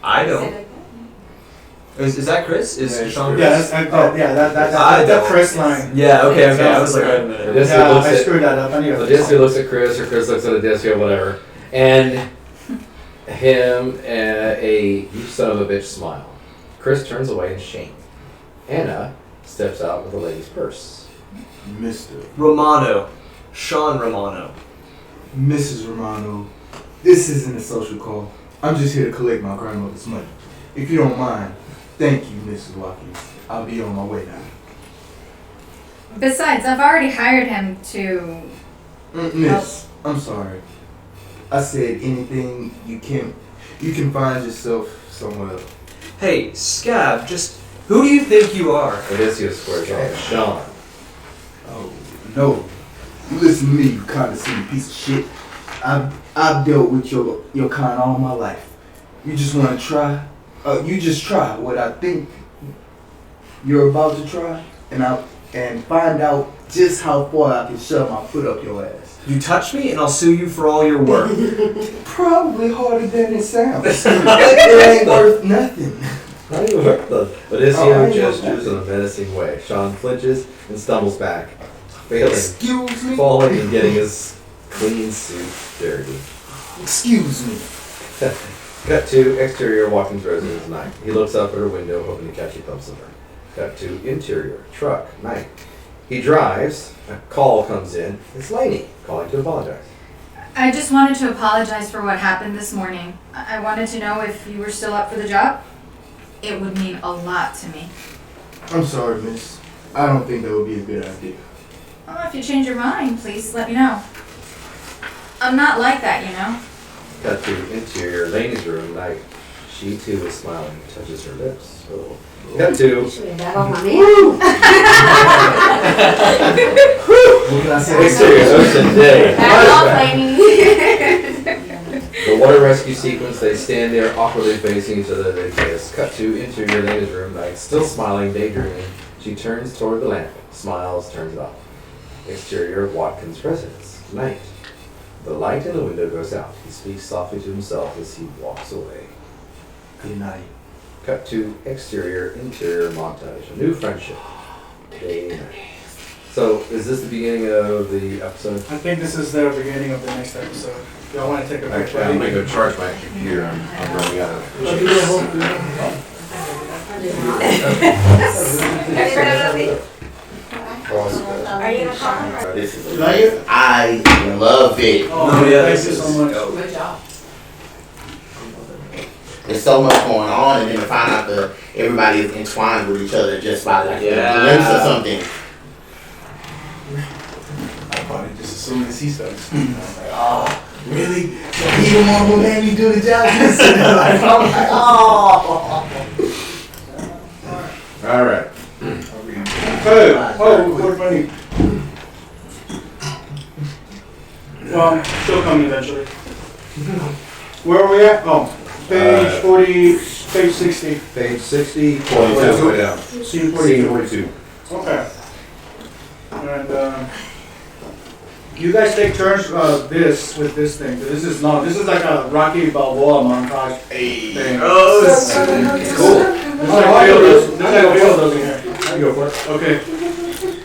I Say don't. like that. Is that Chris? Is Sean Yeah, Chris? that's that Chris line. Yeah, okay. I was like, wait a minute. Yeah, I screwed that up. I need to fix Odysseus looks at Chris, or Chris looks at Odysseus, whatever. And him, you son of a bitch smile. Chris turns away in shame. Anna steps out with a lady's purse. Mr. Romano. Sean Romano. Mrs. Romano, this isn't a social call. I'm just here to collect my grandmother's money. If you don't mind, thank you, Mrs. Watkins. I'll be on my way now. Besides, I've already hired him to... Miss, I'm sorry. I said anything you can find yourself somewhere else. Hey, Scab, just who do you think you are? Odysseus squares off. Sean. Oh, no. You listen to me, you condescending piece of shit. I've dealt with your kind all my life. You just want to try? You just try what I think you're about to try, and find out just how far I can shove my foot up your ass. You touch me and I'll sue you for all your work. Probably harder than it sounds. It ain't worth nothing. Not even worth the Odysseus gestures in a menacing way. Sean flinches and stumbles back, failing, Excuse me? falling and getting his clean suit dirty. Excuse me. Cut to exterior Watkins residence night. He looks up at her window, hoping to catch a glimpse of her. Cut to interior truck night. He drives. A call comes in. It's Lainey calling to apologize. I just wanted to apologize for what happened this morning. I wanted to know if you were still up for the job. It would mean a lot to me. I'm sorry, miss. I don't think that would be a good idea. Well, if you change your mind, please let me know. I'm not like that, you know. Cut to interior Lainey's room night. She too is smiling, touches her lips. Oh. Cut to That on my man. What can I say? exterior ocean day. Back off, lady. The water rescue sequence, they stand there awkwardly facing each other, they kiss. Cut to interior Lainey's room night. Still smiling, daydreaming. She turns toward the lamp, smiles, turns it off. Exterior Watkins residence night. The light in the window goes out. He speaks softly to himself as he walks away. Good night. Cut to exterior, interior montage. A new friendship. Day and night. So, is this the beginning of the episode? I think this is the beginning of the next episode. Y'all want to take a break? Actually, I'm gonna go charge my computer. I'm running out of. Are you gonna comment? This is amazing. I love it. Oh, yeah, thank you so much. Good job. There's so much going on, and then to find out that everybody is entwined with each other just by like a Yeah. glimpse or something. I probably just assumed as he starts. I was like, oh, really? So he the one who made me do the job? Like, I'm like, oh. All right. Hey, oh, what's funny? Well, she'll come eventually. Where are we at? Oh, page 40, page 60. Page 60, 42. Way down. Scene 42. Scene 42. Okay. And you guys take turns with this thing. This is like a Rocky Balboa montage thing. Oh, it's cool. This is like Bill does in here. I go for it. Okay.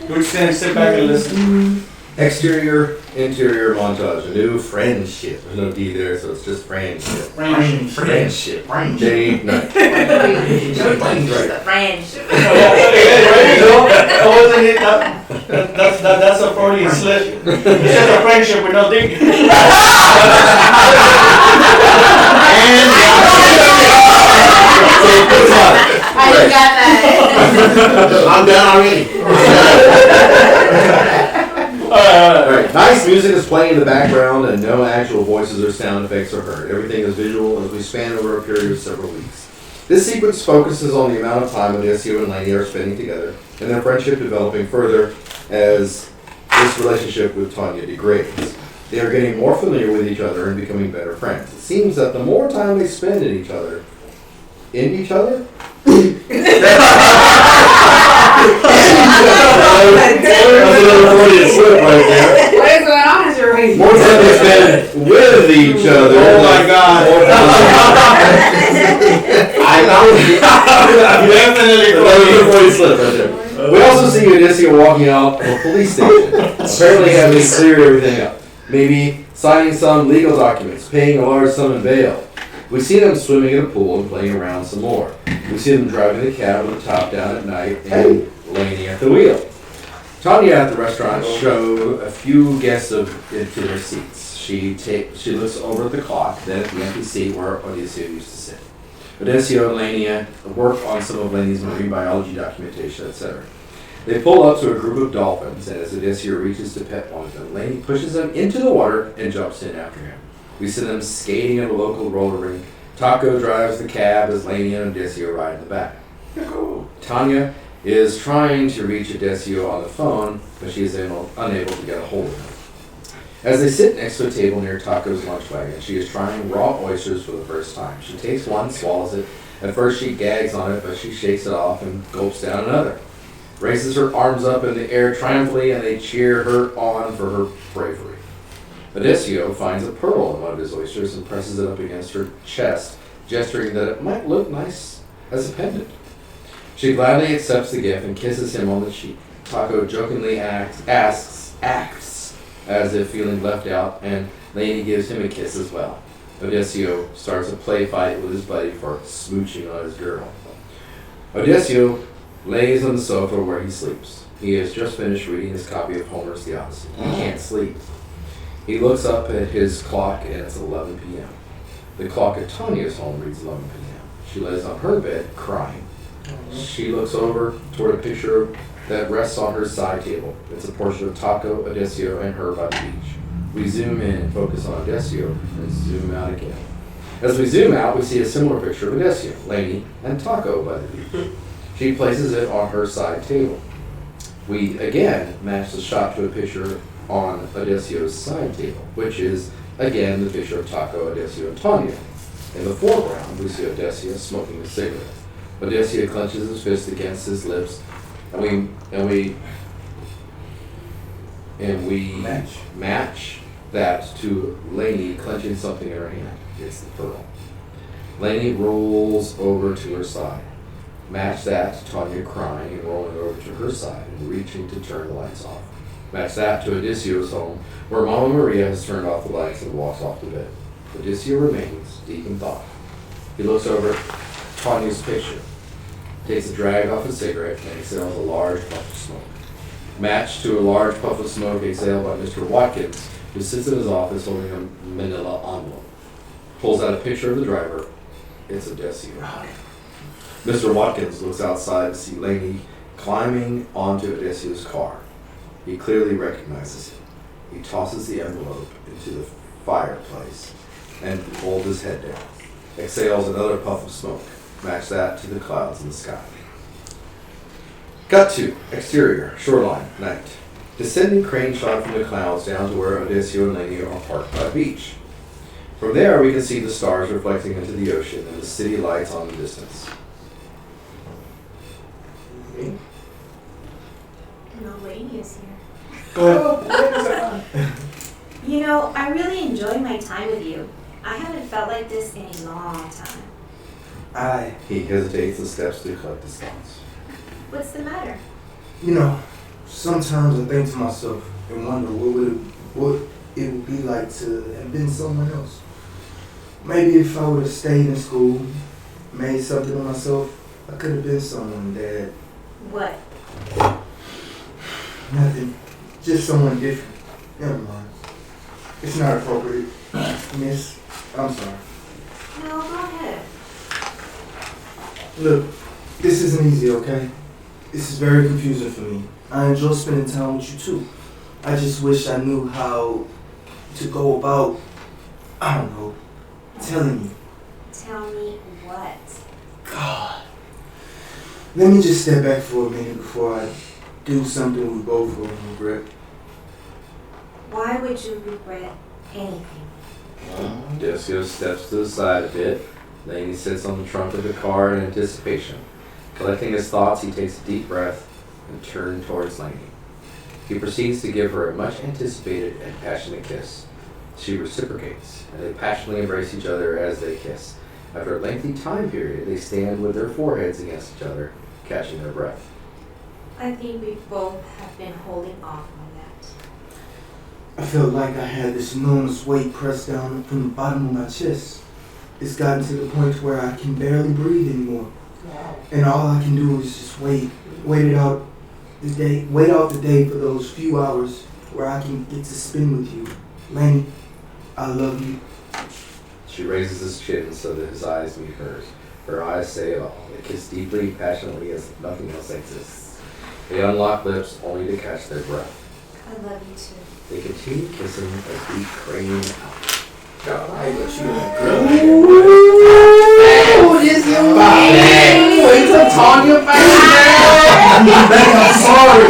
We're just gonna sit back and listen. Exterior, interior montage. A new friendship. There's no D there, so it's just friendship. Friendship. Day, night. The friendship. That wasn't it. That's a Freudian slip. You said a friendship with no dick. I just got that. I'm done already. Alright, nice music is playing in the background and no actual voices or sound effects are heard. Everything is visual as we span over a period of several weeks. This sequence focuses on the amount of time Odessio and Lainey are spending together and their friendship developing further as this relationship with Tanya degrades. They are getting more familiar with each other and becoming better friends. It seems that the more time they spend in each other, What is going on as you're reading? More time they spend with each other. Oh my God. I know. Definitely. We also see Odessio walking out of a police station, apparently having to clear everything up. Maybe signing some legal documents, paying a large sum in bail. We see them swimming in a pool and playing around some more. We see them driving the cab with the top down at night and Lainey at the wheel. Tanya at the restaurant show a few guests into their seats. She looks over at the clock, then at the empty seat where Odessio used to sit. Odessio and Lainey work on some of Lainey's marine biology documentation, etc. They pull up to a group of dolphins, and as Odessio reaches to pet one of them, Lainey pushes them into the water and jumps in after him. We see them skating at a local roller rink. Taco drives the cab as Lainey and Odessio ride in the back. Tanya is trying to reach Odessio on the phone, but she is unable to get a hold of him. As they sit next to a table near Taco's lunch wagon, she is trying raw oysters for the first time. She takes one, swallows it. At first she gags on it, but she shakes it off and gulps down another. Raises her arms up in the air triumphantly, and they cheer her on for her bravery. Odessio finds a pearl in one of his oysters and presses it up against her chest, gesturing that it might look nice as a pendant. She gladly accepts the gift and kisses him on the cheek. Taco jokingly acts as if feeling left out, and Lainey gives him a kiss as well. Odessio starts a play fight with his buddy for smooching on his girl. Odessio lays on the sofa where he sleeps. He has just finished reading his copy of Homer's The Odyssey. He can't sleep. He looks up at his clock and it's 11 p.m. The clock at Tanya's home reads 11 p.m. She lays on her bed crying. She looks over toward a picture that rests on her side table. It's a portrait of Taco, Odessio, and her by the beach. We zoom in and focus on Odessio and zoom out again. As we zoom out, we see a similar picture of Odessio, Lainey, and Taco by the beach. She places it on her side table. We again match the shot to a picture on Odessio's side table, which is again the picture of Taco, Odessio, and Tanya. In the foreground, we see Odessio smoking a cigarette. Odessio clenches his fist against his lips, and we match that to Lainey clenching something in her hand. It's the pearl. Lainey rolls over to her side. Match that to Tanya crying and rolling over to her side and reaching to turn the lights off. Match that to Odysseo's home, where Mama Maria has turned off the lights and walks off to bed. Odyseo remains deep in thought. He looks over at Tanya's picture, takes a drag off his cigarette, and exhales a large puff of smoke. Matched to a large puff of smoke exhaled by Mr. Watkins, who sits in his office holding a manila envelope. Pulls out a picture of the driver. It's Odyseo. Mr. Watkins looks outside to see Laney climbing onto Odysseo's car. He clearly recognizes him. He tosses the envelope into the fireplace and holds his head down. Exhales another puff of smoke. Match that to the clouds in the sky. Cut to exterior, shoreline, night. Descending crane shot from the clouds down to where Odyseo and Laney are parked by the beach. From there, we can see the stars reflecting into the ocean and the city lights on the distance. No, Laney is here. Go ahead. You know, I really enjoy my time with you. I haven't felt like this in a long time. He hesitates and steps to collect his thoughts. What's the matter? You know, sometimes I think to myself and wonder what it would be like to have been someone else. Maybe if I would have stayed in school, made something of myself, I could have been someone, Dad. What? Nothing. Just someone different. Never mind. It's not appropriate. Miss, I'm sorry. No, go ahead. Look, this isn't easy, okay? This is very confusing for me. I enjoy spending time with you too. I just wish I knew how to go about, I don't know, telling you. Tell me what? God. Let me just step back for a minute before I do something we both will regret. Why would you regret anything? Odyseo steps to the side a bit. Laney sits on the trunk of the car in anticipation. Collecting his thoughts, he takes a deep breath and turns towards Laney. He proceeds to give her a much anticipated and passionate kiss. She reciprocates, and they passionately embrace each other as they kiss. After a lengthy time period, they stand with their foreheads against each other, catching their breath. I think we both have been holding off on that. I felt like I had this enormous weight pressed down from the bottom of my chest. It's gotten to the point where I can barely breathe anymore. And all I can do is just wait out the day for those few hours where I can get to spend with you. Laney, I love you. She raises his chin so that his eyes meet hers. Her eyes say it all. They kiss deeply, passionately, as if nothing else exists. They unlock lips only to catch their breath. I love you too. They continue kissing as we crane out. God, I let you Ooh, this is fine. Wait till Tanya I'm sorry.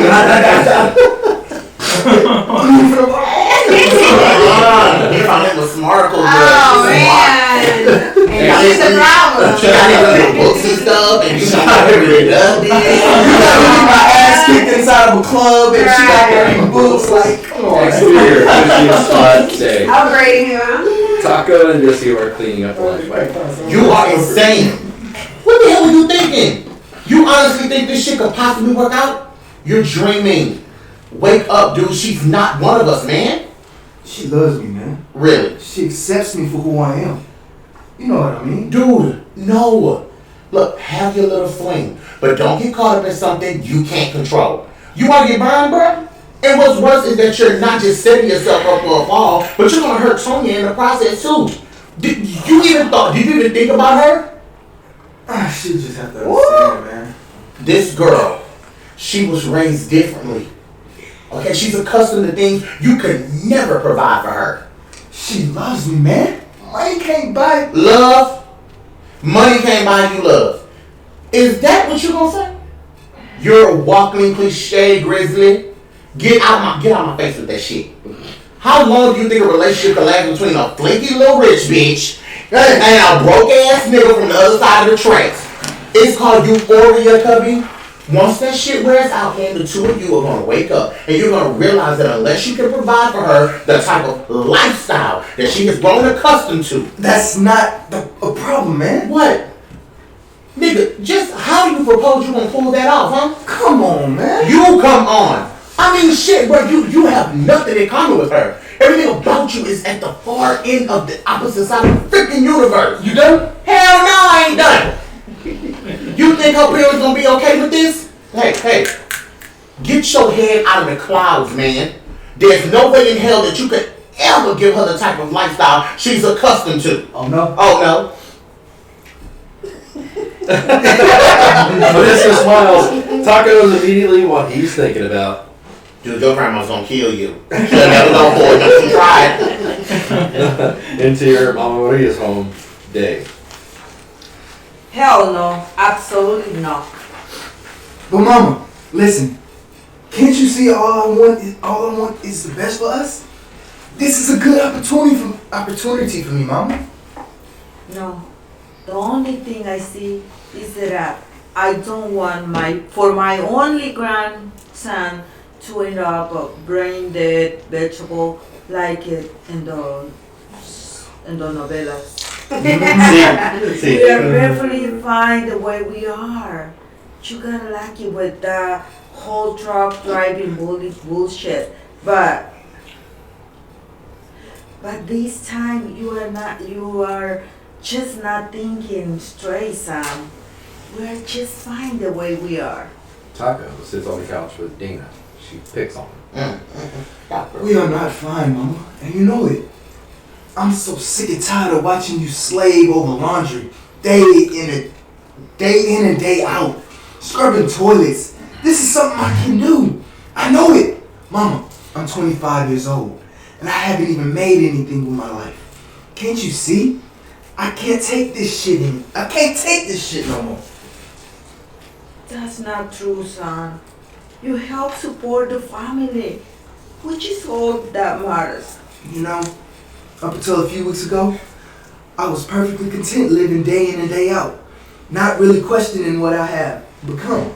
He found it was smarter. Oh, man. She's a problem. She got into books and stuff, and she got everything done. You got me my ass kicked inside of a club, and she got reading books. Like, come on. Exterior, spot day. Upgrading him. Taco and Odyseo are cleaning up the lunch bag. You are insane. What the hell are you thinking? You honestly think this shit could possibly work out? You're dreaming. Wake up, dude. She's not one of us, man. She loves me, man. Really? She accepts me for who I am. You know what I mean? Dude, no. Look, have your little fling, but don't get caught up in something you can't control. You want to get burned, bro? And what's worse is that you're not just setting yourself up for a fall, but you're going to hurt Tonya in the process, too. Did you even think about her? She just have to understand, man. This girl, she was raised differently. Okay, she's accustomed to things you could never provide for her. She loves me, man. Money can't buy love. Money can't buy you love. Is that what you're gonna say? You're a walking cliche, Grizzly. Get out my face with that shit. How long do you think a relationship can last between a flaky little rich bitch and a broke ass nigga from the other side of the tracks? It's called euphoria, cubby. Once that shit wears out, and the two of you are going to wake up and you're going to realize that unless you can provide for her the type of lifestyle that she has grown accustomed to. That's not a problem, man. What? Nigga, just how do you propose, you gonna pull that off, huh? Come on, man. You come on. I mean, shit, bro, you have nothing in common with her. Everything about you is at the far end of the opposite side of the freaking universe. You done? Hell no, I ain't done. You think her parents gonna be okay with this? Hey, get your head out of the clouds, man. There's no way in hell that you could ever give her the type of lifestyle she's accustomed to. Oh no. Oh no. Vanessa smiles. Taco knows immediately what he's thinking about. Dude, your grandma's gonna kill you. She'll never go for it, don't you try it. Interior, Mama Maria's home day. Hell no, absolutely not. But Mama, listen. Can't you see all I want is the best for us? This is a good opportunity for me, Mama. No, the only thing I see is that I don't want for my only grandson to end up a brain dead vegetable like it in the novelas. See. We are perfectly fine the way we are. You gotta like it with the whole truck driving bullshit, but this time you are just not thinking straight, Sam. We're just fine the way we are. Taco sits on the couch with Dina. She picks on him. We are not fine, Mama, and you know it. I'm so sick and tired of watching you slave over laundry, day in and day out, scrubbing toilets. This is something I can do. I know it. Mama, I'm 25 years old, and I haven't even made anything with my life. Can't you see? I can't take this shit no more. That's not true, son. You help support the family, which is all that matters. You know, up until a few weeks ago, I was perfectly content living day in and day out, not really questioning what I have become.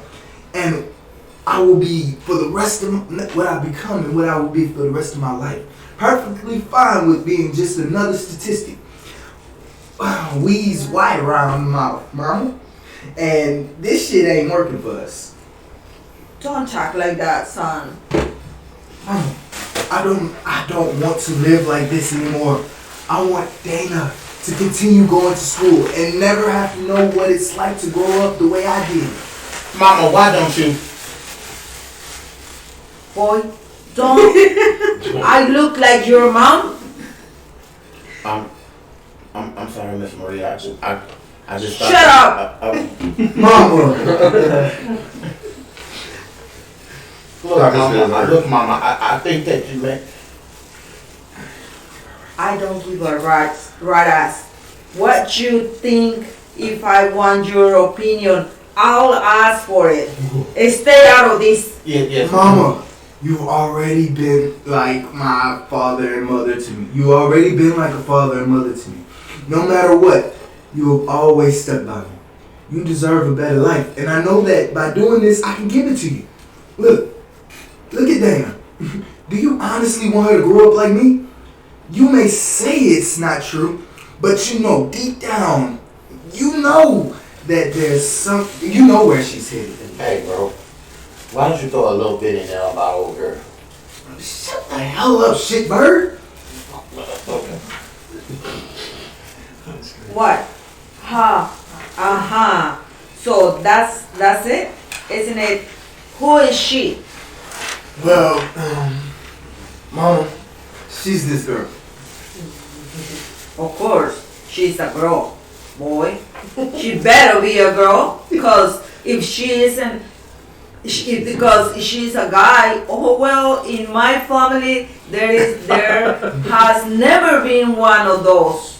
And I will be for the rest of what I've become and what I will be for the rest of my life. Perfectly fine with being just another statistic. We's white around the mouth, Mama. And this shit ain't working for us. Don't talk like that, son. Mama, I don't want to live like this anymore. I want Dana to continue going to school and never have to know what it's like to grow up the way I did. Mama, why don't you? Boy, don't. I look like your mom? I'm sorry, Miss Maria. I just Shut up! Mama! Look, Mama, I think that you may. I don't give a rat's ass. What you think if I want your opinion, I'll ask for it. Stay out of this. Yes. Mama, you've already been like my father and mother to me. You've already been like a father and mother to me. No matter what, you have always stuck by me. You deserve a better life. And I know that by doing this, I can give it to you. Look at Dana. Do you honestly want her to grow up like me? You may say it's not true, but you know deep down, you know that there's you know where she's headed. Hey, bro. Why don't you throw a little bit in there about old girl? Shut the hell up, shitbird. What? So that's it, isn't it? Who is she? Well, Mama, she's this girl. Of course, she's a girl, boy. She better be a girl, because if she isn't, because she's a guy. Oh well, in my family there has never been one of those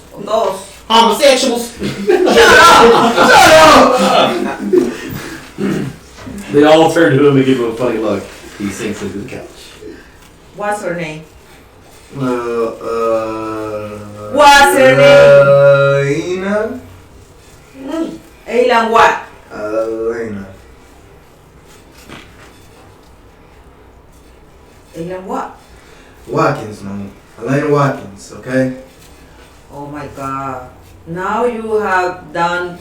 homosexuals. Shut up! They all turn to him and give him a funny look. He sinks into the couch. What's her name? What's her name? Elena. Elena what? Elena. Elena what? Watkins, Mama. Elena Watkins, okay? Oh my God. Now you have done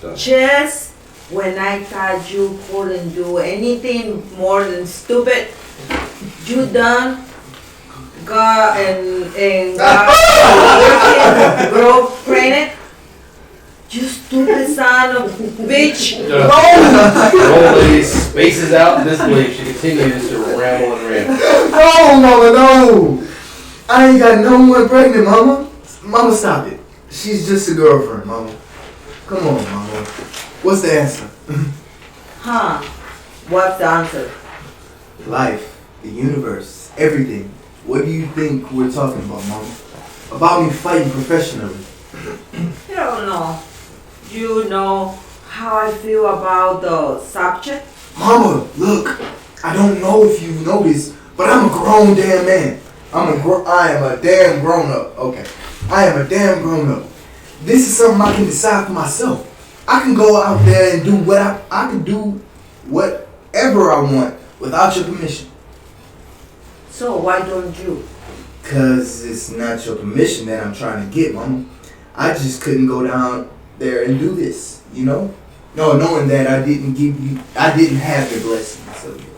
Done. Just when I thought you couldn't do anything more than stupid, you done got and got broke pregnant. You stupid son of bitch. Rolly spaces out in disbelief. She continues to ramble and rant. No, Mama, no. I ain't got no one pregnant, Mama. Mama, stop it. She's just a girlfriend, Mama. Come on, Mama. What's the answer? Huh? What's the answer? Life, the universe, everything. What do you think we're talking about, Mama? About me fighting professionally. You don't know. You know how I feel about the subject? Mama, look. I don't know if you know this, but I'm a grown damn man. I am a damn grown up. Okay. I am a damn grown up. This is something I can decide for myself. I can go out there and do what I can do whatever I want without your permission. So why don't you? Cause it's not your permission that I'm trying to get, Mama. I just couldn't go down there and do this, you know? No, knowing that I didn't have the blessings of you.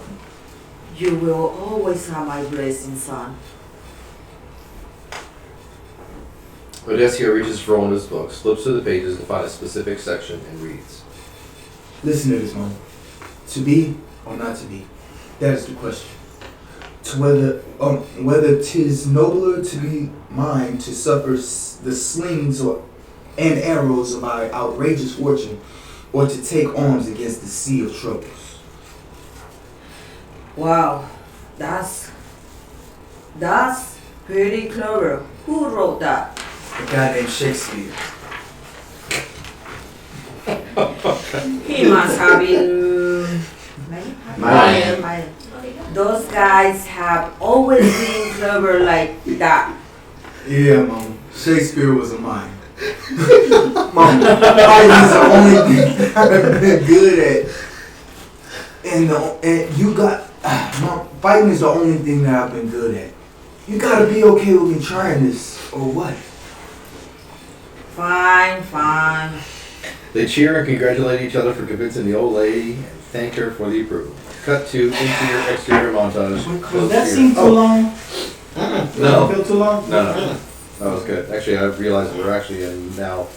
You will always have my blessing, son. Odessio reaches for one of his books, flips through the pages to find a specific section, and reads. Listen to this, Mama. To be or not to be, that is the question. To whether 'tis nobler to be mine to suffer the slings and arrows of my outrageous fortune, or to take arms against the sea of troubles. Wow, that's pretty clever. Who wrote that? A guy named Shakespeare. He must have been Maya. Those guys have always been clever like that. Yeah, Mom. Shakespeare was a mind. Mom, fighting is the only thing I've been good at. And you got, Mom, fighting is the only thing that I've been good at. You gotta be okay with me trying this, or what? Fine. They cheer and congratulate each other for convincing the old lady and thank her for the approval. Cut to interior, exterior montage. Was that scene too long? No. Did it feel too long? No. That was good. Actually, I realized we're actually in now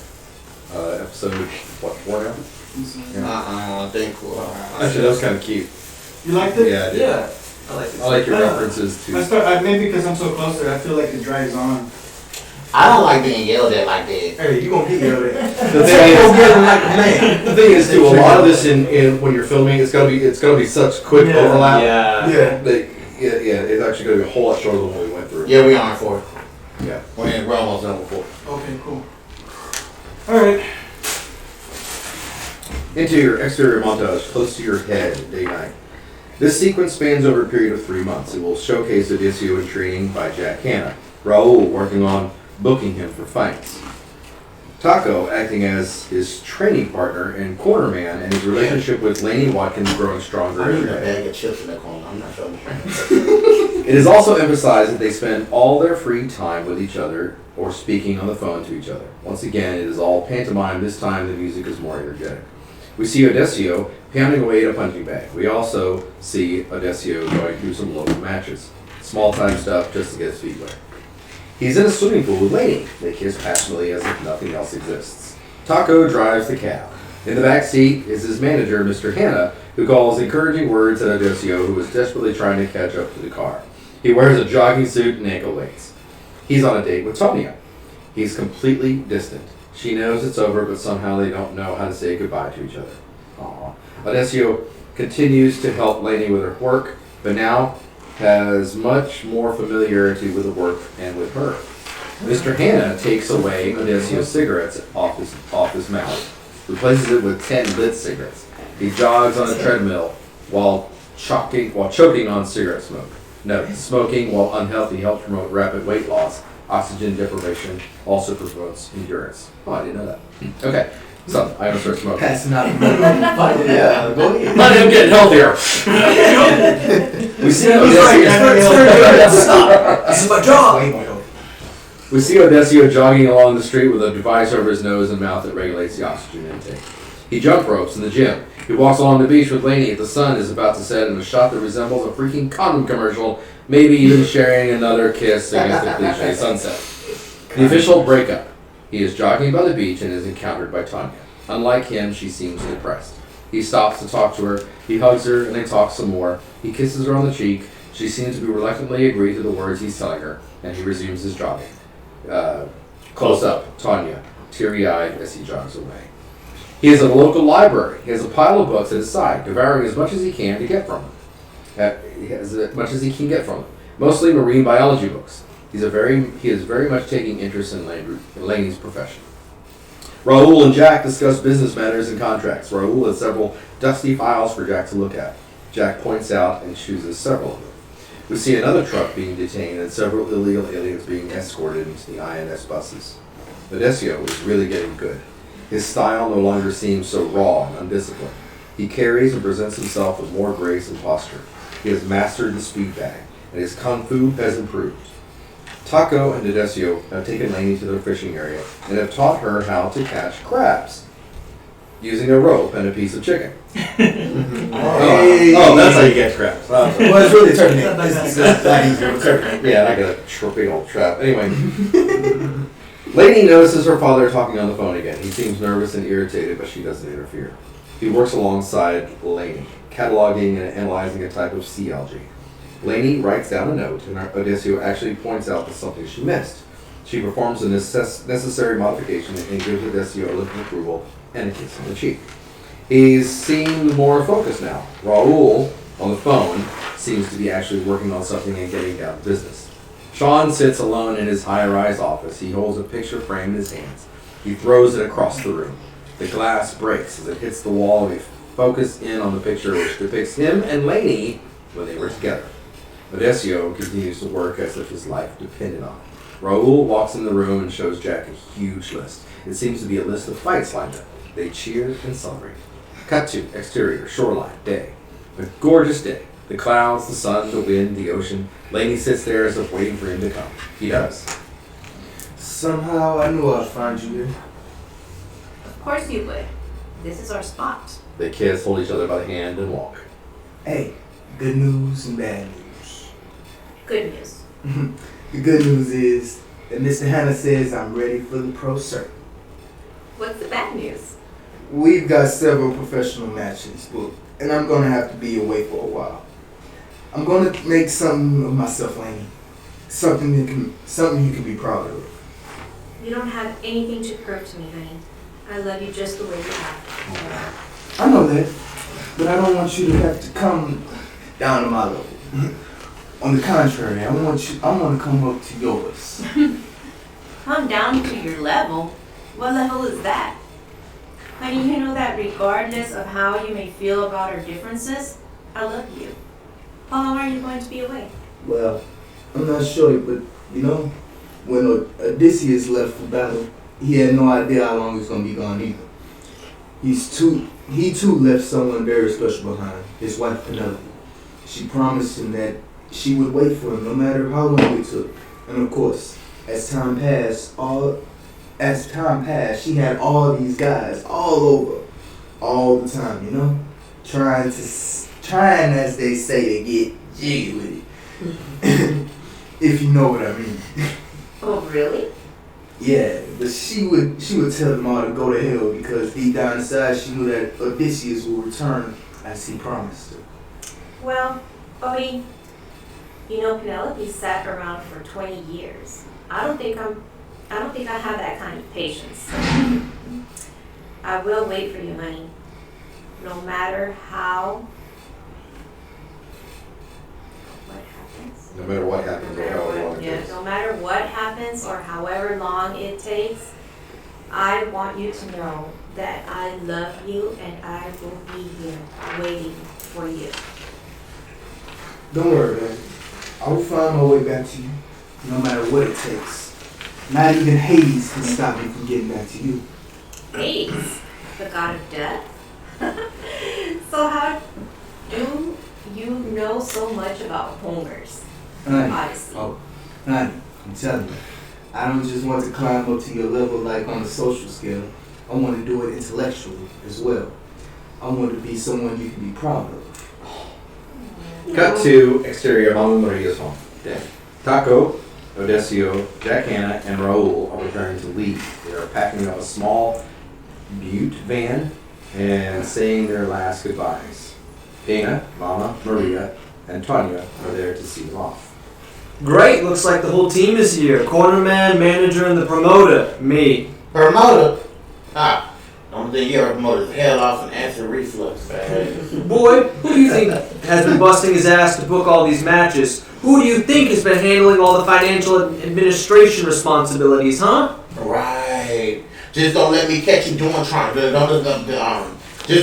episode, 4 now? I think. Actually, that was kind of cute. You liked it? Yeah, I did. Yeah. I like your references to. Maybe because I'm so close to it, I feel like it drags on. I don't like being yelled at like that. Hey, you gonna get yelled at. The thing is, too, a lot of this in when you're filming, it's gonna be such quick overlap. Yeah. It's actually gonna be a whole lot shorter than what we went through. Yeah, we are for it. Yeah. We're almost done before. Okay, cool. Alright. Interior, exterior montage, close to your head, day 9. This sequence spans over a period of 3 months. It will showcase Odessio in training by Jack Hanna, Raul working on booking him for fights, Taco acting as his training partner and cornerman, and his relationship with Laney Watkins growing stronger I need every a day. bag of chips in that corner. I'm not sure. It is also emphasized that they spend all their free time with each other or speaking on the phone to each other. Once again, it is all pantomime. This time the music is more energetic. We see Odessio pounding away at a punching bag. We also see Odessio going through some local matches. Small time stuff just to get his feet wet. He's in a swimming pool with Laney. They kiss passionately as if nothing else exists. Taco drives the cab. In the back seat is his manager, Mr. Hanna, who calls encouraging words at Odessio, who is desperately trying to catch up to the car. He wears a jogging suit and ankle weights. He's on a date with Tonya. He's completely distant. She knows it's over, but somehow they don't know how to say goodbye to each other. Aww. Odessio continues to help Laney with her work, but now has much more familiarity with the work and with her. Mr. Hanna takes away Odessio's cigarettes off his mouth, replaces it with 10 lit cigarettes. He jogs on a treadmill while choking on cigarette smoke. Note, smoking, while unhealthy, helps promote rapid weight loss. Oxygen deprivation also promotes endurance. Oh, I didn't know that. Okay, so I'm gonna start smoking. Passing out. Yeah, go ahead. Let him get healthier. We see This is my job. We see Odessio jogging along the street with a device over his nose and mouth that regulates the oxygen intake. He jump ropes in the gym. He walks along the beach with Lainey as the sun is about to set in a shot that resembles a freaking condom commercial, maybe even sharing another kiss against the cliche sunset. The official breakup. He is jogging by the beach and is encountered by Tanya. Unlike him, she seems depressed. He stops to talk to her. He hugs her and they talk some more. He kisses her on the cheek. She seems to be reluctantly agree to the words he's telling her, and he resumes his jogging. Close up, Tanya, teary-eyed as he jogs away. He is at a local library. He has a pile of books at his side, devouring as much as he can to get from them. As much as he can get from them. Mostly marine biology books. He is very much taking interest in Lainey's profession. Raul and Jack discuss business matters and contracts. Raul has several dusty files for Jack to look at. Jack points out and chooses several of them. We see another truck being detained and several illegal aliens being escorted into the INS buses. Odessio is really getting good. His style no longer seems so raw and undisciplined. He carries and presents himself with more grace and posture. He has mastered the speed bag, and his kung fu has improved. Taco and Odessio have taken Lainey to their fishing area and have taught her how to catch crabs using a rope and a piece of chicken. Oh, that's how you catch crabs. Well, it's really a turkey. Yeah, I got a big old trap. Anyway, Lainey notices her father talking on the phone again. He seems nervous and irritated, but she doesn't interfere. He works alongside Lainey, cataloging and analyzing a type of sea algae. Lainey writes down a note, and Odessio actually points out that something she missed. She performs a necessary modification and gives Odessio a look of approval and a kiss on the cheek. He seems more focused now. Raul, on the phone, seems to be actually working on something and getting down to business. Sean sits alone in his high-rise office. He holds a picture frame in his hands. He throws it across the room. The glass breaks as it hits the wall. We focus in on the picture, which depicts him and Lainey when they were together. Odessio continues to work as if his life depended on it. Raul walks in the room and shows Jack a huge list. It seems to be a list of fights lined up. They cheer and celebrate. Cut to exterior, shoreline, day. A gorgeous day. The clouds, the sun, the wind, the ocean. Lainey sits there as if waiting for him to come. He does. Somehow I knew I'd find you here. Of course you would. This is our spot. They kiss, hold each other by the hand, and walk. Hey, good news and bad news. Good news. The good news is that Mr. Hanna says I'm ready for the pro circuit. What's the bad news? We've got several professional matches booked, and I'm gonna have to be away for a while. I'm gonna make something of myself, Lainey. Something you can be proud of. You don't have anything to prove to me, honey. I love you just the way you are. I know that, but I don't want you to have to come down to my level. On the contrary, I want to come up to yours. Come down to your level? What level is that? Honey, you know that regardless of how you may feel about our differences, I love you. How long are you going to be away? Well, I'm not sure, but you know, when Odysseus left for battle, he had no idea how long he was going to be gone either. He too left someone very special behind, his wife Penelope. She promised him that she would wait for him no matter how long it took. And of course, as time passed, she had all these guys all over, all the time, you know, trying as they say to get jiggy with it. If you know what I mean. Oh, really? Yeah, but she would tell them all to go to hell because deep down inside she knew that Odysseus would return as he promised her. Well, Odie, you know Penelope sat around for 20 years. I don't think I have that kind of patience. I will wait for you, honey. No matter what happens. No matter what happens or however long it takes. No matter what happens or however long it takes, I want you to know that I love you and I will be here waiting for you. Don't worry, man. I will find my way back to you, no matter what it takes. Not even Hades can stop me from getting back to you. Hades, the god of death? So how do you know so much about Homer's Odyssey? Honey, I'm telling you, I don't just want to climb up to your level like on a social scale. I want to do it intellectually as well. I want to be someone you can be proud of. Cut to exterior Mama Maria's home. Taco, Odesio, Jack Hanna, and Raul are preparing to leave. They are packing up a small Butte van and saying their last goodbyes. Dana, Mama, Maria, and Tanya are there to see them off. Great, looks like the whole team is here. Cornerman, manager, and the promoter. Me. Promoter? Ah, only thing you ever promoted is hair loss and acid reflux, man. Boy, who do you think has been busting his ass to book all these matches? Who do you think has been handling all the financial administration responsibilities, huh? Right. Just don't let me catch you doing just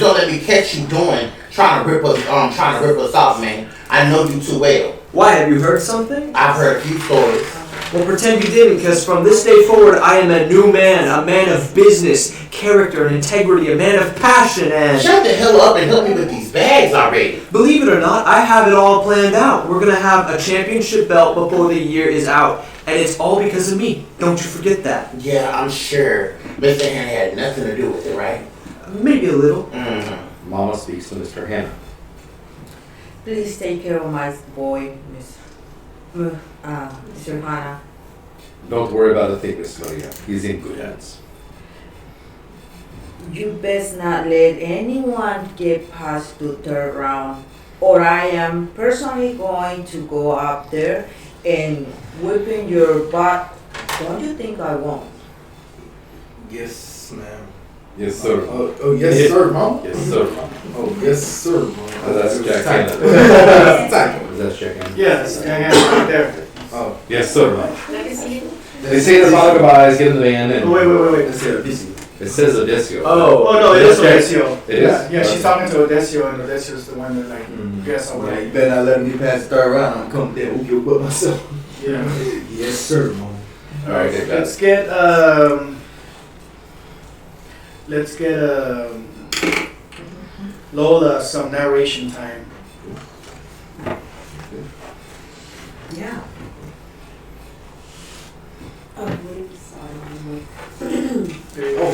don't let me catch you doing trying to rip us off, man. I know you too well. Why, have you heard something? I've heard a few stories. Well, pretend you didn't, because from this day forward, I am a new man, a man of business, character, and integrity, a man of passion, and... Shut the hell up and help me with these bags already. Believe it or not, I have it all planned out. We're going to have a championship belt before the year is out, and it's all because of me. Don't you forget that. Yeah, I'm sure Mr. Hanna had nothing to do with it, right? Maybe a little. Mm-hmm. Mama speaks to Mr. Hanna. Please take care of my boy, Mr. Hanna. Don't worry about a thing, Miss Maria. He's in good hands. You best not let anyone get past the third round, or I am personally going to go up there and whipping your butt. Don't you think I won't? Yes, ma'am. Yes, sir. Oh, yes, sir, Mom. Yes, sir, Mom. Oh, yes, sir, Mom. That's Jack Hanna. That's Jack Hanna. Yes, Jack Hanna right there. Oh, yes, sir, Mom. Let me see you. They say their final goodbyes, get in the van, and... Wait. Let's say Odesio. It says Odesio. Oh no, it is Odesio. It is? Yeah, she's talking to Odesio, and Odesio's the one that, like, guess I Yeah, will. you better not let him get past the third round. I'm coming there. Whoop your butt myself. Yeah. Yes, sir, Mom. Alright, Let's get Lola some narration time. Yeah. Oh, really sorry.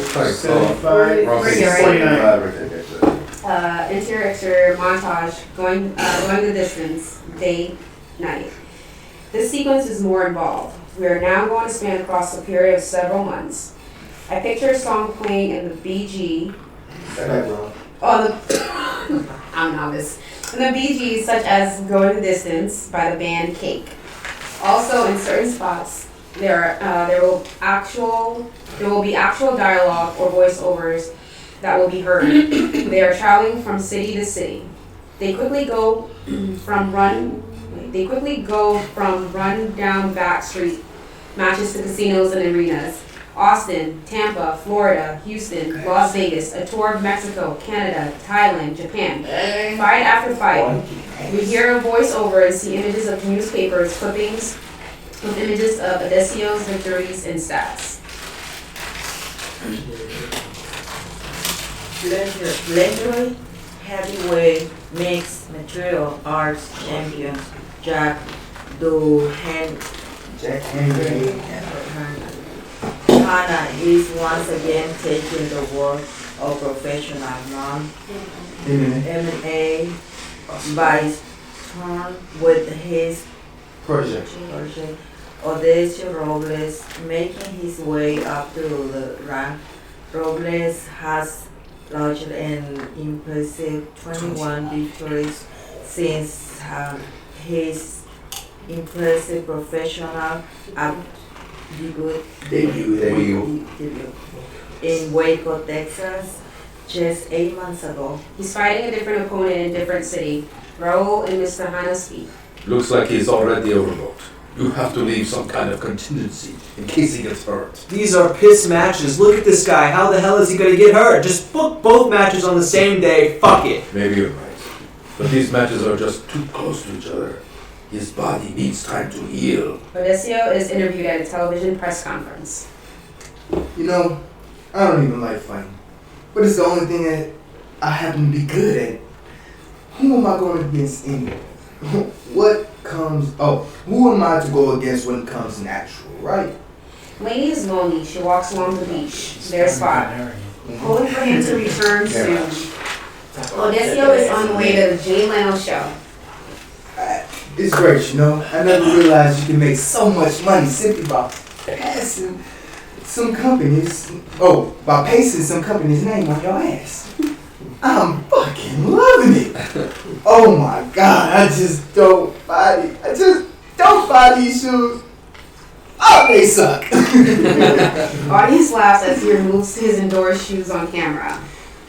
sorry. 75, Wrong page. 49. Interior exterior montage, going the distance, day, night. This sequence is more involved. We are now going to span across a period of several months. I picture a song playing in the BG. I'm novice. In the BGs, such as Going the Distance by the band Cake. Also, in certain spots, there will be actual dialogue or voiceovers that will be heard. They are traveling from city to city. They quickly go from run down back street matches to casinos and arenas. Austin, Tampa, Florida, Houston, Las Vegas, a tour of Mexico, Canada, Thailand, Japan. Fight after fight. We hear a voiceover and see images of newspapers, clippings with images of Odesio's victories and stats. Legendary heavyweight mixed material arts champion Jack Henry Hanna is once again taking the world of professional non-MMA by turn with his project. Odesio Robles making his way up through the rank. Robles has lodged an impressive 21 victories since his impressive professional debut in Waco, Texas, just 8 months ago. He's fighting a different opponent in a different city. Raul and Mr. Hanna speak. Looks like he's already overbooked. You have to leave some kind of contingency in case he gets hurt. These are piss matches. Look at this guy. How the hell is he going to get hurt? Just book both matches on the same day. Fuck it. Maybe you're right. But these matches are just too close to each other. His body needs time to heal. Odesio is interviewed at a television press conference. You know, I don't even like fighting. But it's the only thing that I happen to be good at. Who am I going against anyway? Who am I to go against when it comes natural, right? Lady is lonely. She walks along the beach. Their spot. Pulling for him to return soon. Odessio is on the way to the Jay Leno show. It's great, you know. I never realized you can make so much money simply by passing some companies. Oh, by pasting some company's name on your ass. I'm fucking loving it. Oh my god, I just don't buy these shoes. Oh, they suck. Audience laughs as he removes his endorsed shoes on camera.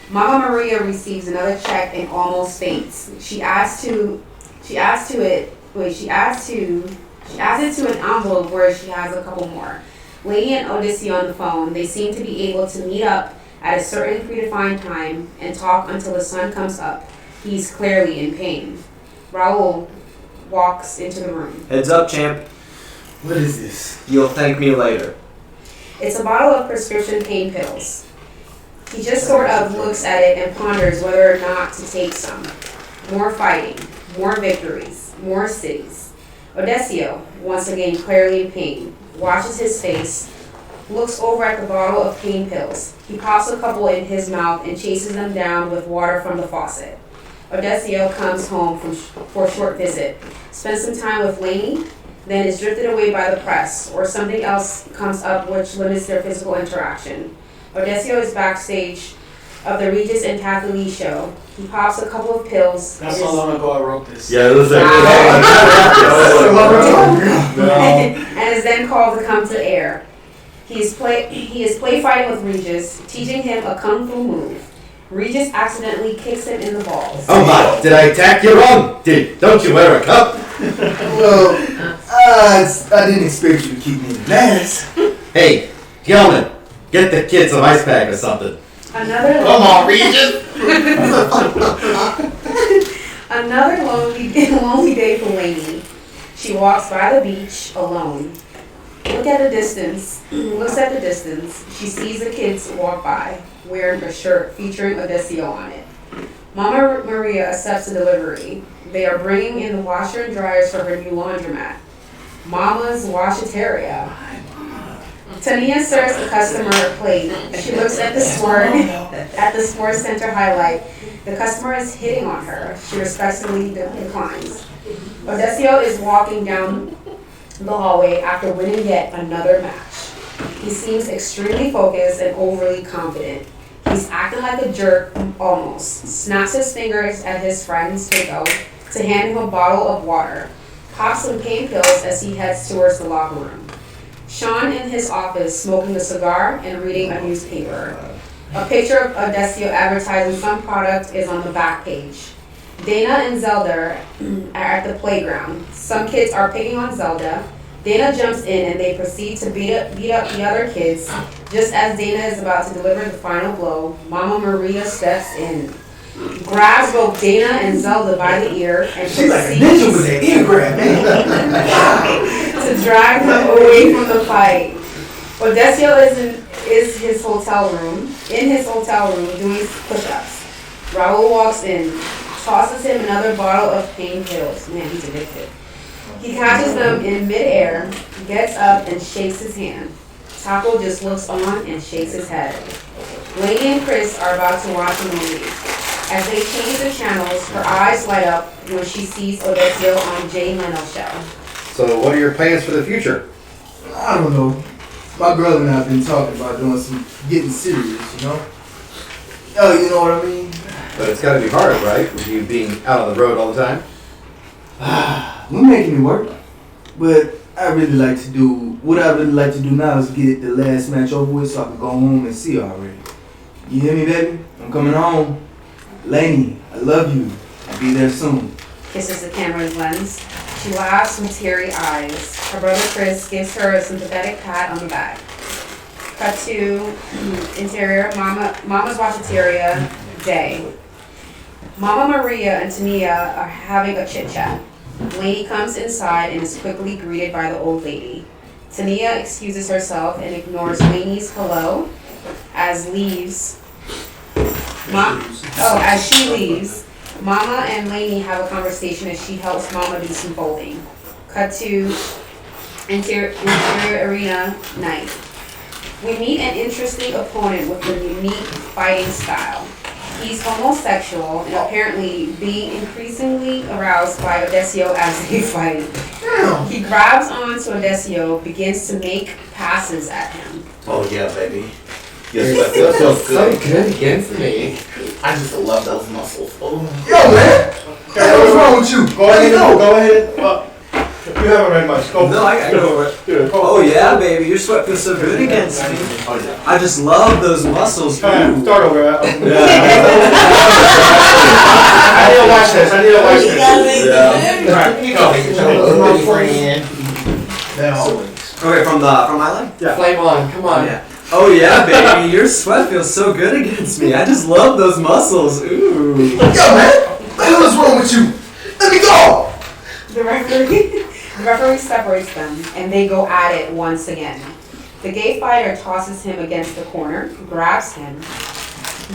Mama Maria receives another check and almost faints. She adds it to an envelope where she has a couple more. Lady and Odysseus on the phone. They seem to be able to meet up at a certain predefined time and talk until the sun comes up. He's clearly in pain. Raul walks into the room. Heads up, champ. What is this? You'll thank me later. It's a bottle of prescription pain pills. He just sort of looks at it and ponders whether or not to take some. More fighting, more victories, more cities. Odessio, once again clearly in pain, washes his face, looks over at the bottle of pain pills. He pops a couple in his mouth and chases them down with water from the faucet. Odessio comes home for a short visit, spends some time with Lainey, then is drifted away by the press, or something else comes up which limits their physical interaction. Odessio is backstage of the Regis and Kathy Lee show. He pops a couple of pills. That's how long ago I wrote this. Yeah, it was like, and is then called to come to air. He is play fighting with Regis, teaching him a kung fu move. Regis accidentally kicks him in the balls. Oh my, did I attack you wrong? Don't you wear a cup? Well, I didn't expect you to keep me in the ass. Hey, Gilman, get the kids some ice pack or something. Come on, Regis. Another lonely day for Lainey. She walks by the beach alone. Looks at the distance. She sees the kids walk by, wearing a shirt featuring Odessio on it. Mama Maria accepts the delivery. They are bringing in the washer and dryers for her new laundromat. Mama's Washateria. Tania serves the customer a plate. As she looks at the sports center highlight, the customer is hitting on her. She respectfully declines. Odessio is walking down the hallway after winning yet another match. He seems extremely focused and overly confident. He's acting like a jerk almost. Snaps his fingers at his friend's Pico to hand him a bottle of water. Pops some pain pills as he heads towards the locker room. Sean in his office smoking a cigar and reading a newspaper. A picture of Odessio advertising some product is on the back page. Dana and Zelda are at the playground. Some kids are picking on Zelda. Dana jumps in and they proceed to beat up the other kids. Just as Dana is about to deliver the final blow, Mama Maria steps in, grabs both Dana and Zelda by the ear and proceeds to drag them away from the fight. Odessio is in his hotel room doing push-ups. Raul walks in, tosses him another bottle of pain pills. Man, he's addicted. He catches them in midair, gets up and shakes his hand. Taco just looks on and shakes his head. Lady and Chris are about to watch a movie. As they change the channels, her eyes light up when she sees Odessio on Jay Leno's show. So what are your plans for the future? I don't know. My brother and I have been talking about getting serious, you know? Oh, you know what I mean? But it's got to be hard, right? With you being out on the road all the time. We're making it work. But what I really like to do now is get the last match over with so I can go home and see her already. You hear me, baby? I'm coming home. Lainey, I love you. I'll be there soon. Kisses the camera's lens. She laughs with teary eyes. Her brother Chris gives her a sympathetic pat on the back. Cut to interior, Mama's Washateria day. Mama Maria and Tania are having a chit-chat. Lainey comes inside and is quickly greeted by the old lady. Tania excuses herself and ignores Lainey's hello as she leaves. Mama and Lainey have a conversation as she helps Mama do some folding. Cut to interior arena night. We meet an interesting opponent with a unique fighting style. He's homosexual and apparently being increasingly aroused by Odessio as they fight. He grabs onto Odessio, begins to make passes at him. Oh yeah, baby. Yes, that feels so good again for me. I just love those muscles. Oh. Yo, man! Hey, what's wrong with you? Go ahead. Go ahead. You haven't read much. Go. No, I go for it. Oh yeah, baby, your sweat feels so good against me. I just love those muscles. Start over. Yeah. I need to watch this. Right. You go, my friend. Okay, from my line? Yeah. Flame on, come on. Yeah. Oh yeah, baby, your sweat feels so good against me. I just love those muscles. Ooh. Yo, man! What the hell is wrong with you? Let me go! The referee separates them, and they go at it once again. The gay fighter tosses him against the corner, grabs him,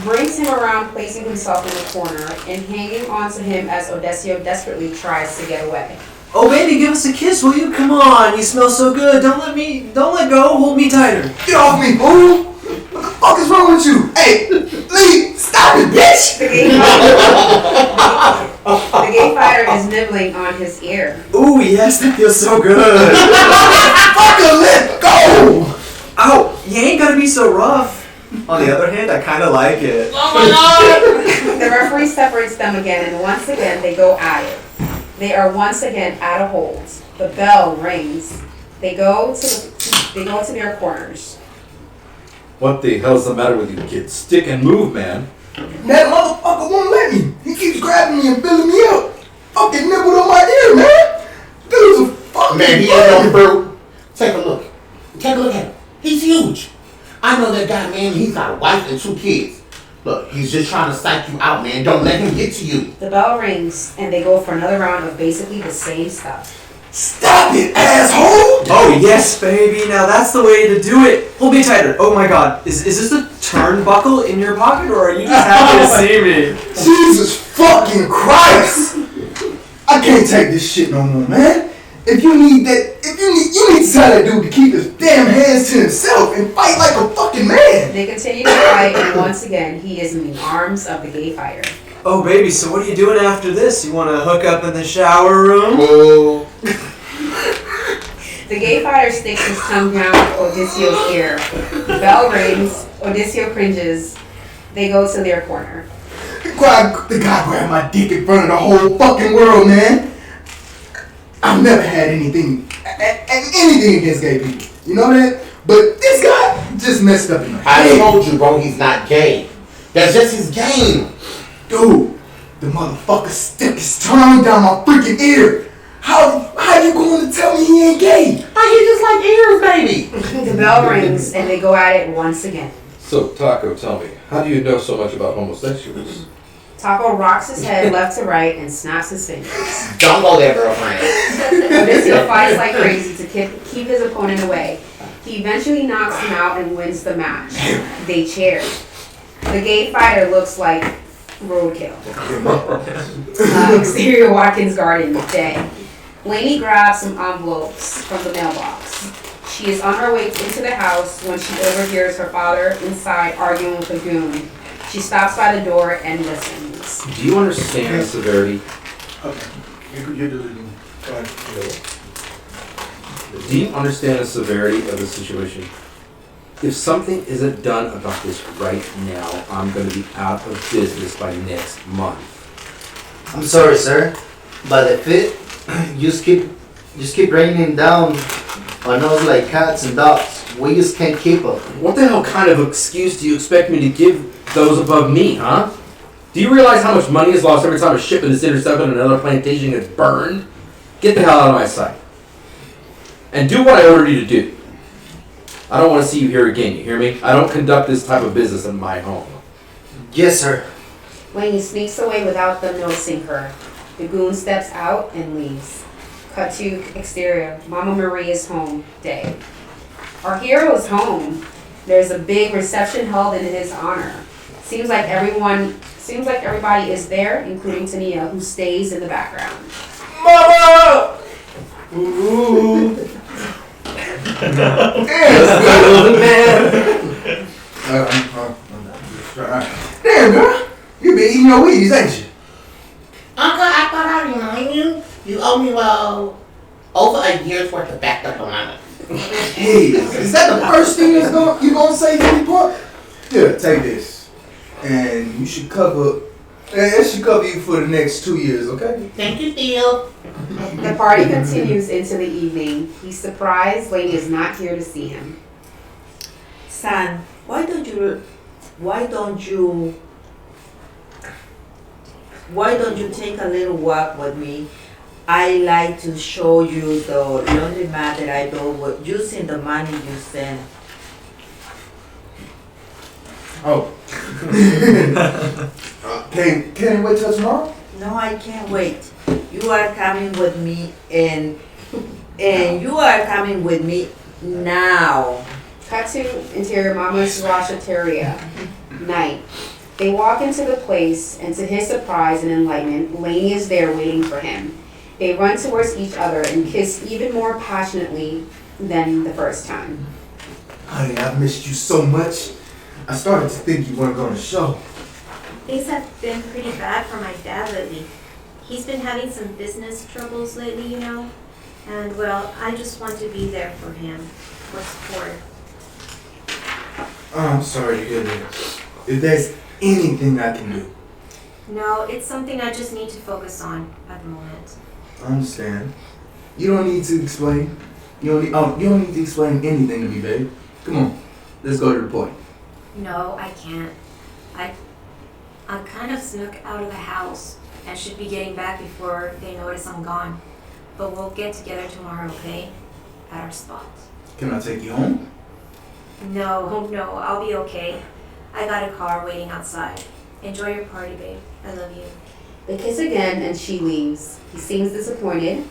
brings him around, placing himself in the corner, and hanging onto him as Odessio desperately tries to get away. Oh baby, give us a kiss, will you? Come on, you smell so good. Don't let go. Hold me tighter. Get off me, fool! What the fuck is wrong with you? Hey, leave! Stop it, bitch! The gay fighter is nibbling on his ear. Ooh, yes, that feels so good. Fucking let go! Ow, you ain't gotta be so rough. On the other hand, I kinda like it. Oh my god! The referee separates them again, and once again they go at it. They are once again at a hold. The bell rings. They go to their corners. What the hell's the matter with you kids? Stick and move, man. That motherfucker won't let me. He keeps grabbing me and filling me up. Fucking nibbled on my ear, man. Dude's a fucking man, he ain't no fruit. Take a look. Take a look at him. He's huge. I know that guy, man. He's got a wife and 2 kids. Look, he's just trying to psych you out, man. Don't let him get to you. The bell rings, and they go for another round of basically the same stuff. Stop it, asshole! Oh yes, baby. Now that's the way to do it. Hold me tighter. Oh my god. Is this the turnbuckle in your pocket, or are you just happy to see me? Jesus fucking Christ! I can't take this shit no more, man. If you need you need to tell that dude to keep his damn hands to himself and fight like a fucking man. They continue to fight, and once again, he is in the arms of the gay fighter. Oh baby, so what are you doing after this? You want to hook up in the shower room? Oh. The gay fighter sticks his tongue down Odysseo's ear. The bell rings. Odysseus cringes. They go to their corner. The guy grabbed my dick in front of the whole fucking world, man. I've never had anything against gay people. You know that? But this guy just messed up in my head. I told you, bro, he's not gay. That's just his game. Dude, the motherfucker stuck his tongue down my freaking ear. How you going to tell me he ain't gay? He just like ears, baby. The bell rings, and they go at it once again. So, Taco, tell me, how do you know so much about homosexuals? Taco rocks his head left to right and snaps his fingers. Don't go there, girlfriend. Odysseus fights like crazy to keep his opponent away. He eventually knocks him out and wins the match. They cheer. The gay fighter looks like roadkill. Exterior Watkins Garden day. Lainey grabs some envelopes from the mailbox. She is on her way into the house when she overhears her father inside arguing with a goon. She stops by the door and listens. Do you understand the severity? Okay. You do it. Go ahead. Do you understand the severity of the situation? If something isn't done about this right now, I'm going to be out of business by next month. I'm sorry, sir, but if it just keep raining down on us like cats and dogs, we just can't keep up. What the hell kind of excuse do you expect me to give those above me, huh? Do you realize how much money is lost every time a shipment is intercepted and another plantation gets burned? Get the hell out of my sight. And do what I ordered you to do. I don't want to see you here again, you hear me? I don't conduct this type of business in my home. Yes, sir. Lainey sneaks away without them noticing her. The goon steps out and leaves. Cut to exterior. Mama Maria's home day. Our hero is home. There's a big reception held in his honor. Seems like everybody is there, including Tania, who stays in the background. Mama! Ooh. Damn, girl. You been eating your Wheaties, ain't you? Uncle, I thought I reminded you. You owe me, well, over a year's worth of backed up allowance. Hey, is that the first thing you gonna say to me, Pop? Here, take this. And you should cover, it should cover you for the next 2 years, okay? Thank you, Theo. The party continues into the evening. He's surprised Lady is not here to see him. Son, why don't you take a little walk with me? I like to show you the laundromat that I built with using the money you send. Oh. Can you wait till tomorrow? No, I can't wait. You are coming with me and you are coming with me now. Cut to interior Mama's Rashateria. Night. They walk into the place, and to his surprise and enlightenment, Lainey is there waiting for him. They run towards each other and kiss even more passionately than the first time. Honey, I've missed you so much. I started to think you weren't gonna show. Things have been pretty bad for my dad lately. He's been having some business troubles lately, you know. And well, I just want to be there for him, for support. Oh, I'm sorry to hear that. If there's anything I can do. No, it's something I just need to focus on at the moment. I understand. You don't need to explain. You don't need to explain anything to me, babe. Come on, let's go to the point. No, I can't. I kind of snuck out of the house and should be getting back before they notice I'm gone. But we'll get together tomorrow, okay? At our spot. Can I take you home? No, I'll be okay. I got a car waiting outside. Enjoy your party, babe. I love you. They kiss again and she leaves. He seems disappointed,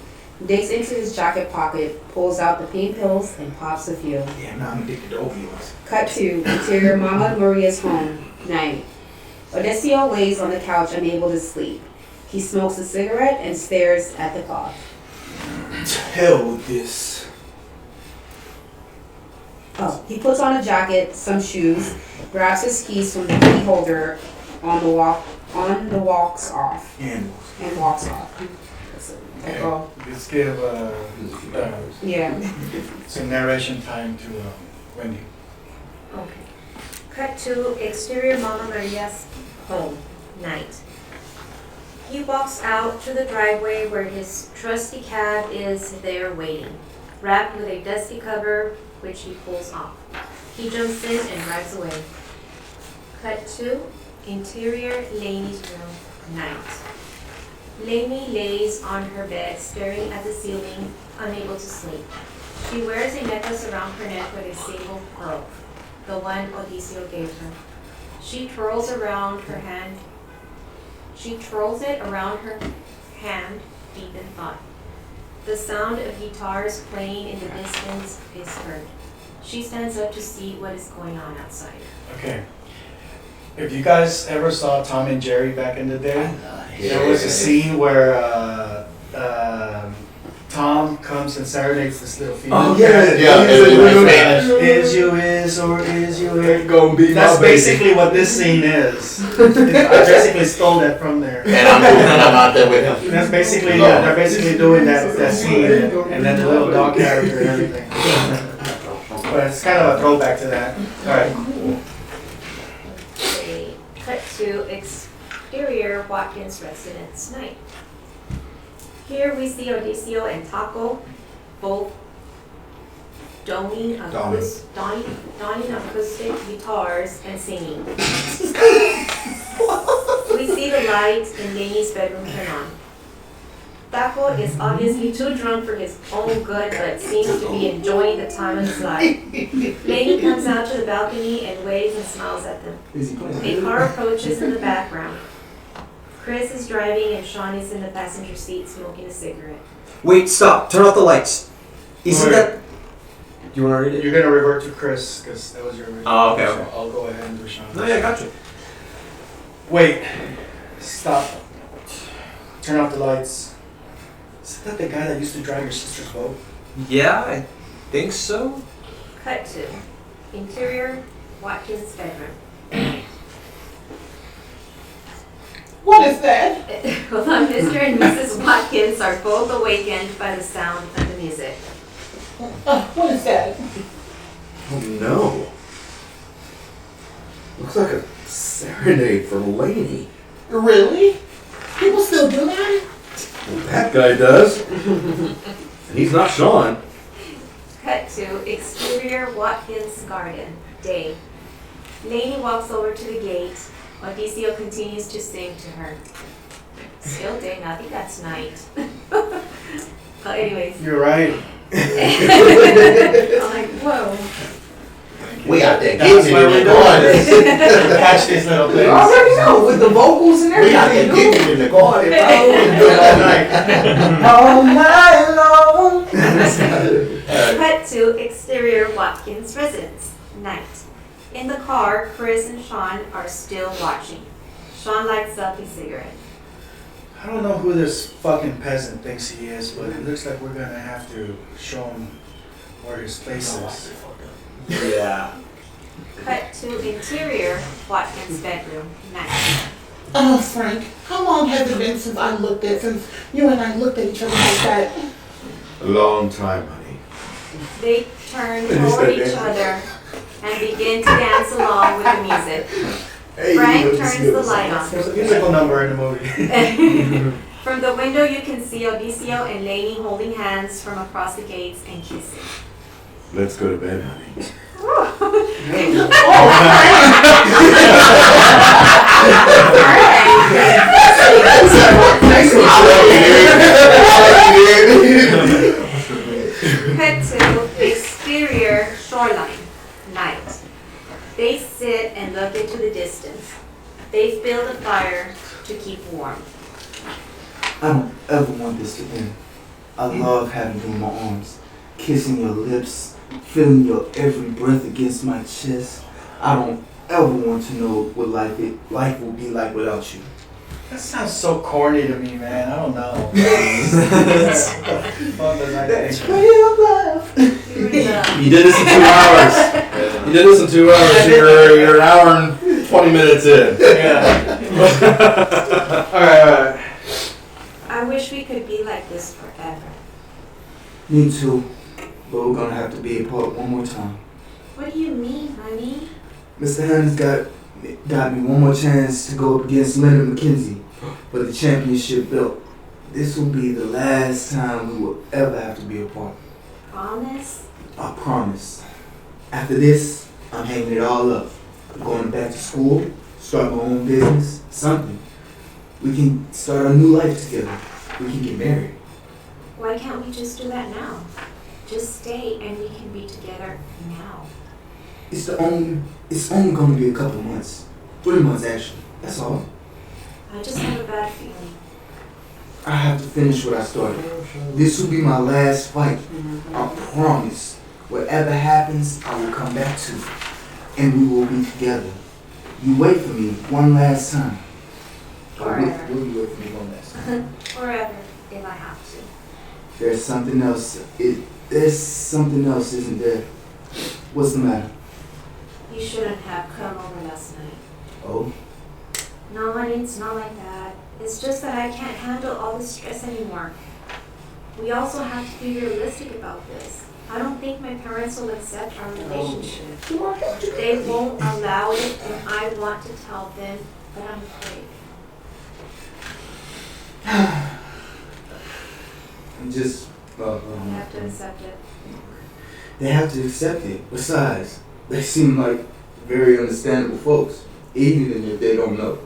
digs into his jacket pocket, pulls out the pain pills, and pops a few. Yeah, now I'm addicted to opioids. Cut to interior Mama Maria's home. Night. Odessio lays on the couch unable to sleep. He smokes a cigarette and stares at the clock. To hell with this. Oh, he puts on a jacket, some shoes, grabs his keys from the key holder on the walks off. And walks off. Okay. Let's give Yeah. some narration time to Wendy. Okay. Cut to exterior Mama Maria's home. Night. He walks out to the driveway where his trusty cab is there waiting, wrapped with a dusty cover which he pulls off. He jumps in and drives away. Cut to interior Lainey's room. Night. Lainey lays on her bed staring at the ceiling, unable to sleep. She wears a necklace around her neck with a single pearl, the one Odissio gave her. She twirls it around her hand, deep in thought. The sound of guitars playing in the distance is heard. She stands up to see what is going on outside. Okay. If you guys ever saw Tom and Jerry back in the day, there was a scene where Tom comes and serenades this little female. Oh yeah, Is you is or is you is? Gonna be That's my baby. basically what this scene is. I basically stole that from there. And I'm out there with him. That's basically they're basically doing that scene and then the little dog character and everything. But it's kind of a throwback to that. All right. They cut to exterior Watkins residence. Night. Here we see Odissio and Taco both donning acoustic guitars and singing. We see the lights in Lainey's bedroom turn on. Taco is obviously too drunk for his own good, but seems to be enjoying the time of his life. Lainey comes out to the balcony and waves and smiles at them. A car approaches in the background. Chris is driving and Sean is in the passenger seat smoking a cigarette. Wait, stop. Turn off the lights. Isn't that... Do you want to read it? You're going to revert to Chris because that was your original. Oh, okay, So okay. I'll go ahead and do Sean. No, yeah, I got you. Wait. Stop. Turn off the lights. Is that the guy that used to drive your sister's boat? Yeah, think so. Cut to interior Watkins' bedroom. What is that? Hold on, Mr. and Mrs. Watkins are both awakened by the sound of the music. What is that? Oh no. Looks like a serenade for Laney. Really? People still do that? Well, that guy does. And he's not Sean. Cut to exterior Watkins garden. Day. Laney walks over to the gate. Audicio continues to sing to her. Still day, I think that's night. But anyways. You're right. I'm like, whoa. We out there That's getting why it in we're the doing garden. this. Catch these little things. You already know with the vocals and We out there everything. getting it in the garden, bro. All night long. Cut to exterior Watkins residence. Night. In the car, Chris and Sean are still watching. Sean lights up a cigarette. I don't know who this fucking peasant thinks he is, but it looks like we're gonna have to show him where his place is. Yeah. Cut to interior Watkins bedroom. Night. Frank, how long has it been since you and I looked at each other like that? A long time, honey. They turn toward each other and begin to dance along with the music. Frank turns the light on. There's a musical number in the movie. From the window you can see Audicio and Laney holding hands from across the gates and kissing. Let's go to bed, honey. Cut to exterior shoreline. Night. They sit and look into the distance. They've built a fire to keep warm. I don't ever want this to end. I love having you in my arms, kissing your lips, feeling your every breath against my chest. I don't ever want to know what life will be like without you. That sounds so corny to me, man. I don't know. Fun as I You did this in 2 hours. You did this in 2 hours. You're an hour and 20 minutes in. Yeah. All right. I wish we could be like this forever. Me too, but we're gonna have to be apart one more time. What do you mean, honey? Mr. Hannes got me one more chance to go up against Leonard McKenzie for the championship belt. This will be the last time we will ever have to be apart. Promise? I promise. After this, I'm hanging it all up. I'm going back to school, start my own business, something. We can start a new life together. We can get married. Why can't we just do that now? Just stay and we can be together now. It's only going to be a couple months. 3 months actually. That's all. I just have a bad feeling. I have to finish what I started. This will be my last fight. I promise. Whatever happens, I will come back to it. And we will be together. You wait for me one last time. Forever. Will you wait for me one last time? Forever, if I have to. There's something else. There's something else, isn't there? What's the matter? You shouldn't have come over last night. Oh? No, honey, it's not like that. It's just that I can't handle all the stress anymore. We also have to be realistic about this. I don't think my parents will accept our relationship. They won't allow it, and I want to tell them, but I'm afraid. I'm just... You have to accept it. They have to accept it. Besides, they seem like very understandable folks. Even if they don't know.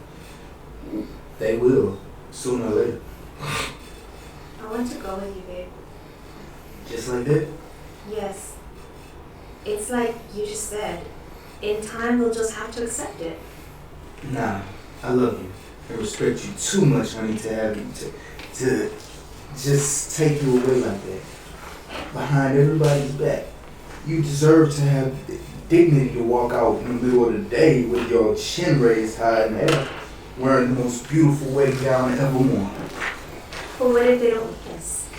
They will, sooner or later. I want to go with you, babe. Just like that? Yes. It's like you just said. In time, we'll just have to accept it. Nah, I love you. I respect you too much, honey, to have to just take you away like that. Behind everybody's back. You deserve to have dignity to walk out in the middle of the day with your chin raised high in the air, wearing the most beautiful wedding gown ever worn. But what if they don't kiss?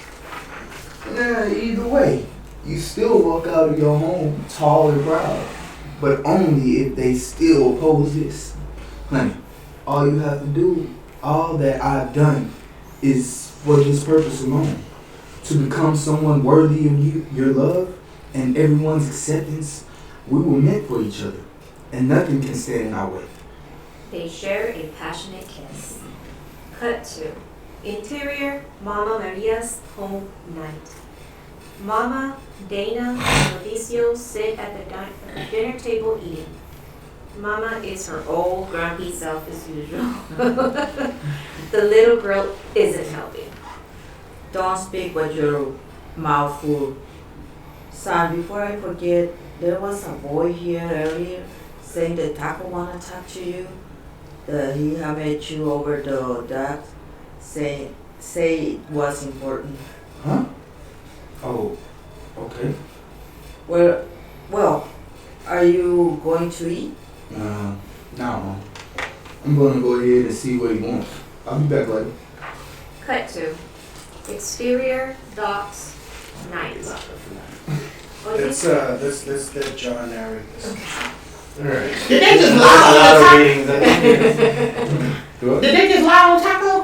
Either way, you still walk out of your home tall and proud. But only if they still oppose this. Honey, all you have to do, all that I've done, is for this purpose alone. To become someone worthy of your love and everyone's acceptance. We were meant for each other, and nothing can stand in our way. They share a passionate kiss. Cut to interior Mama Maria's home night. Mama, Dana, and Mauricio sit at the dinner table eating. Mama is her old grumpy self as usual. The little girl isn't helping. Don't speak with your mouth full. Son, before I forget, there was a boy here earlier saying that Taco wanna talk to you. That he had met you over the dock. Say it was important. Huh? Oh, okay. Well, are you going to eat? No, Mom. I'm gonna go ahead and see what he wants. I'll be back later. Cut to exterior docks night. Let's let John narrate this. Alright. Did they just lie on Taco? Did they just lie on Taco?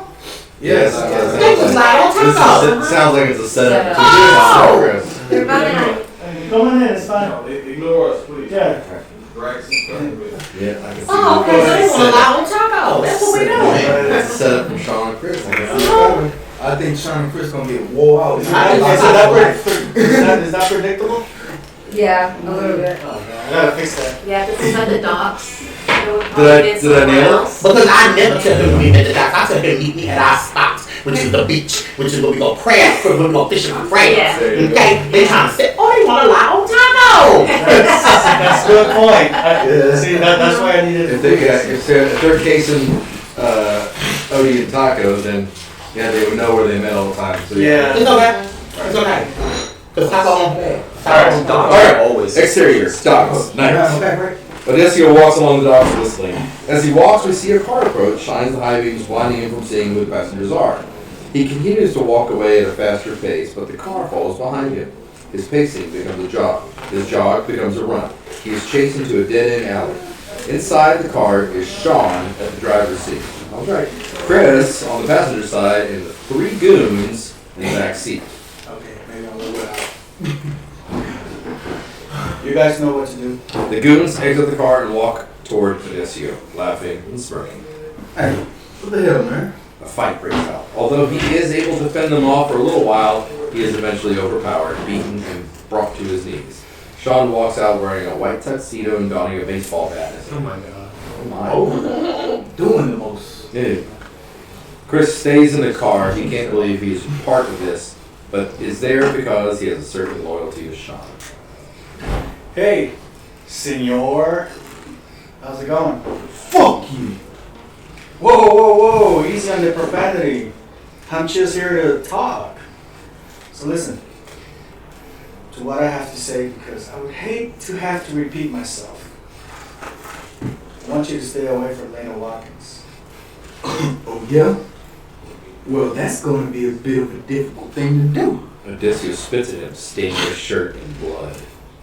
Yes. They just lie on Taco. It sounds like it's a setup. Oh! They're about to Come on in, it's fine. Ignore us, please. Yeah. Drag some stuff with it. Yeah, I can see Oh, okay, so they want to lie on Taco. That's what we're doing. It's a setup from Sean and Chris. I think Sean and Chris gonna get wore out. Is that predictable? Yeah, a little bit. I gotta fix that. Yeah, this is at the docks. Did I nail it? Because I never tell him to meet me at the dock. I tell him to meet me at our spots, which is the beach, which is where we go crab, where we go fishing for crabs. Yeah. Okay? They trying to say, oh, they want to lie on Taco. That's a good point. See, that's why I needed If they're casing Odie and Taco, then yeah, they would know where they met all the time. So Yeah. It's okay. It's okay. Because Taco on bad. Alright, always. Exterior, docks, night. Okay, great. Odessio walks along the docks whistling. As he walks, we see a car approach, shines the high beams, blinding him from seeing who the passengers are. He continues to walk away at a faster pace, but the car follows behind him. His pacing becomes a jog. His jog becomes a run. He is chasing to a dead-end alley. Inside the car is Sean at the driver's seat. All right. Chris on the passenger side, and the three goons in the back seat. Okay, maybe I'll look it out. You guys know what to do. The goons exit the car and walk toward Odessio, laughing and smirking. Hey, what the hell, man? A fight breaks out. Although he is able to fend them off for a little while, he is eventually overpowered, beaten, and brought to his knees. Sean walks out wearing a white tuxedo and donning a baseball bat. Oh my god. Oh my. Doing the most. Yeah. Chris stays in the car. He can't believe he's part of this, but is there because he has a certain loyalty to Sean. Hey, senor. How's it going? Fuck you. Whoa, easy on the profanity. I'm just here to talk. So listen to what I have to say because I would hate to have to repeat myself. I want you to stay away from Lena Watkins. Oh, yeah? Well, that's going to be a bit of a difficult thing to do. Odessio spits at him, staining his shirt in blood.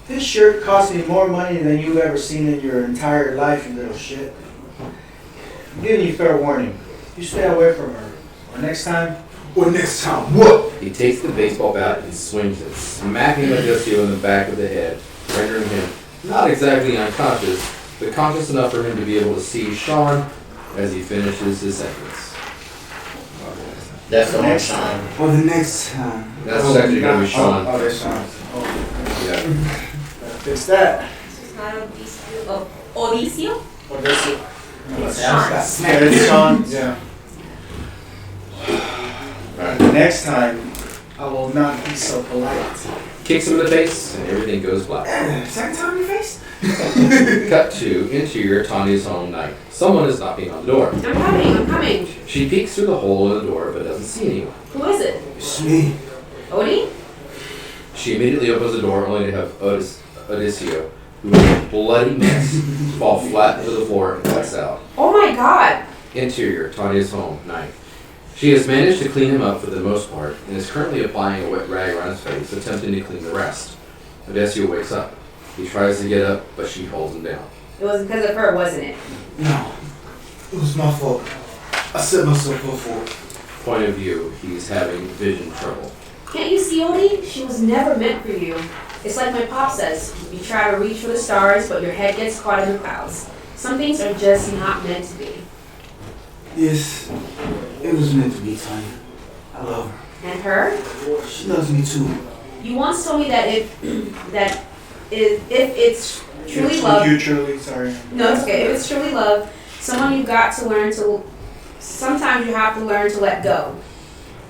This shirt cost me more money than you've ever seen in your entire life, you little shit. I'm giving you fair warning. You stay away from her. Or next time. Or next time what? He takes the baseball bat and swings it, smacking Odessio in the back of the head, rendering him not exactly unconscious, but conscious enough for him to be able to see Sean as he finishes his sentence. That's the next time. Or the next time. That's actually going to be Sean. Oh, that's Sean. Oh, Yeah. gotta fix that. It's not Odessio. Odessio? Odessio. It's Sean. Yeah, it's Sean. Yeah. Next time, I will not be so polite. Kicks him in the face, and everything goes black. Second time in your face? Cut to interior Tanya's home night. Someone is knocking on the door. I'm coming. She peeks through the hole in the door, but doesn't see anyone. Who is it? It's me. Odie? She immediately opens the door, only to have Odessio, who is a bloody mess, fall flat into the floor and pass out. Oh my god. Interior Tanya's home night. She has managed to clean him up for the most part, and is currently applying a wet rag around his face, attempting to clean the rest. Odessio wakes up. He tries to get up, but she holds him down. It was because of her, wasn't it? No, it was my fault. I set myself up for it. Point of view, he's having vision trouble. Can't you see, Odie? She was never meant for you. It's like my pop says, you try to reach for the stars, but your head gets caught in the clouds. Some things are just not meant to be. Yes, it was meant to be, Tanya. I love her. And her? She loves me too. You once told me that if it's truly love. You truly, sorry. No, it's okay. If it's truly love, someone you've got to learn to. Sometimes you have to learn to let go.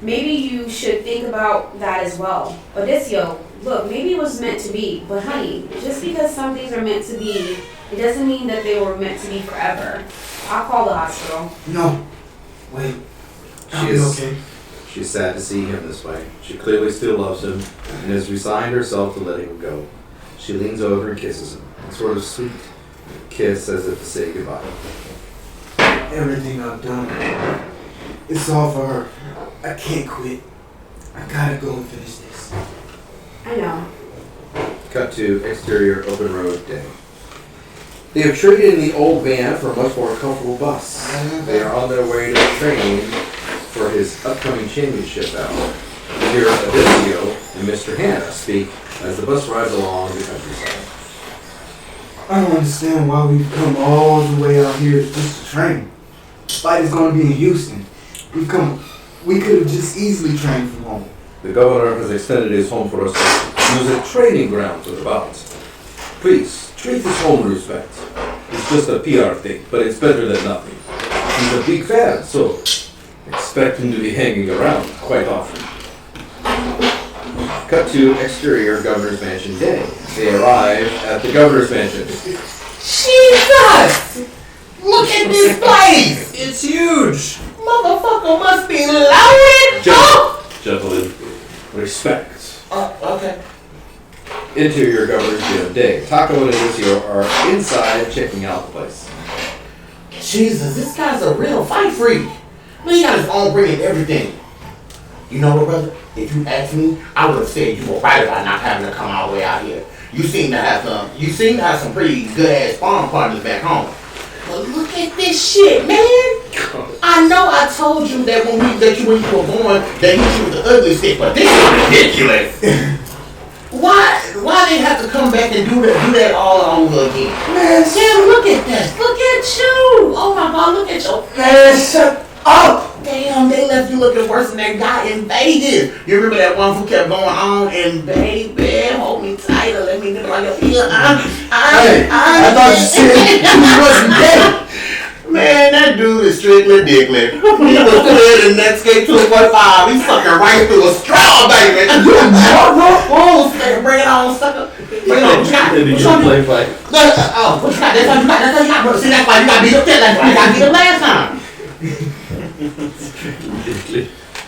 Maybe you should think about that as well. Odessio, look, maybe it was meant to be, but honey, just because some things are meant to be, it doesn't mean that they were meant to be forever. I'll call the hospital. No. Wait. I'll be okay. She's sad to see him this way. She clearly still loves him and has resigned herself to letting him go. She leans over and kisses him, a sort of sweet kiss as if to say goodbye. Everything I've done, it's all for her. I can't quit. I gotta go and finish this. I know. Cut to exterior open road day. They have traded in the old van for a much more comfortable bus. They are on their way to the train for his upcoming championship battle. Here, Odessio and Mr. Hanna speak as the bus rides along the countryside. I don't understand why we've come all the way out here just to train. The fight is going to be in Houston. We could have just easily trained from home. The governor has extended his home for us to use a training ground to the balance. Please, treat this home with respect. It's just a PR thing, but it's better than nothing. He's a big fan, so expect him to be hanging around quite often. Cut to exterior governor's mansion day. They arrive at the governor's mansion. Jesus! Look at this place! It's huge! Motherfucker must be loaded up! Gentlemen, respect. Okay. Interior governor's gym day. Taco and Odessio are inside checking out the place. Jesus, this guy's a real fight freak. Man, he got his own brain and everything. You know what, brother? If you asked me, I would have said you were right about not having to come all the way out here. You seem to have some pretty good ass farm partners back home. But look at this shit, man. I know I told you that when you were born that you was the ugly stick, but this is ridiculous. Why they have to come back and do that all over again? Man, Sam, look at this. Look at you. Oh my God, look at your man. Shut up. Damn, they left you looking worse than that guy in Vegas. You remember that one who kept going on and baby, hold me tight or let me nip on your heel. I thought you said you wasn't dead. Man, that dude is strictly dickly. He was clear the next gate 2.5. He's fucking right through a straw, baby. Whoa, bring it on, sucker. Bring it on. Did you play fight? Oh, what you got? That's all you got. See, that's why you got beat up that last time. You got beat up last time.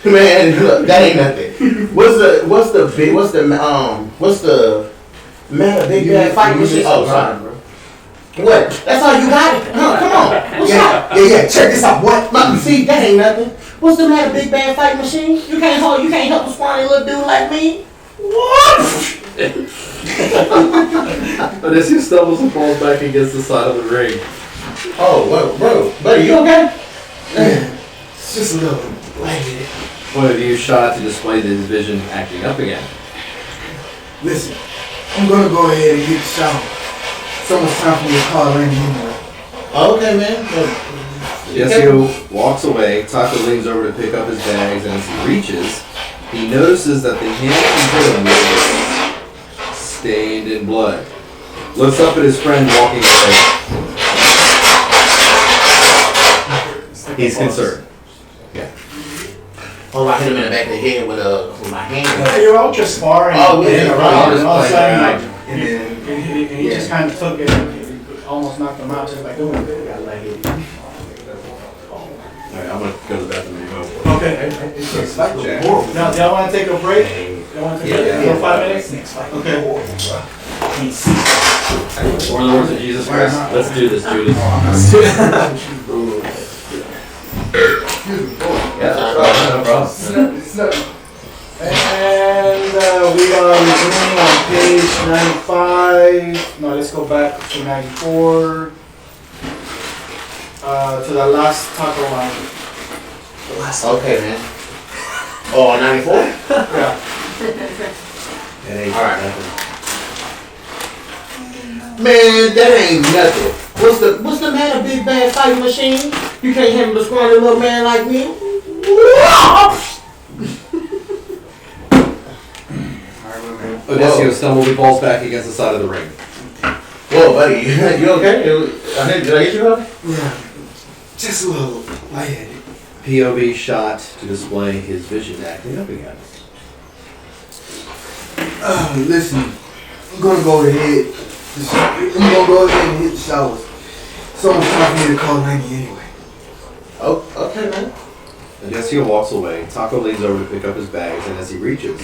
Man, look, that ain't nothing. What's the big bad fight machine? Oh, sorry, bro. What? That's all you got? Huh, come on. What's up? Yeah. Check this out. What? See, that ain't nothing. What's the matter, big bad fight machine? You can't help a scrawny little dude like me? What? Odessio stumbles and falls back against the side of the ring. Oh, bro, buddy, you okay? It's just a little lightheaded. One of you shot to display the vision acting up again. Listen, I'm gonna go ahead and get the shower. It's almost time for me to call Randy anyway. Okay, man. Odessio walks away. Taco leans over to pick up his bags, and as he reaches, he notices that the hand he hit him with is stained in blood. Looks up at his friend walking away. He's concerned. Yeah. Oh, I hit him in the back of the head with my hand. Yeah, you're all just sparring. Oh, and yeah. all of a sudden, Right. and he just kind of took it and almost knocked him out just by doing it. Alright, I'm gonna go to the bathroom and go. Okay. Now, do y'all want to take a break? Y'all want to take a break for 5 minutes? Okay. For the words of Jesus Christ, let's do this, Judas. And we are resuming on page 95. No, let's go back to 94. To the last taco line. Okay, man. Oh, 94? Yeah. Alright. Man, that ain't nothing. What's the man, a big bad fighting machine? You can't handle a scrawny little man like me? Odessio stumbles and falls back against the side of the ring. Whoa, buddy, you okay? Did I get you up? Yeah, just a little lightheaded. POV shot to display his vision acting up again. Listen, I'm gonna go ahead. I'm gonna go ahead and hit the showers. Someone's trying for me to call 90 anyway. Oh, okay, man. Odessio walks away. Taco leans over to pick up his bags, and as he reaches,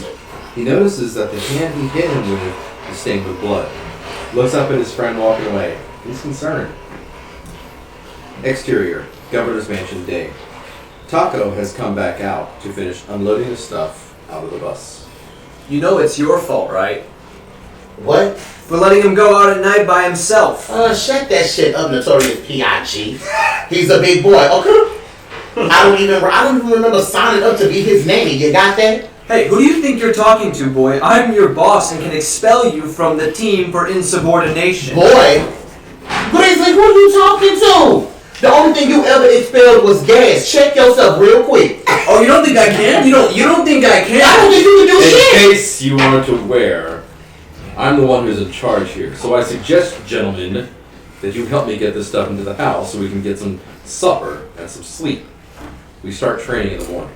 he notices that the hand he hit him with is stained with blood. Looks up at his friend walking away. He's concerned. Exterior, Governor's Mansion day. Taco has come back out to finish unloading his stuff out of the bus. You know it's your fault, right? What? For letting him go out at night by himself. Shut that shit up, Notorious P.I.G. He's a big boy, okay? I don't even remember signing up to be his nanny. You got that? Hey, who do you think you're talking to, boy? I'm your boss and can expel you from the team for insubordination. Boy? Grizzly, who are you talking to? The only thing you ever expelled was gas. Check yourself real quick. Oh, you don't think I can? You don't think I can? I don't think you can do shit. In case you aren't aware, I'm the one who's in charge here. So I suggest, gentlemen, that you help me get this stuff into the house so we can get some supper and some sleep. We start training in the morning.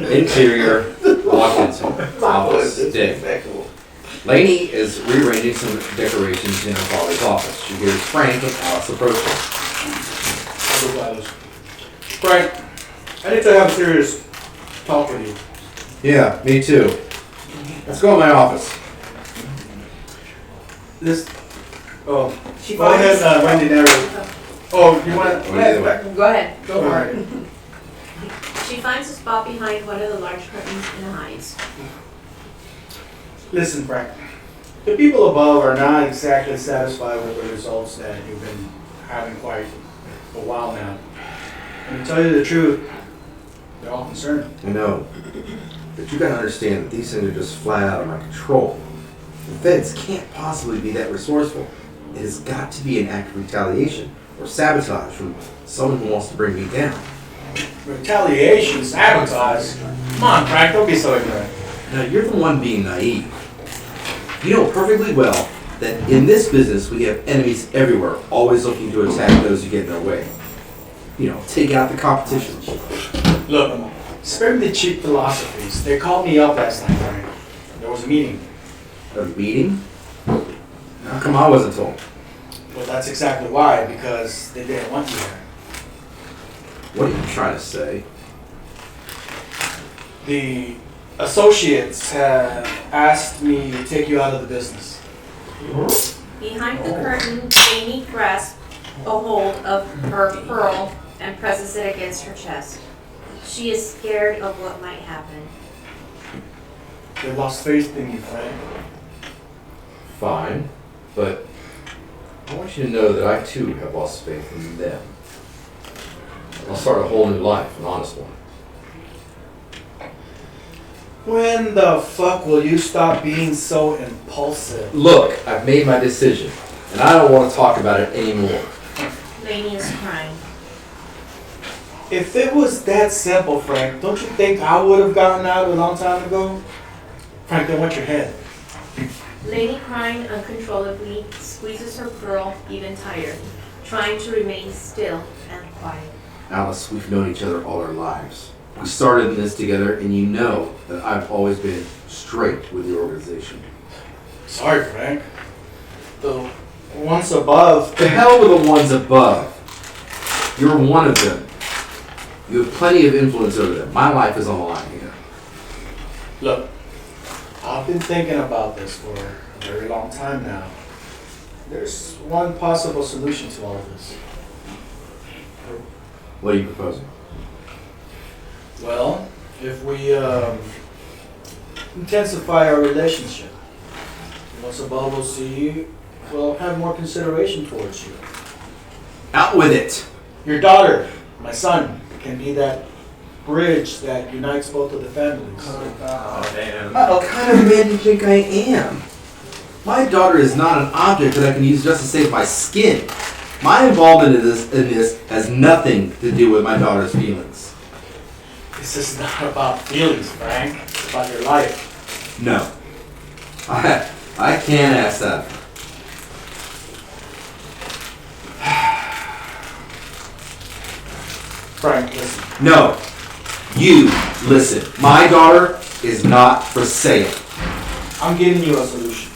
Interior, Washington, office, day. Lainey is rearranging some decorations in her father's office. She hears Frank and Alice approaching. Frank, I need to have a serious talk with you. Yeah, me too. Let's go in my office. This. Oh, go ahead, Wendy Neri. Oh, you want to? Go ahead. Go for it. She finds a spot behind one of the large curtains and hides. Listen, Frank. The people above are not exactly satisfied with the results that you've been having quite a while now. And to tell you the truth, they're all concerned. I know. But you gotta understand that these things are just flat out of my control. The feds can't possibly be that resourceful. It has got to be an act of retaliation or sabotage from someone who wants to bring me down. Retaliation, sabotage. Come on, Frank, don't be so ignorant. Now, you're the one being naive. You know perfectly well that in this business we have enemies everywhere, always looking to attack those who get in their way. You know, take out the competition. Look, spare the cheap philosophies. They called me up last night, Frank. There was a meeting. A meeting? How come I wasn't told? Well, that's exactly why, because they didn't want you there. What are you trying to say? The associates have asked me to take you out of the business. Behind the curtain, Amy grasps a hold of her pearl and presses it against her chest. She is scared of what might happen. They lost faith in you, Frank. Fine, but I want you to know that I too have lost faith in them. I'll start a whole new life, an honest one. When the fuck will you stop being so impulsive? Look, I've made my decision, and I don't want to talk about it anymore. Lainey is crying. If it was that simple, Frank, don't you think I would have gotten out a long time ago? Frank, they want your head. Lainey, crying uncontrollably, squeezes her pearl even tighter, trying to remain still and quiet. Alice, we've known each other all our lives. We started in this together, and you know that I've always been straight with the organization. Sorry, Frank. The ones above... To hell with the ones above. You're one of them. You have plenty of influence over them. My life is on the line here. Look, I've been thinking about this for a very long time now. There's one possible solution to all of this. What are you proposing? Well, if we intensify our relationship. Once above will see, we'll have more consideration towards you. Out with it. Your daughter, my son, can be that bridge that unites both of the families. What kind of man do you think I am? My daughter is not an object that I can use just to save my skin. My involvement in this has nothing to do with my daughter's feelings. This is not about feelings, Frank. It's about your life. No. I can't ask that. Frank, listen. No. You listen. My daughter is not for sale. I'm giving you a solution.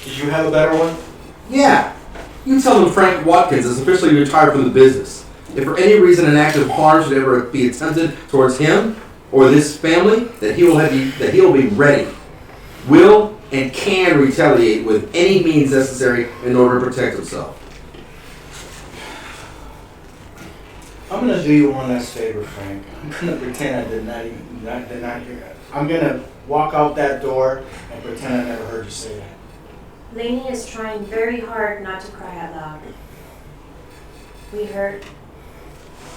Do you have a better one? Yeah. You tell them Frank Watkins is officially retired from the business. If for any reason an act of harm should ever be attempted towards him or this family, that he will be ready, will and can retaliate with any means necessary in order to protect himself. I'm gonna do you one last favor, Frank. I'm gonna pretend I did not hear that. I'm gonna walk out that door and pretend I never heard you say that. Lainey is trying very hard not to cry out loud. We heard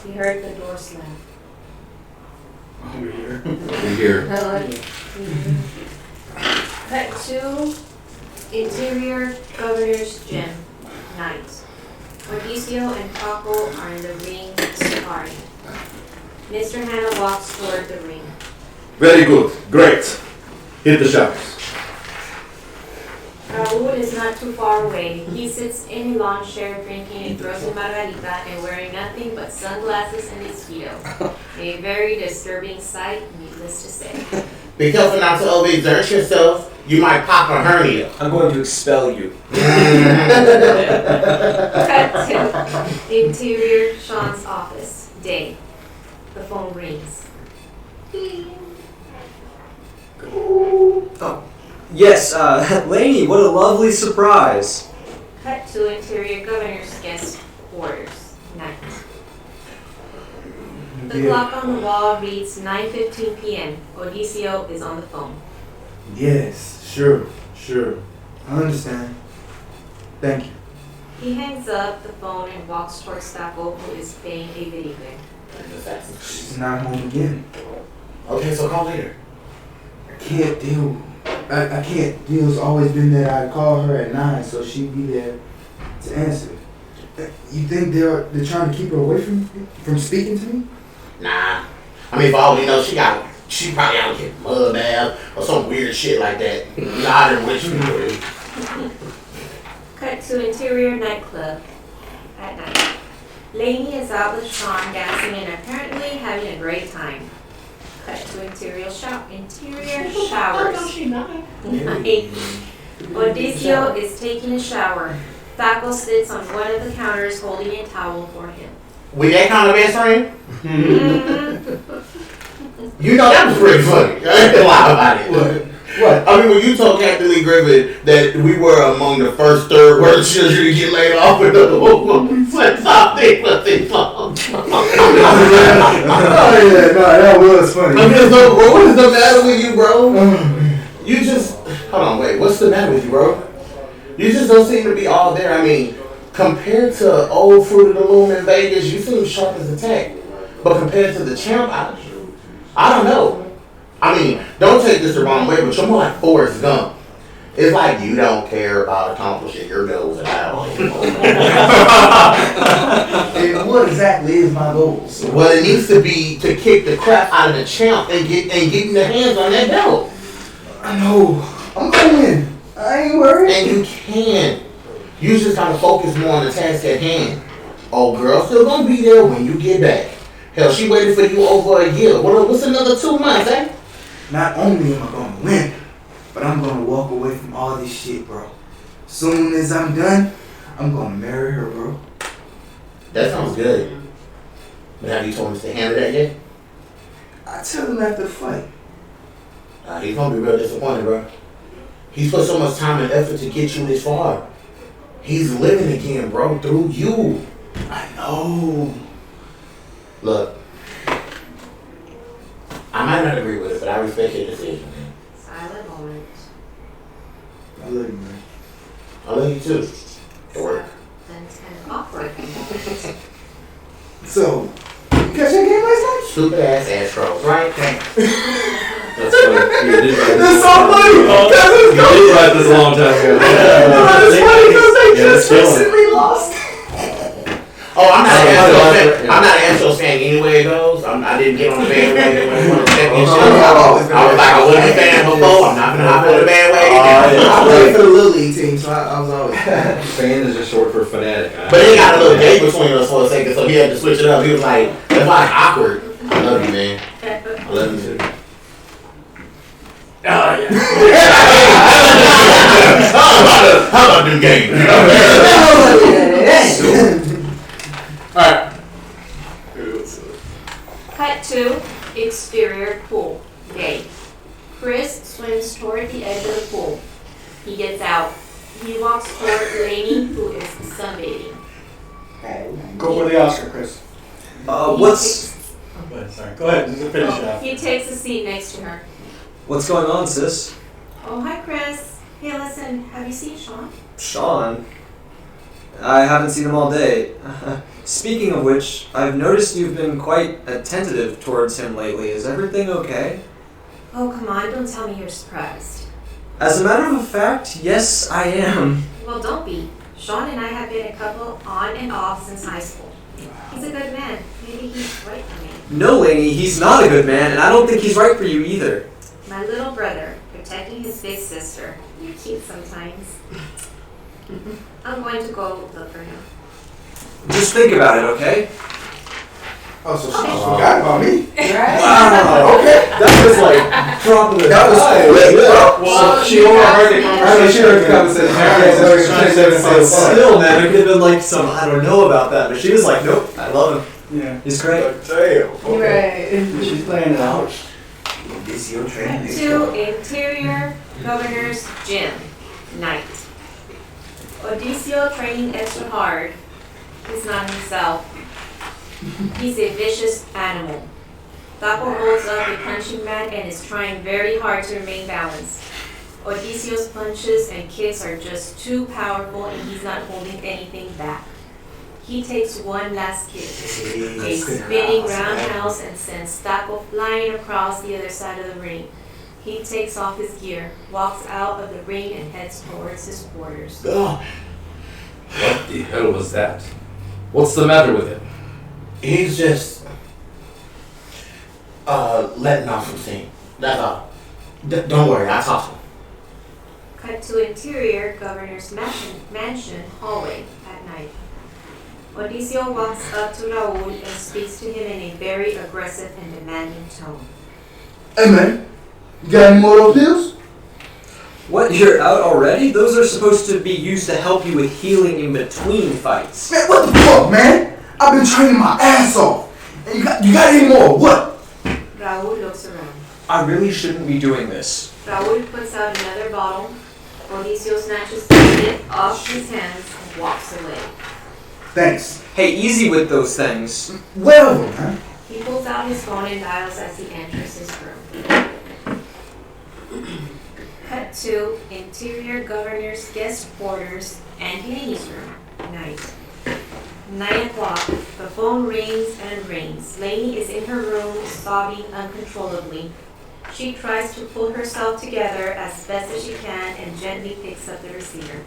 the door slam. Over here. We're here. Cut to interior governor's gym. Night. Mauricio and Paco are in the ring sparring. Mr. Hanna walks toward the ring. Very good. Great. Hit the showers. Raul is not too far away. He sits in a lawn chair drinking a frozen margarita and wearing nothing but sunglasses and a Speedo. A very disturbing sight, needless to say. Be careful not to overexert yourself. You might pop a hernia. I'm going to expel you. Cut to interior Sean's office. Day. The phone rings. Oh. Yes, Lainey, what a lovely surprise. Cut to interior governor's guest quarters. Night. The clock on the wall reads 9:15 p.m. Odisio is on the phone. Yes, sure. I understand. Thank you. He hangs up the phone and walks towards Taco, who is playing a video game. She's not home again. Okay, so call later. I can't deal. I can't deal. It's always been that I call her at 9, so she'd be there to answer. You think they're trying to keep her away from speaking to me? Nah. I mean, for all we know, she probably out here mud bath or some weird shit like that. Not in which people do. Cut to interior nightclub at night. Lainey is out with Sean dancing and apparently having a great time. Cut to interior showers. Night. Odisio is taking a shower. Taco sits on one of the counters holding a towel for him. We that kind of best friend? You know, that was pretty funny. I ain't gonna lie about it. What? I mean, when you told Captain Lee Griffin that we were among the first third world children to get laid off with the flip-top thing, Oh yeah, no, that was funny. I mean, so, bro, what is the matter with you, bro? You just, hold on, wait, what's the matter with you, bro? You just don't seem to be all there. I mean, compared to old Fruit of the Loom in Vegas, you seem sharp as a tack. But compared to the champ, I don't know. I mean, don't take this the wrong way, but you're more like Forrest Gump. It's like you don't care about accomplishing your goals at all. And what exactly is my goals? Well, it needs to be to kick the crap out of the champ and get your hands on that belt. I know. I'm going. I ain't worried. And you can. You just gotta focus more on the task at hand. Old girl still gonna be there when you get back. Hell, she waited for you over a year. What's another 2 months, eh? Not only am I gonna win, but I'm gonna walk away from all this shit, bro. Soon as I'm done, I'm gonna marry her, bro. That sounds good. But have you told him to handle that yet? I tell him after the fight. He's gonna be real disappointed, bro. He's put so much time and effort to get you this far. He's living again, bro, through you. I know. Look, I might not agree with it, but I respect your decision. silent moment. I love you, man. I love you too. Work. Then it's kind of awkward. So, you catch that game last night? Stupid ass Astros, right? That's funny. You did write That's this so funny! You did write this a long time ago. It's funny because they just Yeah, it's recently lost. Oh, I'm not an Astros fan. I'm not an Astros fan anywhere it goes. I didn't get on the bandwagon when they won the championship. I was like, I wasn't a fan before. I'm not gonna hop on the bandwagon. I played for the Little League team, so I was always. Fan is just short for fanatic. But they got a little gay between us for a second, so he had to switch it up. He was like, that's like awkward. I love you, man. I love you too. Oh, yeah. How about them games? Alright. Cut to exterior pool. Day. Chris swims toward the edge of the pool. He gets out. He walks toward Lainey, who is sunbathing. Go for the Oscar, Chris. What's Sorry. Go ahead. Just finish it off. He takes a seat next to her. what's going on, sis? Oh, hi, Chris. Hey, listen, have you seen Sean? Sean? I haven't seen him all day. Speaking of which, I've noticed you've been quite attentive towards him lately. Is everything okay? Oh, come on, don't tell me you're surprised. As a matter of fact, yes, I am. Well, don't be. Sean and I have been a couple on and off since high school. He's a good man. Maybe he's right for me. No, Lainey, he's not a good man, and I don't think he's right for you either. My little brother, protecting his big sister. You're cute sometimes. I'm going to go look for him. Just think about it, okay? Oh, so she forgot about me. Right? Wow, okay. That was like dropping the That was quick, bro. Well, she overheard the conversation. Still, man, it could have been like some, I don't know about that, but she was like, nope, I love him. Yeah. He's great. Damn. Right. She's playing it out. This your training. To interior governor's gym. Night. Odisio training extra hard. He's not himself. He's a vicious animal. Taco holds up a punching bag and is trying very hard to remain balanced. Odisio's punches and kicks are just too powerful and he's not holding anything back. He takes one last kick, a spinning roundhouse, and sends Taco flying across the other side of the ring. He takes off his gear, walks out of the ring, and heads towards his quarters. Oh, What the hell was that? What's the matter with him? he's just letting off some steam. That's all. Don't worry, I'll talk to him. Cut to interior governor's mansion hallway at night. Odisio walks up to Raul and speaks to him in a very aggressive and demanding tone. Hey, man. You got any more of those pills? What, you're out already? Those are supposed to be used to help you with healing in between fights. Man, what the fuck, man? I've been training my ass off. And you got any more? What? Raul looks around. I really shouldn't be doing this. Raul puts out another bottle. Odisio snatches the lid off his hands and walks away. Thanks. Hey, easy with those things. Whatever, man. He pulls out his phone and dials as he enters his room. Cut to interior governor's guest quarters and Lainey's room. Night. 9 o'clock. The phone rings and rings. Lainey is in her room, sobbing uncontrollably. She tries to pull herself together as best as she can and gently picks up the receiver.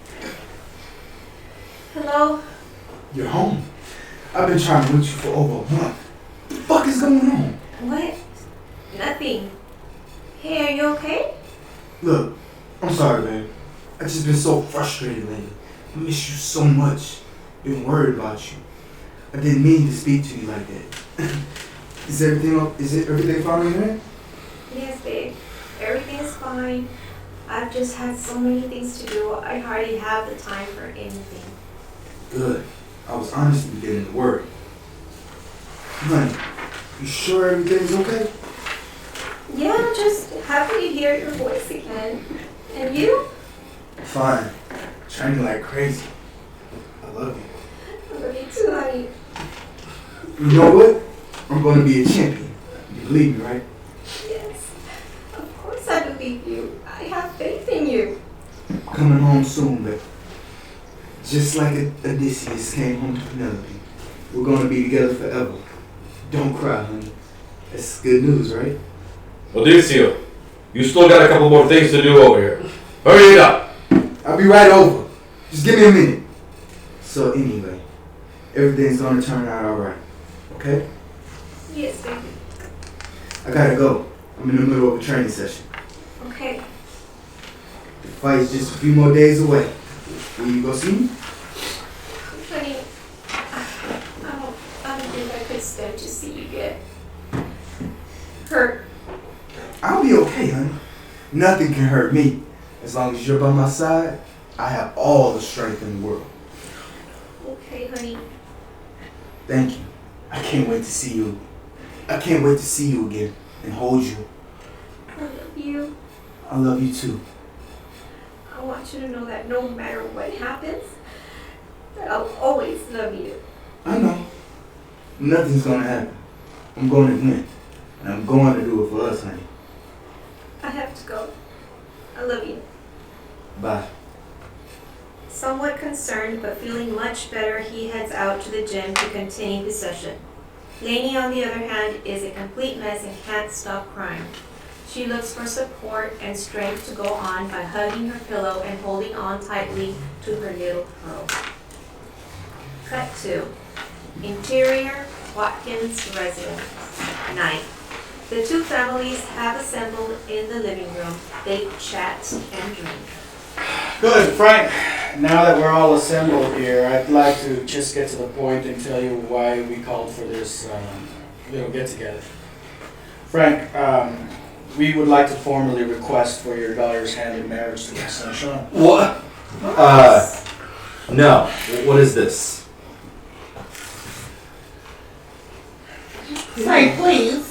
Hello? You're home. I've been trying to reach you for over a month. What the fuck is going on? What? Nothing. Hey, are you okay? Look, I'm sorry, babe. I've just been so frustrated lately. I miss you so much. Been worried about you. I didn't mean to speak to you like that. Is everything fine with you? Yes, babe. Everything is fine. I've just had so many things to do. I hardly have the time for anything. Good. I was honestly beginning to worry. Honey, you sure everything's okay? Yeah, I'm just happy to hear your voice again. And you? Fine. Training like crazy. I love you. I love you too, honey. You know what? I'm going to be a champion. You believe me, right? Yes. Of course I believe you. coming home soon, but just like Odysseus came home to Penelope, we're gonna be together forever. Don't cry, honey. That's good news, right? Odysseus, you still got a couple more things to do over here. Hurry it up. I'll be right over. Just give me a minute. So anyway, everything's gonna turn out alright. Okay? Yes, baby. I gotta go. I'm in the middle of a training session. Okay. The fight's just a few more days away. Will you go see me? Honey, I don't think I could stand to see you get hurt. I'll be okay, honey. Nothing can hurt me. As long as you're by my side, I have all the strength in the world. Okay, honey. Thank you. I can't wait to see you. I can't wait to see you again and hold you. I love you. I love you too. I want you to know that no matter what happens, that I'll always love you. I know. Nothing's gonna happen. I'm going to win. And I'm going to do it for us, honey. I have to go. I love you. Bye. Somewhat concerned but feeling much better, he heads out to the gym to continue the session. Lainey, on the other hand, is a complete mess and can't stop crying. She looks for support and strength to go on by hugging her pillow and holding on tightly to her little pearl. Cut 2. Interior, Watkins residence. Night. The two families have assembled in the living room. They chat and drink. Good, Frank. Now that we're all assembled here, I'd like to just get to the point and tell you why we called for this little get-together. Frank, we would like to formally request for your daughter's hand in marriage to my son Sean. What? No. What is this? Frank, please.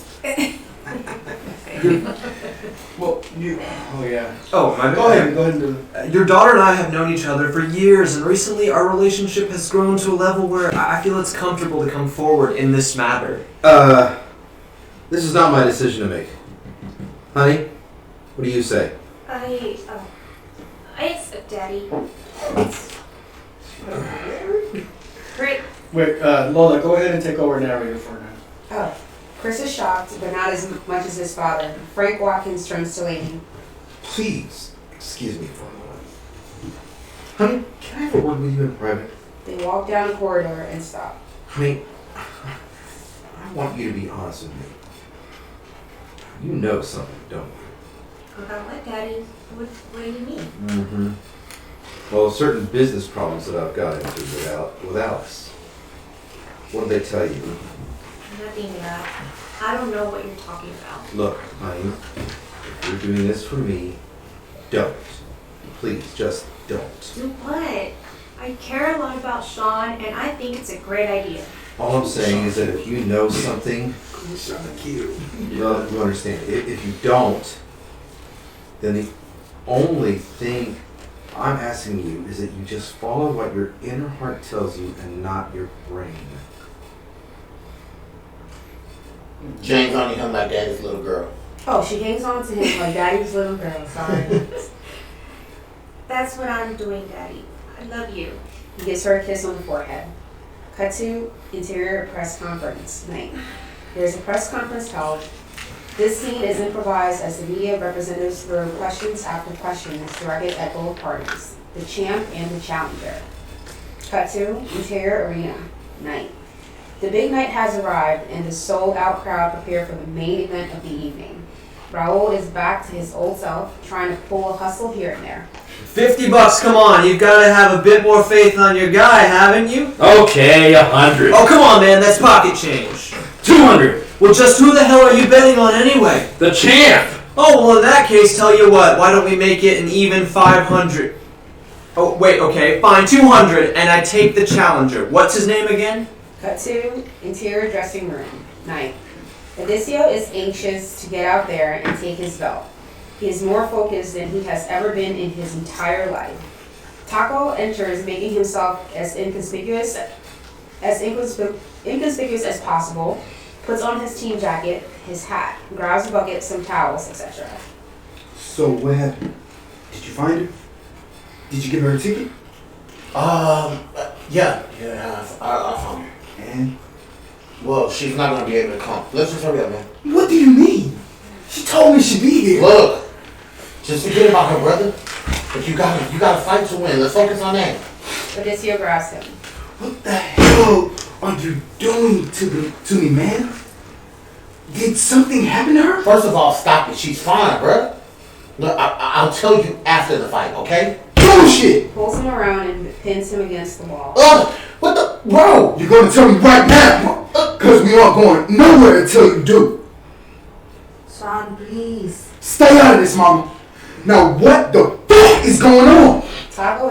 Well, you. Oh yeah. Oh, my Go ahead. Go ahead and do it. Your daughter and I have known each other for years, and recently our relationship has grown to a level where I feel it's comfortable to come forward in this matter. This is not my decision to make. Honey, what do you say? I accept, Daddy. Great. Wait, Lola, go ahead and take over narrator for now. Oh, Chris is shocked, but not as much as his father. Frank Watkins turns to Lainey. Please, excuse me for a moment. Honey, can I have a word with you in private? They walk down a corridor and stop. Honey, I want you to be honest with me. You know something, don't you? About what, Daddy? What do you mean? Mm-hmm. Well, certain business problems that I've got into with Alice. What did they tell you? Nothing, I don't know what you're talking about. Look, honey, if you're doing this for me, don't. Please, just don't. Do what? I care a lot about Sean, and I think it's a great idea. All I'm saying is that if you know something, well, you understand. If you don't, then the only thing I'm asking you is that you just follow what your inner heart tells you and not your brain. James only hung like daddy's little girl. Oh, she hangs on to him like daddy's little girl. Sorry. That's what I'm doing, Daddy. I love you. He gives her a kiss on the forehead. Cut to interior press conference night. There's a press conference held. This scene is improvised as the media representatives throw questions after questions directed at both parties, the champ and the challenger. Cut to interior arena night. The big night has arrived and the sold-out crowd prepare for the main event of the evening. Raul is back to his old self, trying to pull a hustle here and there. $50, come on, you've got to have a bit more faith on your guy, haven't you? Okay, 100. Oh, come on, man, that's pocket change. 200. Well, just who the hell are you betting on anyway? The champ. Oh, well, in that case, tell you what, why don't we make it an even 500? Oh, wait, okay, fine, 200, and I take the challenger. What's his name again? Cut to interior dressing room night. Odysseus is anxious to get out there and take his belt. He is more focused than he has ever been in his entire life. Taco enters, making himself as inconspicuous as possible, puts on his team jacket, his hat, grabs a bucket, some towels, etc. So what happened? Did you find her? Did you give her a ticket? Yeah, I found her. And? Well, she's not gonna be able to come. Let's just hurry up, man. What do you mean? She told me she'd be here. Look, just forget about her brother. But you gotta fight to win. Let's focus on that. Odysseus grabs him. What the hell are you doing to me, man? Did something happen to her? First of all, stop it. She's fine, bruh. Look, I'll tell you after the fight, okay? Bullshit! Pulls him around and pins him against the wall. What the? Bro! You're gonna tell me right now! Cause we aren't going nowhere until you do. Son, please. Stay out of this, mama. Now what the fuck is going on? Taco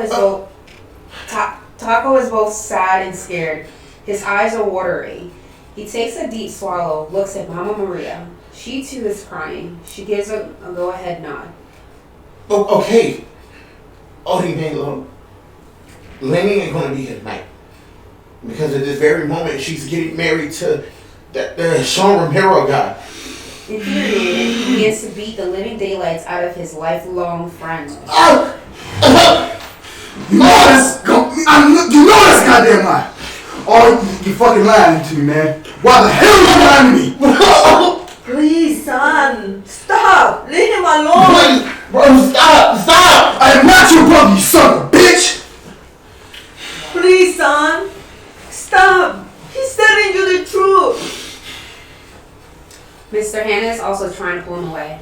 is both sad and scared. His eyes are watery. He takes a deep swallow, looks at Mama Maria. She too is crying. She gives a go-ahead nod. Oh, okay. Odie, man, look. Lenny ain't gonna be here tonight. Because at this very moment, she's getting married to that Sean Romero guy. Infuriated, he begins to beat the living daylights out of his lifelong friend. You know that's goddamn lie. Oh, you fucking lying to me, man. Why the hell are you lying to me? Please, son. Stop. Leave him alone. Please, bro, stop. I am not your brother, you son of a bitch. Please, son. Stop. He's telling you the truth. Mr. Hannah is also trying to pull him away.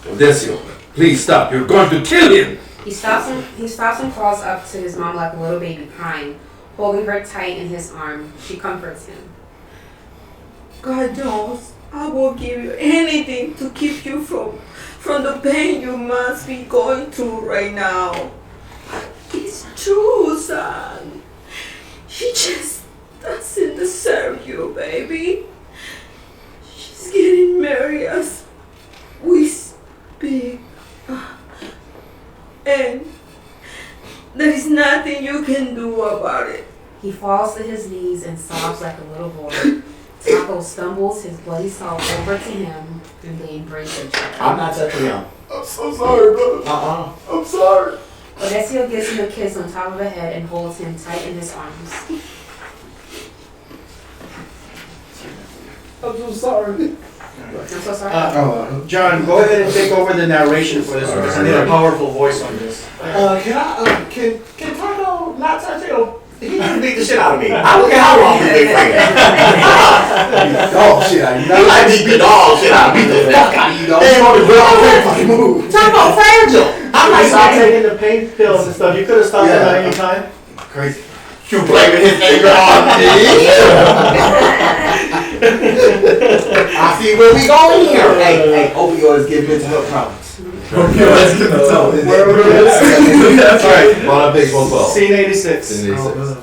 Odysseus, please stop. You're going to kill him. He stops and crawls up to his mom like a little baby crying, holding her tight in his arm. She comforts him. God knows I will give you anything to keep you from the pain you must be going through right now. It's true, son. She just doesn't deserve you, baby. She's getting married as we speak. And there is nothing you can do about it. He falls to his knees and sobs like a little boy. Taco stumbles his bloody self over to him and they embrace each other. I'm not touching him. I'm so sorry, brother. I'm sorry. Odysseus gives him a kiss on top of the head and holds him tight in his arms. I'm so sorry. I'm so sorry. John, go ahead and take over the narration for this one because I need a powerful voice on this. Can Taco not touch him? He just beat the shit out of me. I don't care how long he's been fighting. Dog shit out of you. He like beat the dog shit out of me. Beat the fuck out of you, dog. Fucking move. Taco fragile. I'm like, Stop taking the pain pills and stuff. You could have stopped him at any time. Crazy. You blaming his anger on me. I see where we going here. Hey, opioids give mental health problems. Let's get the tone. That's right. On page 112. Scene 86. Scene 86.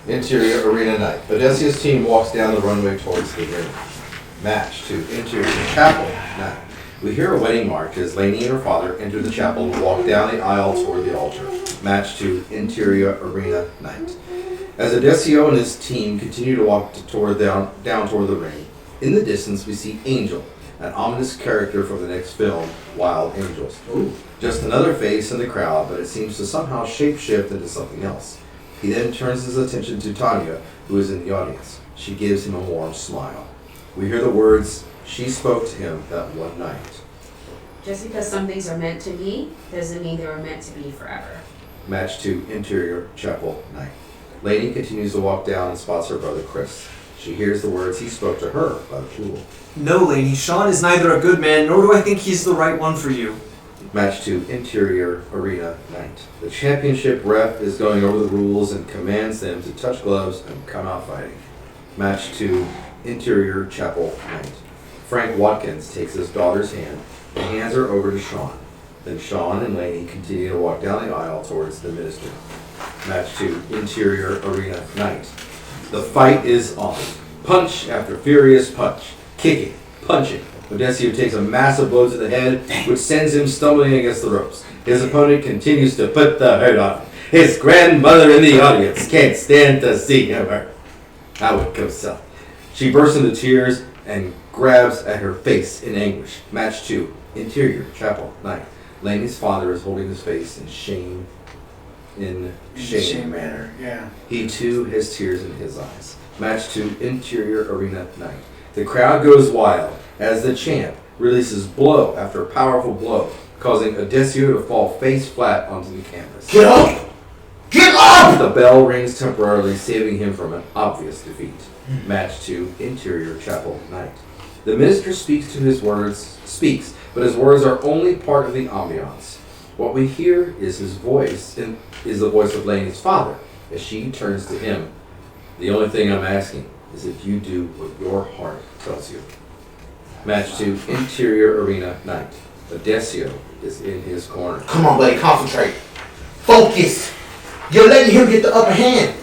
Interior arena night. Odysseus' team walks down the runway towards the ring. Match to interior chapel night. We hear a wedding march as Lainey and her father enter the chapel and walk down the aisle toward the altar. Match to interior arena night. As Odysseus and his team continue to walk down toward the ring, in the distance we see Angel, an ominous character from the next film, Wild Angels. Ooh. Just another face in the crowd, but it seems to somehow shapeshift into something else. He then turns his attention to Tanya, who is in the audience. She gives him a warm smile. We hear the words, "She spoke to him that one night." Just because some things are meant to be doesn't mean they were meant to be forever. Match to interior chapel night. Lainey continues to walk down and spots her brother Chris. She hears the words he spoke to her by the pool. No, Lainey, Sean is neither a good man, nor do I think he's the right one for you. Match to interior arena night. The championship ref is going over the rules and commands them to touch gloves and come out fighting. Match to interior chapel night. Frank Watkins takes his daughter's hand and hands her over to Sean. Then Sean and Lainey continue to walk down the aisle towards the minister. Match to interior arena night. The fight is on. Punch after furious punch. Kicking, punching. Odysseus takes a massive blow to the head, which sends him stumbling against the ropes. His opponent continues to put the hurt on him. His grandmother in the audience can't stand to see him hurt. How it goes south. She bursts into tears and grabs at her face in anguish. Match 2, interior chapel night. Lainey's father is holding his face in shame in Shane manner. Yeah. He too has tears in his eyes. Match 2, interior arena night. The crowd goes wild as the champ releases blow after powerful blow, causing Odessio to fall face flat onto the canvas. Get up! Get up! The bell rings temporarily, saving him from an obvious defeat. Match 2, interior chapel night. The minister speaks, but his words are only part of the ambiance. What we hear is his voice, is the voice of Lainey's father, as she turns to him. The only thing I'm asking is if you do what your heart tells you. Match 2, interior arena night. Odessio is in his corner. Come on, buddy, concentrate. Focus. You're letting him get the upper hand.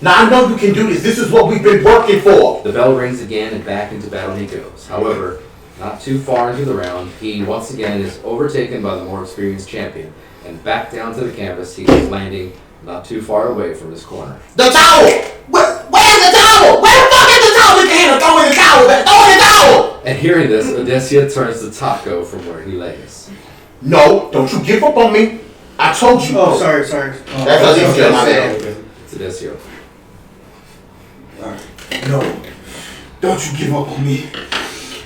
Now, I know you can do this. This is what we've been working for. The bell rings again and back into battle he goes. However, not too far into the round, he once again is overtaken by the more experienced champion. And back down to the canvas, he is landing not too far away from his corner. The towel! Where's the towel? Where the fuck is the towel? Get your hand up. Throw in the towel, man. Throw in the towel! And hearing this, Odessio turns to Taco from where he lays. No, don't you give up on me. I told you. Oh, sorry. That's Odessio, my man. It's Odessio. No, don't you give up on me.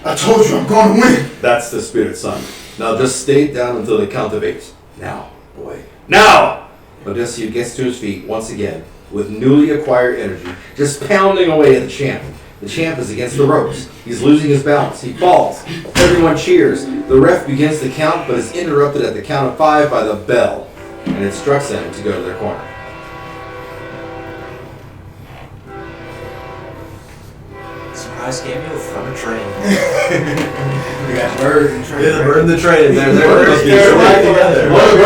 I told you I'm going to win. That's the spirit, son. Now just stay down until the count of 8. Now, boy. Now! Odessio gets to his feet once again with newly acquired energy, just pounding away at the champ. The champ is against the ropes. He's losing his balance. He falls. Everyone cheers. The ref begins to count, but is interrupted at the count of 5 by the bell, and instructs them to go to their corner. Surprise cameo from a train. We got birds and trains. Yeah, the bird and the train. They're right together. Well,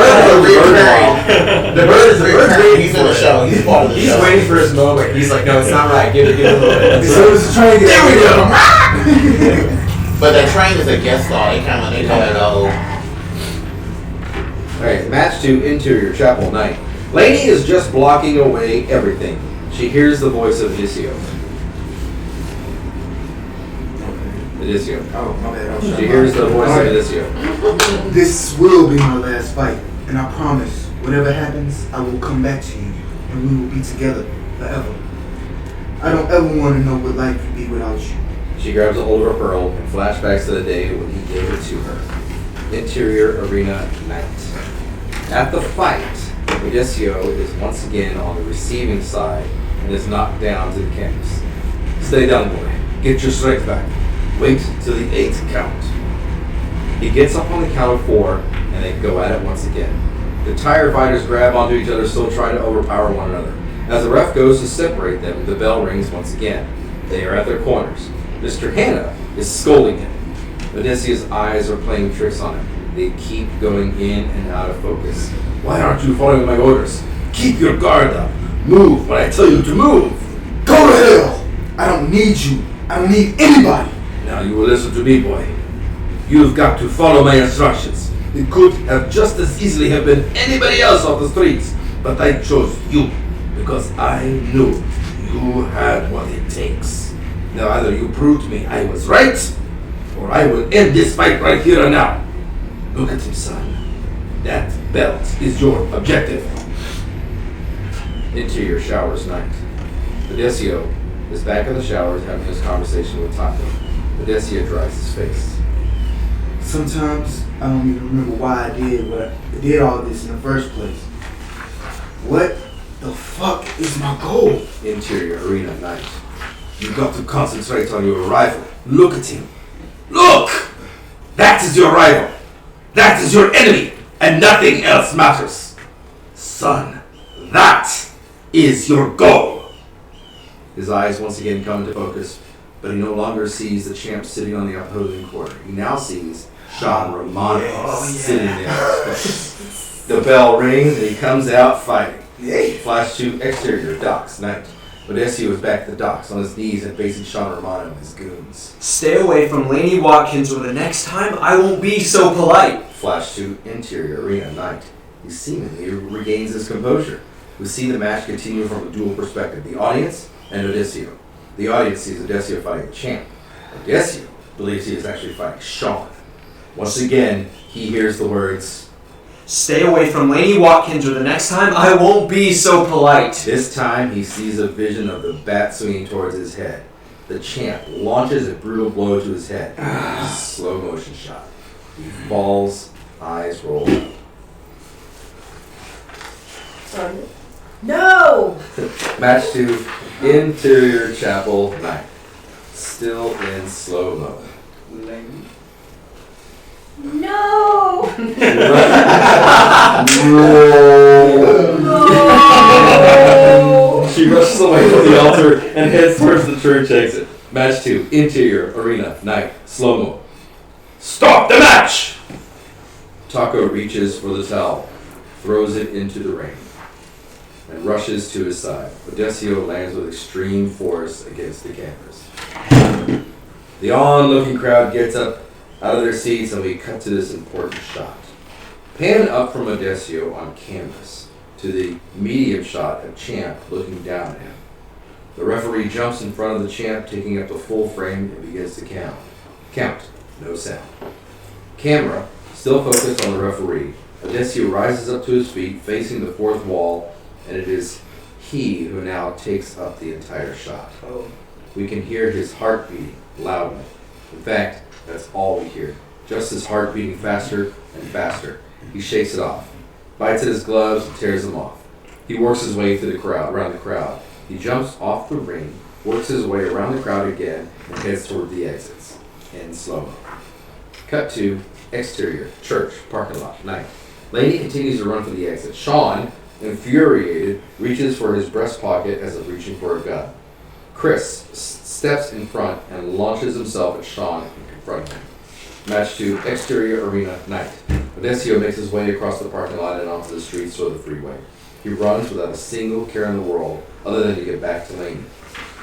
The bird is the bird. He's in the show. He's part of the show. He's waiting for his moment. He's like, no, it's not right. Give it a little bit. So it's a train. There we go. But the train is a guest star. They come in all. Alright, match 2, interior chapel night. Lainey is just blocking away everything. She hears the voice of Odessio. Odessio. Oh, my bad. She hears the voice of Odessio. This will be my last fight, and I promise, whatever happens, I will come back to you, and we will be together forever. I don't ever want to know what life would be without you. She grabs a hold of her pearl and flashbacks to the day when he gave it to her. Interior arena night. At the fight, Odessio is once again on the receiving side and is knocked down to the canvas. Stay down, boy. Get your strength back. Wait till the 8 count. He gets up on the count of 4, and they go at it once again. The tired fighters grab onto each other, still trying to overpower one another. As the ref goes to separate them, the bell rings once again. They are at their corners. Mr. Hanna is scolding him. Odessio's eyes are playing tricks on him. They keep going in and out of focus. Why aren't you following my orders? Keep your guard up. Move when I tell you to move. Go to hell! I don't need you. I don't need anybody. Now you will listen to me, boy. You've got to follow my instructions. It could have just as easily have been anybody else off the streets, but I chose you because I knew you had what it takes. Now either you prove to me I was right, or I will end this fight right here and now. Look at him, son. That belt is your objective. Interior showers night. Odessio is back in the showers having his conversation with Taco. Odessio dries his face. Sometimes I don't even remember why I did all this in the first place. What the fuck is my goal? Interior arena night. You got to concentrate on your rival. Look at him. Look! That is your rival. That is your enemy. And nothing else matters. Son, that is your goal. His eyes once again come into focus, but he no longer sees the champ sitting on the opposing corner. He now sees Sean Romano sitting there. The bell rings and he comes out fighting. Flash to exterior docks night. Odessio is back at the docks on his knees and facing Sean Romano and his goons. Stay away from Lainey Watkins, or the next time I won't be so polite. Flash to interior arena night. He seemingly regains his composure. We see the match continue from a dual perspective. The audience and Odessio. The audience sees Odessio fighting the champ. Odessio believes he is actually fighting Sean. Once again, he hears the words, Stay away from Laney Watkins, or the next time I won't be so polite. This time he sees a vision of the bat swinging towards his head. The champ launches a brutal blow to his head. Slow motion shot. He falls, eyes roll up. Sorry. No! Match 2, interior chapel night. Still in slow-mo. No! She rushes away from the altar and heads towards the church exit. Match 2, interior arena night. Slow-mo. Stop the match! Taco reaches for the towel, throws it into the ring, and rushes to his side. Odessio lands with extreme force against the canvas. The onlooking crowd gets up out of their seats, and we cut to this important shot. Pan up from Odessio on canvas to the medium shot of Champ looking down at him. The referee jumps in front of the Champ, taking up the full frame, and begins to count. Count. No sound. Camera, still focused on the referee. Odessio rises up to his feet, facing the fourth wall, and it is he who now takes up the entire shot. We can hear his heart beating loudly. In fact, that's all we hear. Just his heart beating faster and faster. He shakes it off, bites at his gloves, and tears them off. He works his way through the crowd, around the crowd. He jumps off the ring, works his way around the crowd again, and heads toward the exits in slow-mo. Cut to exterior, church, parking lot, night. Laney continues to run for the exit. Sean, infuriated, reaches for his breast pocket as if reaching for a gun. Chris steps in front and launches himself at Sean and confronts him. Match 2, exterior arena, night. Odessio makes his way across the parking lot and onto the streets or the freeway. He runs without a single care in the world other than to get back to Laney.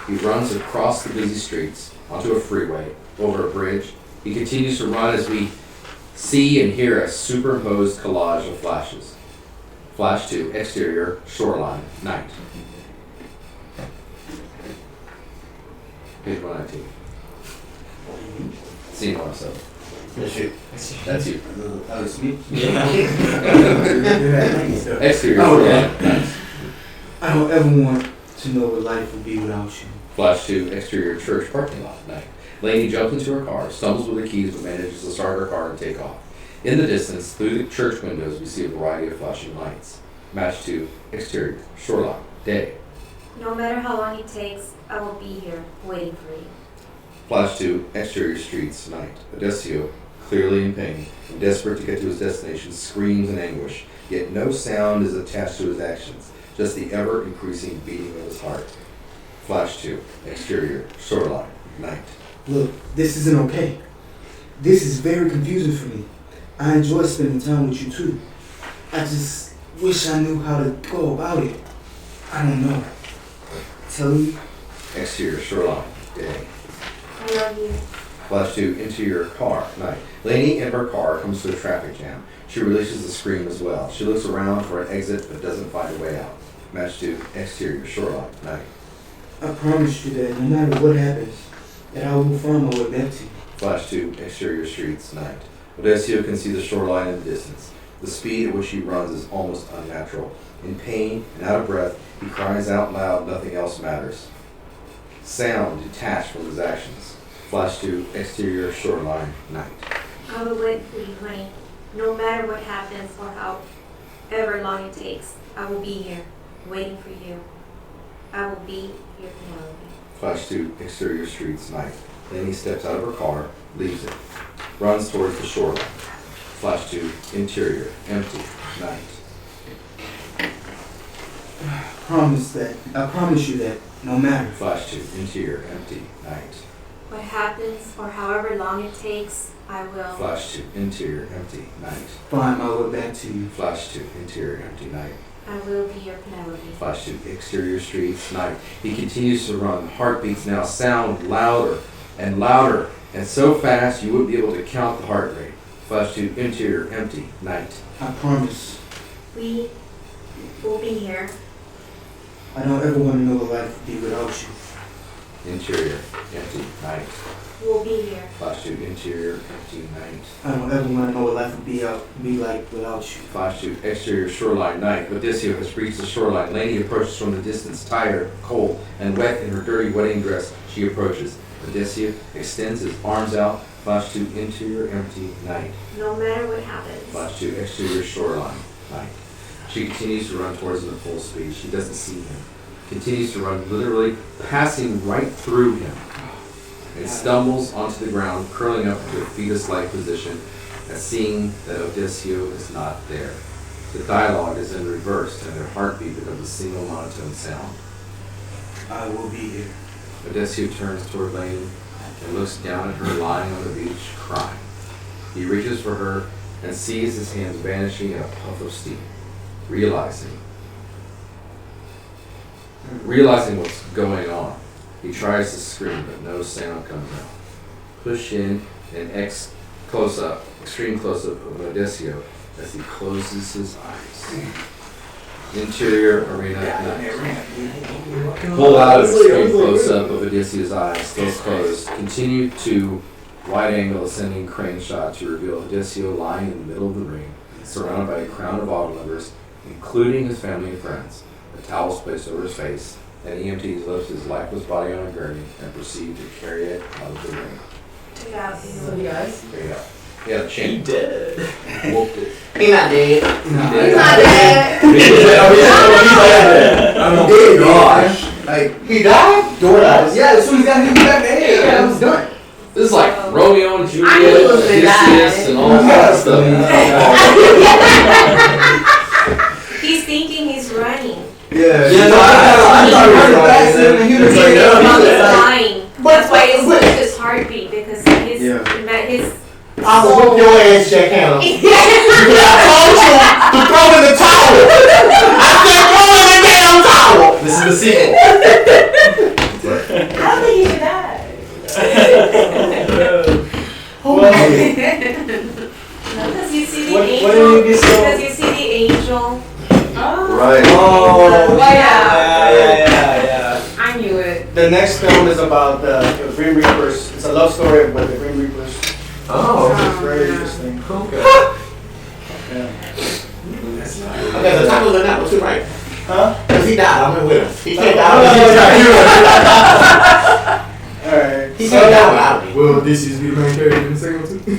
He runs across the busy streets, onto a freeway, over a bridge. He continues to run as we see and hear a superimposed collage of flashes. Flash 2, exterior, shoreline, night. Page 119. Scene 107. That's you. That's you. Oh, it's me? Exterior, Oh, shoreline, night. I don't ever want to know what life would be without you. Flash 2, exterior church parking lot, night. Laney jumps into her car, stumbles with the keys, but manages to start her car and take off. In the distance, through the church windows, we see a variety of flashing lights. Match 2, exterior, shoreline, day. No matter how long it takes, I will be here, waiting for you. Flash 2, exterior streets, night. Odessio, clearly in pain and desperate to get to his destination, screams in anguish, yet no sound is attached to his actions, just the ever-increasing beating of his heart. Flash 2, exterior, shoreline, night. Look, this isn't okay. This is very confusing for me. I enjoy spending time with you too. I just wish I knew how to go about it. I don't know. Tell me. Exterior, shoreline, day. I love you. Flash 2, interior car, night. Laney in her car comes to a traffic jam. She releases a scream as well. She looks around for an exit but doesn't find a way out. Match 2, exterior, shoreline, night. I promise you that no matter what happens, that I will find my way back to you. Flash 2, exterior streets, night. Odessio can see the shoreline in the distance. The speed at which he runs is almost unnatural. In pain and out of breath, he cries out loud, nothing else matters. Sound detached from his actions. Flash 2, exterior, shoreline, night. I will wait for you, honey. No matter what happens or however long it takes, I will be here, waiting for you. I will be your Penelope. Flash 2, exterior streets, night. Laney steps out of her car, leaves it, runs towards the shoreline. Flash 2, interior, empty, night. I promise you that no matter. Flash 2, interior, empty, night. What happens or however long it takes, I will. Flash 2, interior, empty, night. Find my way back to you. Flash 2, interior, empty, night. I will be your Penelope. Flash 2, exterior streets, night. He continues to run. Heartbeats now sound louder and louder, and so fast you wouldn't be able to count the heart rate. Flash 2, interior, empty, night. I promise. We will be here. I don't ever want to know what life would be without you. interior, empty, night. We'll be here. Flash to interior, empty, night. I don't ever want to know what life would be like without you. Flash to exterior, shoreline, night. Odysseus has reached the shoreline. Lady approaches from the distance, tired, cold, and wet in her dirty wedding dress. She approaches. Odysseus extends his arms out. Flash to interior, empty, night. No matter what happens. Flash to exterior, shoreline, night. She continues to run towards him at full speed. She doesn't see him. Continues to run, literally passing right through him. And stumbles onto the ground, curling up to a fetus-like position, and seeing that Odysseus is not there. The dialogue is in reverse, and their heartbeat becomes a single monotone sound. I will be here. Odysseus turns toward Lane and looks down at her lying on the beach, crying. He reaches for her and sees his hands vanishing in a puff of steam. Realizing what's going on, he tries to scream, but no sound comes out. Push in an extreme close-up of Odysseus as he closes his eyes. Interior arena night. Pull out an extreme close-up of Odysseus' eyes, still closed. Continue to wide-angle ascending crane shot to reveal Odysseus lying in the middle of the ring, surrounded by a crowd of onlookers, including his family and friends. A towel is placed over his face, and EMTs lift his lifeless body on a gurney and proceed to carry it out of the ring. So he does? There you go. He had a chain. He did. Whooped it. He not dead. He did. He's not dead. He did, gosh. Like, He died? DoorDash. Yeah, as soon as he got hit back in the head, it was done. This is like Romeo and I knew Juliet, he was gonna die. Odysseus, and all that stuff. He's thinking he's running. Yeah. Yeah, no, I thought he was running. He was like, He's yeah. flying. That's why it's his heartbeat, because his I will whoop your ass, jackhammer. I told you to throw in the towel. I said throw in the damn towel. This is the sequel. I don't think he should die. Because you see the What angel. did you get so- Because you see the angel. Right. Oh, yeah. I knew it. The next film is about the Grim Reapers. It's a love story with the Grim Reapers. Oh, It's very interesting. okay. Yeah. Okay, the tacos are not too right. Huh? Because he died, I went with him. He can't die. Alright. He can't die without me. Will this is the main character in the second one too?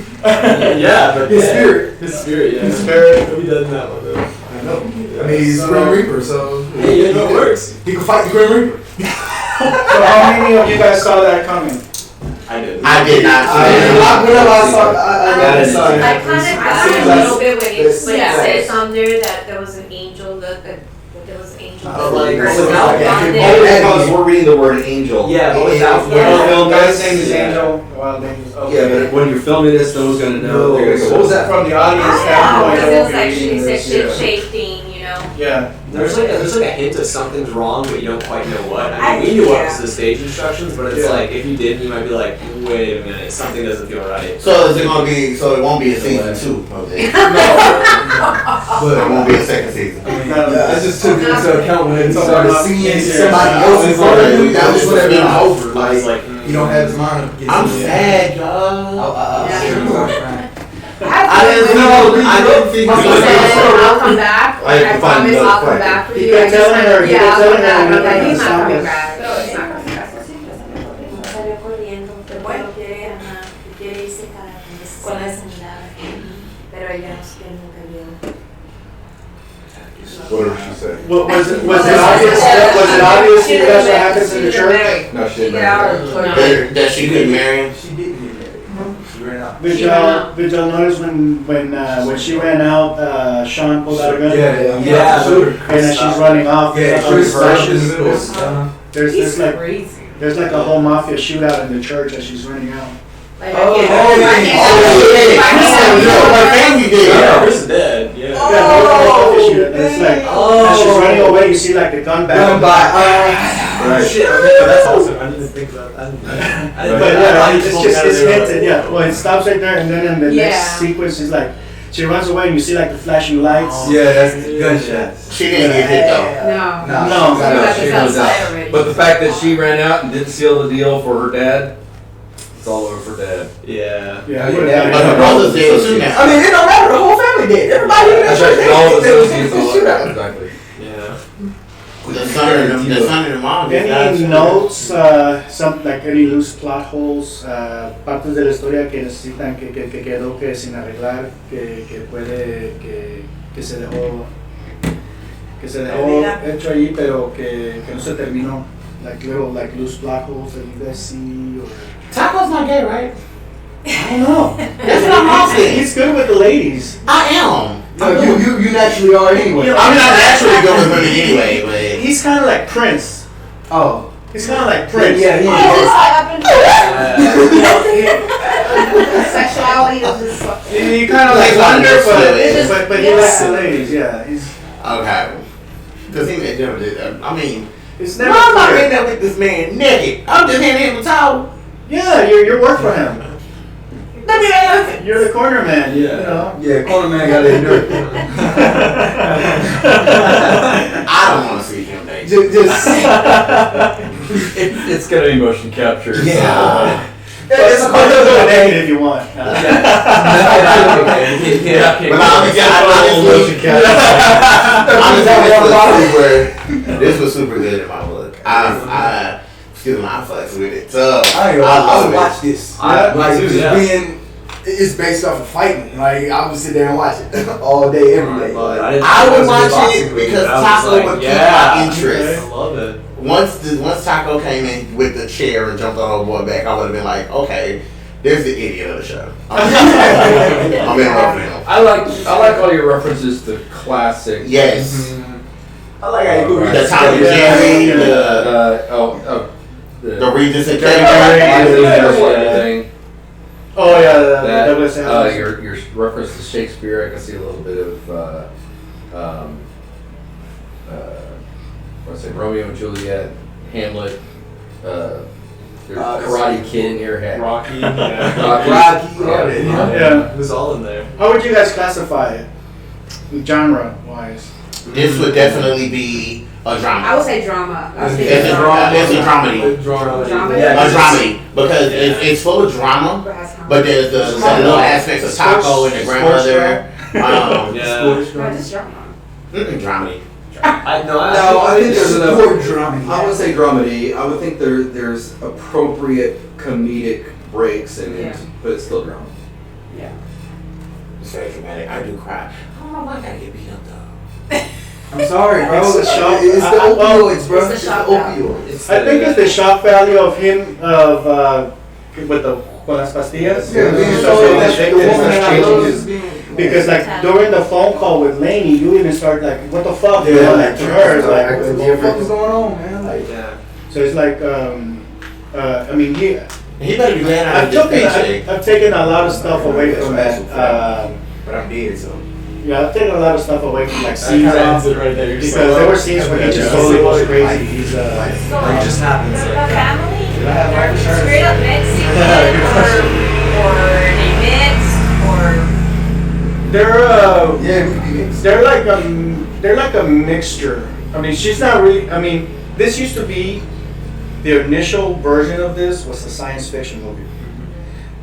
Yeah, but His spirit. His spirit, yeah. His spirit. He does that one though. I know. I mean, he's Grim Reaper, so Hey, you know it works. he can fight the Grim Reaper. So how many of you guys saw that coming? I did. I did not see Whenever I saw it, I saw it. I kind of got a little bit when it says on there that there was an angel, that there was an angel. Because we're reading the word angel. Yeah, but without The guy's name is Angel. Wild Angels. Okay. Yeah, but when you're filming this, no one's gonna know. They're gonna go, What was that? From the audience standpoint, Because I it won't was be like, reading it's a this. shit-shaped thing, you know? Yeah. There's like a hint of something's wrong, but you don't quite know what. I mean, we knew what was the stage instructions, but it's Yeah. like if you didn't, you might be like, wait a minute, something doesn't feel right. So is it gonna be? So it won't be a season 2 of this. No. But it won't be a second season. I just took into account when they Something started about seeing easier. somebody else's already. That was whatever Yeah. over. I Like, was like, you don't have his mind up against I'm it. sad, y'all. I I didn't know. I didn't think. He said, I'll come back. I have to I find promise another I'll come fight. back for He you. kept I just telling wanna- her, he yeah, kept I'll come telling back. her, I'm like, "You're he's not gonna coming stop back. No, he's not coming back. Salió corriendo, pero no quiere, quiere irse con la sanidad. Pero ella nunca llegó. Whatever she said. Was it obvious? Was it obvious to you guys what happens in the church? No, she She didn't. get out of the That she couldn't marry him. She didn't get married. She ran out. Did y'all notice when she ran out, Sean pulled out a gun? yeah, And then she's running off. Yeah, all Chris these flashed in the flashes. middle. There's like a whole mafia shootout in the church as she's running out. Like, Oh, I yeah. can't. My family did. Yeah, Chris is dead. Yeah. Yeah, there's a mafia shootout. And it's like, as she's running away, you see like the gun back. Right. Shit, okay, that's awesome. I didn't think about that. But yeah, it's hinted. Yeah, well, it stops right there, and then in the next sequence, she's like, She runs away and you see like the flashing lights. Yeah, that's gunshots. She didn't get hit though. No. She goes out. But the fact that she ran out and didn't seal the deal for her dad, it's all over for dad. Yeah. Yeah. But her brother's dead too now. I mean, it don't matter. The whole family dead. Everybody in that That's right. church. All the associates, They all shoot that. out. Exactly. Yeah. The son and the mom. Any notes, some, like any loose plot holes, partes de la historia que necesitan, que quedó que sin arreglar, que puede, que se dejó hecho ahí, pero que no se terminó, like little, like loose plot holes that you guys see, or Taco's not gay, right? I don't know. That's what I'm asking. He's good with the ladies. I am. No, you naturally are anyway. I'm not naturally good with women anyway, but He's kind of like Prince. Oh. He's kind of like Prince. Yeah, he He's is. just like up and You sexuality is just kind of like He's wonder, understood. but he likes the ladies. Yeah, he's. okay. Because he never did that. I mean, It's why never am I clear. in there with this man naked? I'm just handing him a towel. Yeah, you work for him. Let me ask. You're the corner man. You know. Yeah, corner man got to endure it. I don't want to see him naked. It's gonna be motion capture. Yeah. It's a naked if you want. But honestly, this was super good in my book. Excuse me, I fucks with it. So I would watch this. It's based off of fighting. Like I would sit there and watch it all day, every day. I would watch it because Taco would keep my interest. I love it. Once Taco came in with the chair and jumped on old boy back, I would have been like, okay, there's the idiot of the show. I'm in love with him. I like all your references to classic. Yes. I like how you do The Tom and Jerry, the Regis and Everything. Oh yeah, That, Douglas Adams. your reference to Shakespeare, I can see a little bit of what's it, Romeo and Juliet, Hamlet. There's Karate Kid in your head. Rocky. Rocky. Yeah. It was all in there. How would you guys classify it, genre wise? This would definitely be a drama. I would say drama. I would It's say a dramedy. A dramedy. Because it's full of drama, but there's the little aspects of Taco and the grandmother. Just drama. Dramedy. I think there's more drama. I would say dramedy. I would think there's appropriate comedic breaks in it, but it's still drama. Yeah. It's very dramatic. I do cry. Oh, my wife gotta get beat up though. I'm sorry, bro. It's the shock. It's the opioids, bro. It's the shock opioids. I think it's the shock value of him with the con las pastillas. Yeah, being so because like during the phone call with Lainey, you even start like, what the fuck? You know, like to her, it's like, what the fuck is going on, man? Like, so it's like, I mean, He better be glad I didn't get paycheck. I've taken a lot of stuff away from that. But I'm dead, so. Yeah, I've taken a lot of stuff away from like scenes ends it right there. because there were scenes where he just totally goes crazy. He's It just happens. The family, they're straight up Mexican or they mix or they're like a mixture. I mean, she's not really. I mean, this used to be the initial version of this was a science fiction movie.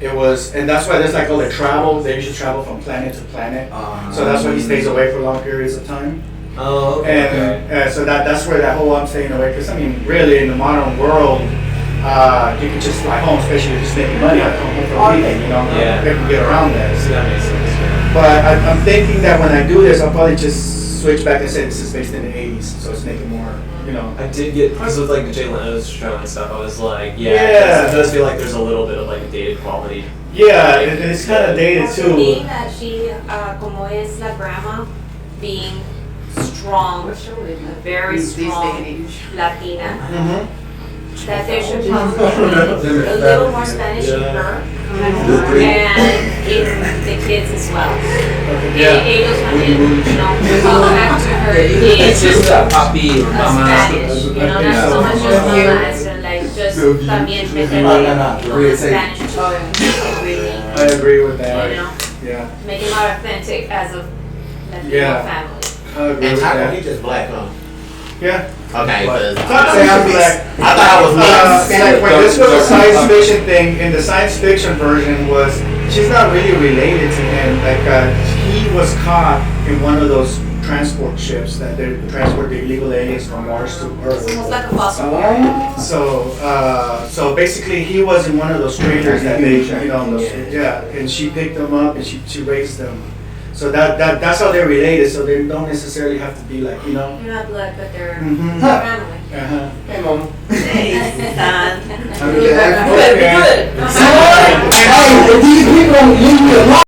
It was, and that's why there's like all the travel. They usually travel from planet to planet, so that's why he stays away for long periods of time. Oh, okay. And so that's where that whole I'm staying away. Because I mean, really, in the modern world, you can just fly home, especially if you're just making money. I come home for a weekend, you know. Yeah. They can get around that. So that makes sense. But I'm thinking that when I do this, I'll probably just switch back and say this is based in the 80s, so it's making more, you know. I did get, because with like the Jay Leno's show and stuff, I was like, Yeah. it does feel like there's a little bit of like a dated quality. Yeah, it's kind of dated also too. being that she, como es la grandma, being strong, very strong Latina, that there should probably be a little more Spanish in her and in the kids as well. Ellos también, you know, follow after her kids. It's just papi or mama. Spanish, you know, not so much just mama as in like just también meterle Spanish to it. I agree with that. You know? Yeah. Make it more authentic as a Latino Yeah. family. And Taco, he just black, huh? Yeah. Okay, because I'm black. I thought I was mixed. Like when this was a science fiction thing, in the science fiction version was she's not really related to him. Like he was caught in one of those transport ships that they transport the illegal aliens from Mars to Earth. It's almost like a fossil. So basically he was in one of those trailers that they, and she picked them up and she raised them. So that's how they're related. So they don't necessarily have to be like, They're not blood, but they're Mhm. family. Uh-huh. Hey, mama. Hey, son. I'm glad. Good. Hey, if these people don't leave me alone.